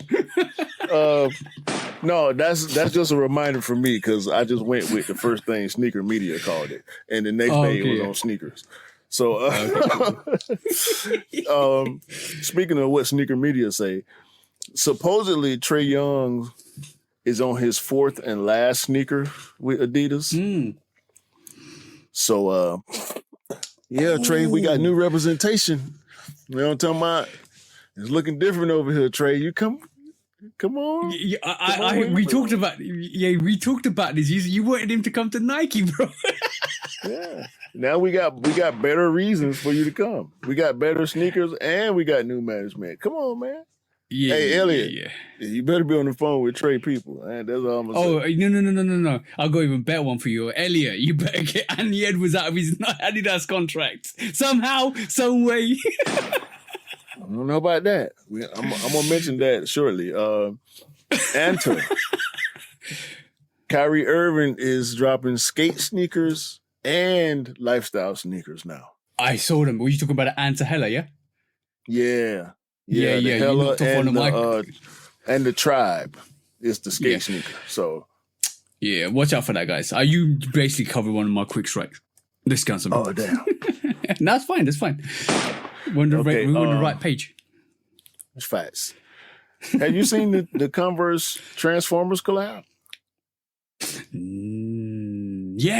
No, that's just a reminder for me, because I just went with the first thing Sneaker Media called it. And the next day it was on sneakers. So, speaking of what sneaker media say, supposedly Trae Young is on his fourth and last sneaker with Adidas. So, yeah, Trey, we got new representation. You know what I'm talking about? It's looking different over here, Trey. You come on. Yeah, we talked about this. You wanted him to come to Nike, bro. Yeah. Now we got better reasons for you to come. We got better sneakers and we got new management. Come on, man. Yeah, hey, Elliot. Yeah. You better be on the phone with Trey people. Man. That's all I'm gonna say. No. I'll go even better one for you. Elliot, you better get Andy Edwards out of his Adidas contract. Somehow, some way. I don't know about that. I'm gonna mention that shortly. Anta. Kyrie Irving is dropping skate sneakers and lifestyle sneakers now. I saw them. Were you talking about Anta Hella, yeah? Yeah. The Hella and the Tribe is the skate sneaker. So yeah, watch out for that, guys. You basically covered one of my quick strikes. Discounts. Oh damn. No, that's fine. We're on the right page. It's facts. Have you seen the Converse Transformers collab? Yeah.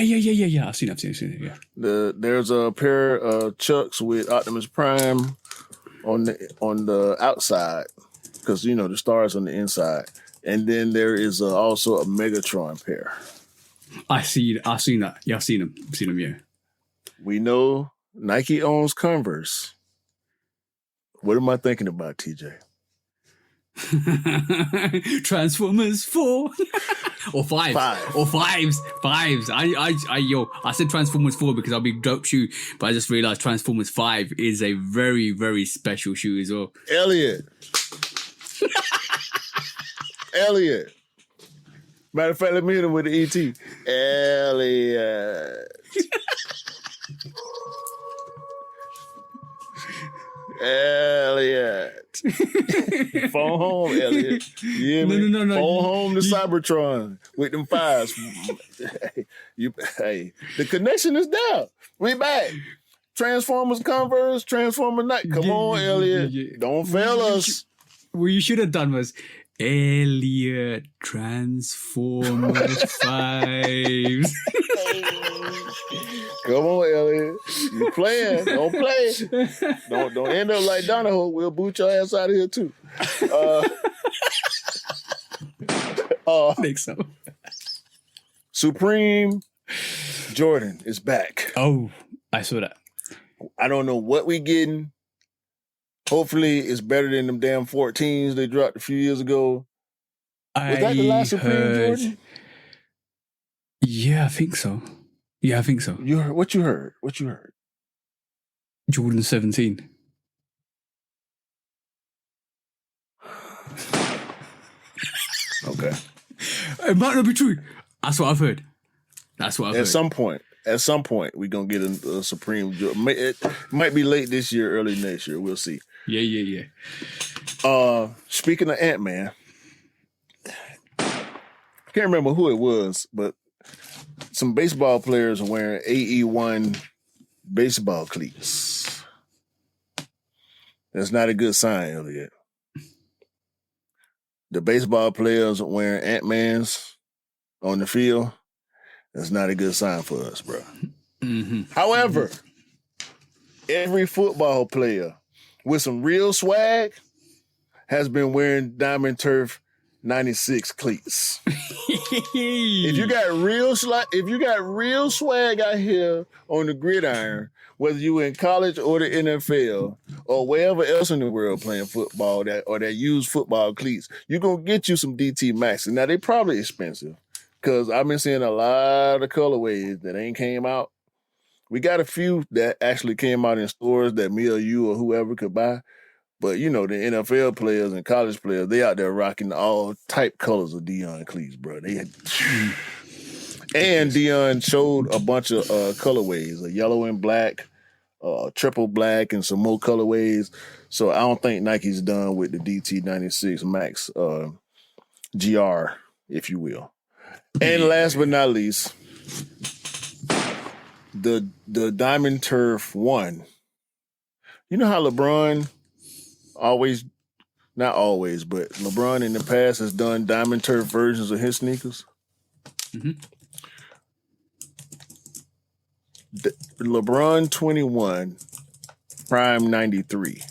I've seen it. Yeah. There's a pair of Chucks with Optimus Prime on the outside, because the stars on the inside, and then there is also a Megatron pair. I've seen that. Yeah, I've seen them. Yeah. We know Nike owns Converse. What am I thinking about, TJ? Transformers 4 or 5 or 5s. I said Transformers 4 because I'll be dope shoe, but I just realized Transformers 5 is a very, very special shoe as well. Elliot. Matter of fact, let me hit him with the ET. Elliot. Phone home, Elliot. Yeah, no. Phone home to Cybertron with them fires. The connection is there. We back. Transformers Converse, Transformer Night. Come on, Elliot. Yeah. Don't fail us. What you should have done was Elliot Transformers 5. Come on, Elliot. You playing. Don't play. Don't end up like Donahoe. We'll boot your ass out of here too. I think so. Supreme Jordan is back. Oh, I saw that. I don't know what we getting. Hopefully it's better than them damn 14s they dropped a few years ago. Was that the last Supreme Jordan? Yeah, I think so. You heard what you heard? Jordan 17. Okay. It might not be true. That's what I've heard. At some point, we're going to get a Supreme Jordan. It might be late this year, early next year. We'll see. Yeah. Speaking of Ant-Man, I can't remember who it was, but some baseball players are wearing AE1 baseball cleats. That's not a good sign, Elliot. The baseball players are wearing Ant-Mans on the field. That's not a good sign for us, bro. Mm-hmm. However, every football player with some real swag has been wearing Diamond Turf 96 cleats. If you got real swag out here on the gridiron, whether you in college or the NFL or wherever else in the world playing football that use football cleats, you're gonna get you some DT Maxes. Now they probably expensive because I've been seeing a lot of colorways that ain't came out. We got a few that actually came out in stores that me or you or whoever could buy. But, the NFL players and college players, they out there rocking all type colors of Deion cleats, bro. And Deion showed a bunch of colorways, a yellow and black, triple black, and some more colorways. So I don't think Nike's done with the DT96 Max GR, if you will. And last but not least, the Diamond Turf 1. You know how LeBron always, not always, but LeBron in the past has done Diamond Turf versions of his sneakers? Mm-hmm. The LeBron 21 Prime 93.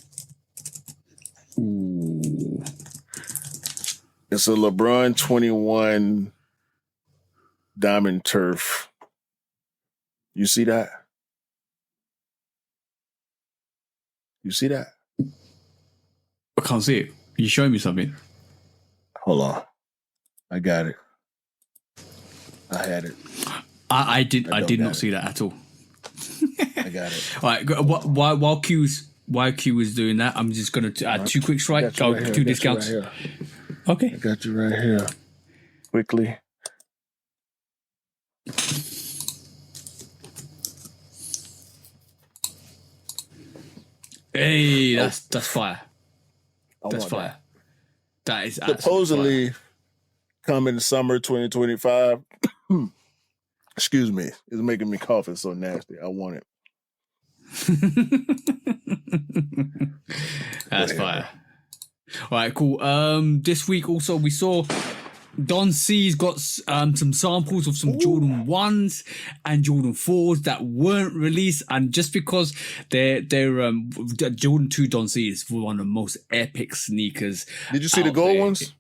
Ooh. It's a LeBron 21 Diamond Turf. You see that? You see that? I can't see it. You showing me something? Hold on. I got it. I had it. I did not see that at all. I got it. All right. While Q is doing that, I'm just gonna add two quick strikes. Go Right 2 discounts. Right Okay. I got you right here. Quickly. Hey, that's fire. I That's want fire. That is supposedly coming summer 2025. Excuse me. It's making me cough. It's so nasty. I want it. That's fire. All right, cool. This week also we saw Don C's got some samples of some Jordan 1s and Jordan 4s that weren't released, and just because they're Jordan 2 Don C is one of the most epic sneakers. Did you see the gold ones?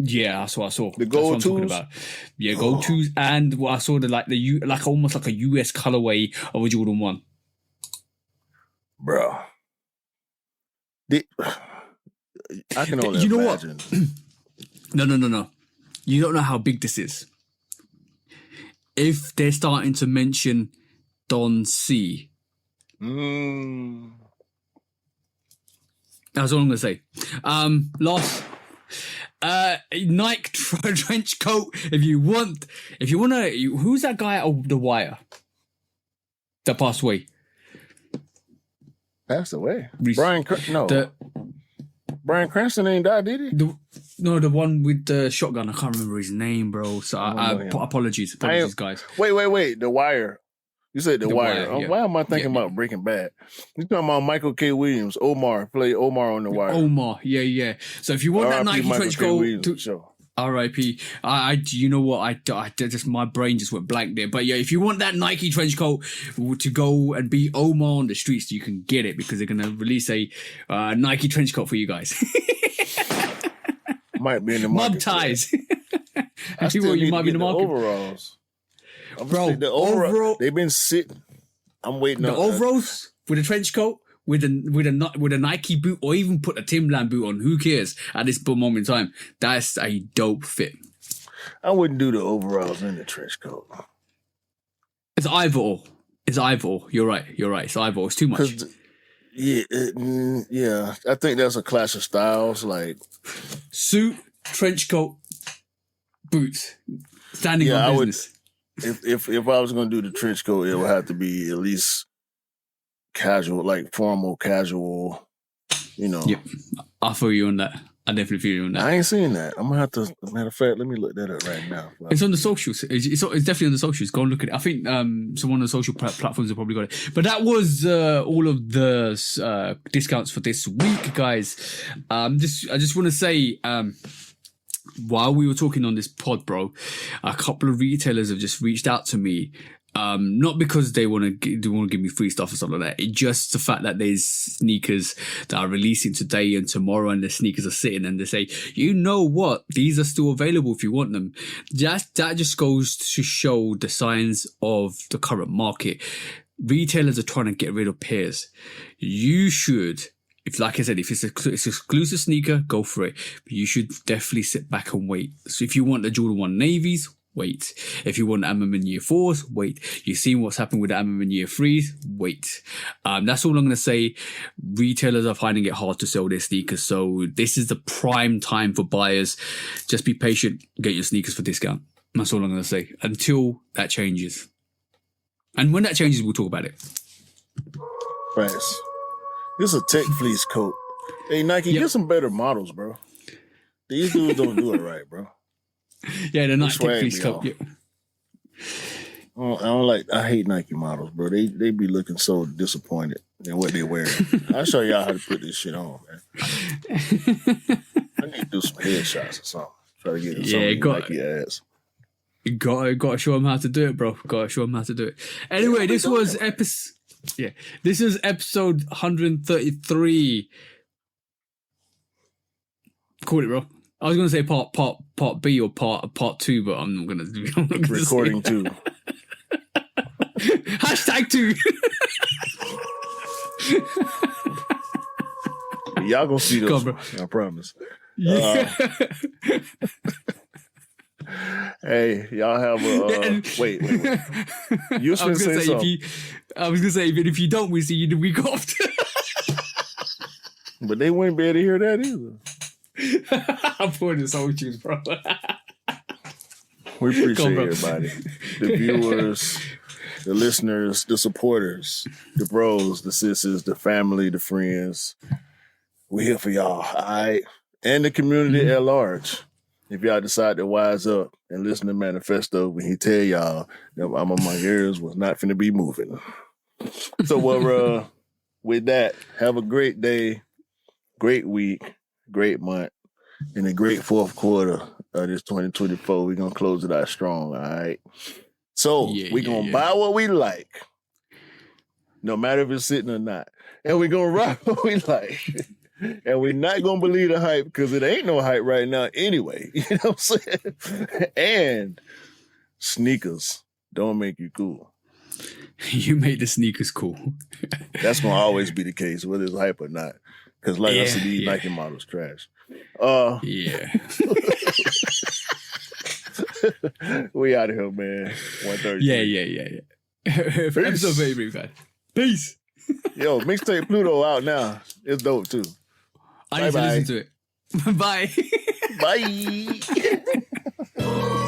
Yeah, that's what I saw. The gold that's what I'm talking twos? about. Yeah, gold twos, and what I saw like almost like a US colorway of a Jordan 1. Bro. I can only You know imagine. what? No. You don't know how big this is. If they're starting to mention Don C, that's all I'm gonna say. Last Nike trench coat. If you wanna, who's that guy on The Wire that passed away? Passed away. Recent- Bryan Cranston ain't died, did he? The one with the shotgun. I can't remember his name, bro. So apologies, guys. Wait. The Wire. You said The Wire. Wire, yeah. Why am I thinking about Breaking Bad? You talking about Michael K. Williams? Play Omar on The Wire. Omar, yeah. So if you want that Nike trench coat, show. R.I.P. You know what? I just my brain just went blank there. But yeah, if you want that Nike trench coat to go and be Omar on the streets, you can get it because they're gonna release a Nike trench coat for you guys. Might be in the Mob market. ties. I still you need might to be get in the the market, overalls. bro. The overall, they've been sitting. I'm waiting. The overalls with a trench coat. With a Nike boot, or even put a Timberland boot on, who cares at this moment in time? That's a dope fit. I wouldn't do the overalls in the trench coat. It's either or. You're right. It's either or. It's too much. Yeah. I think that's a clash of styles. Like suit, trench coat, boots, standing on business. If I was going to do the trench coat, it would have to be at least casual, like formal, casual, Yep. I feel you on that. I definitely feel you on that. I ain't seen that. I'm going to have to, matter of fact, let me look that up right now. It's on the socials. It's definitely on the socials. Go and look at it. I think some one of the social platforms have probably got it. But that was all of the discounts for this week, guys. I just want to say, while we were talking on this pod, bro, a couple of retailers have just reached out to me. Not because they want to give me free stuff or something like that. It's just the fact that there's sneakers that are releasing today and tomorrow, and the sneakers are sitting, and they say, you know what, these are still available if you want them. That just goes to show the signs of the current market. Retailers are trying to get rid of pairs. You should. If, like I said, if it's an exclusive sneaker, go for it. But you should definitely sit back and wait. So if you want the Jordan 1 Navies, wait. If you want the Ammerman Year 4s, wait. You've seen what's happened with the Ammerman Year 3s, wait. That's all I'm going to say. Retailers are finding it hard to sell their sneakers. So this is the prime time for buyers. Just be patient. Get your sneakers for discount. That's all I'm going to say. Until that changes. And when that changes, we'll talk about it. Right. This is a tech fleece coat. Hey, Nike, get some better models, bro. These dudes don't do it right, bro. Yeah, the Nike tech fleece coat. I hate Nike models, bro. They be looking so disappointed in what they wearing. I'll show y'all how to put this shit on, man. I need to do some headshots or something. Try to get some Nike ads. Gotta show them how to do it, bro. Gotta show them how to do it. Anyway, this was episode 133. Call it, bro. I was gonna say part B or part 2, but I'm not gonna recording 2. Hashtag 2. Y'all gonna see this, on, bro. I promise. Yeah. Hey, y'all have a wait. You was gonna say something. I was gonna say, but if you don't, we see you the week after. But they wouldn't be able to hear that either. I'm putting this whole tunes, bro. We appreciate everybody. The viewers, the listeners, the supporters, the bros, the sisters, the family, the friends. We're here for y'all, all right? And the community at large. If y'all decide to wise up and listen to Manifesto when he tell y'all that I'm on my ears was not finna be moving. So, with that, have a great day, great week, great month, and a great fourth quarter of this 2024. We're going to close it out strong, all right? So, we're going to buy what we like, no matter if it's sitting or not. And we're going to rock what we like. And we're not going to believe the hype because it ain't no hype right now anyway. You know what I'm saying? And sneakers don't make you cool. You made the sneakers cool. That's going to always be the case, whether it's hype or not. Because like I said, these Nike models trash. We out of here, man. 1:30. Yeah. Episode very bad. Peace. Yo, mixtape Pluto out now. It's dope too. I need to listen to it. Bye. Bye.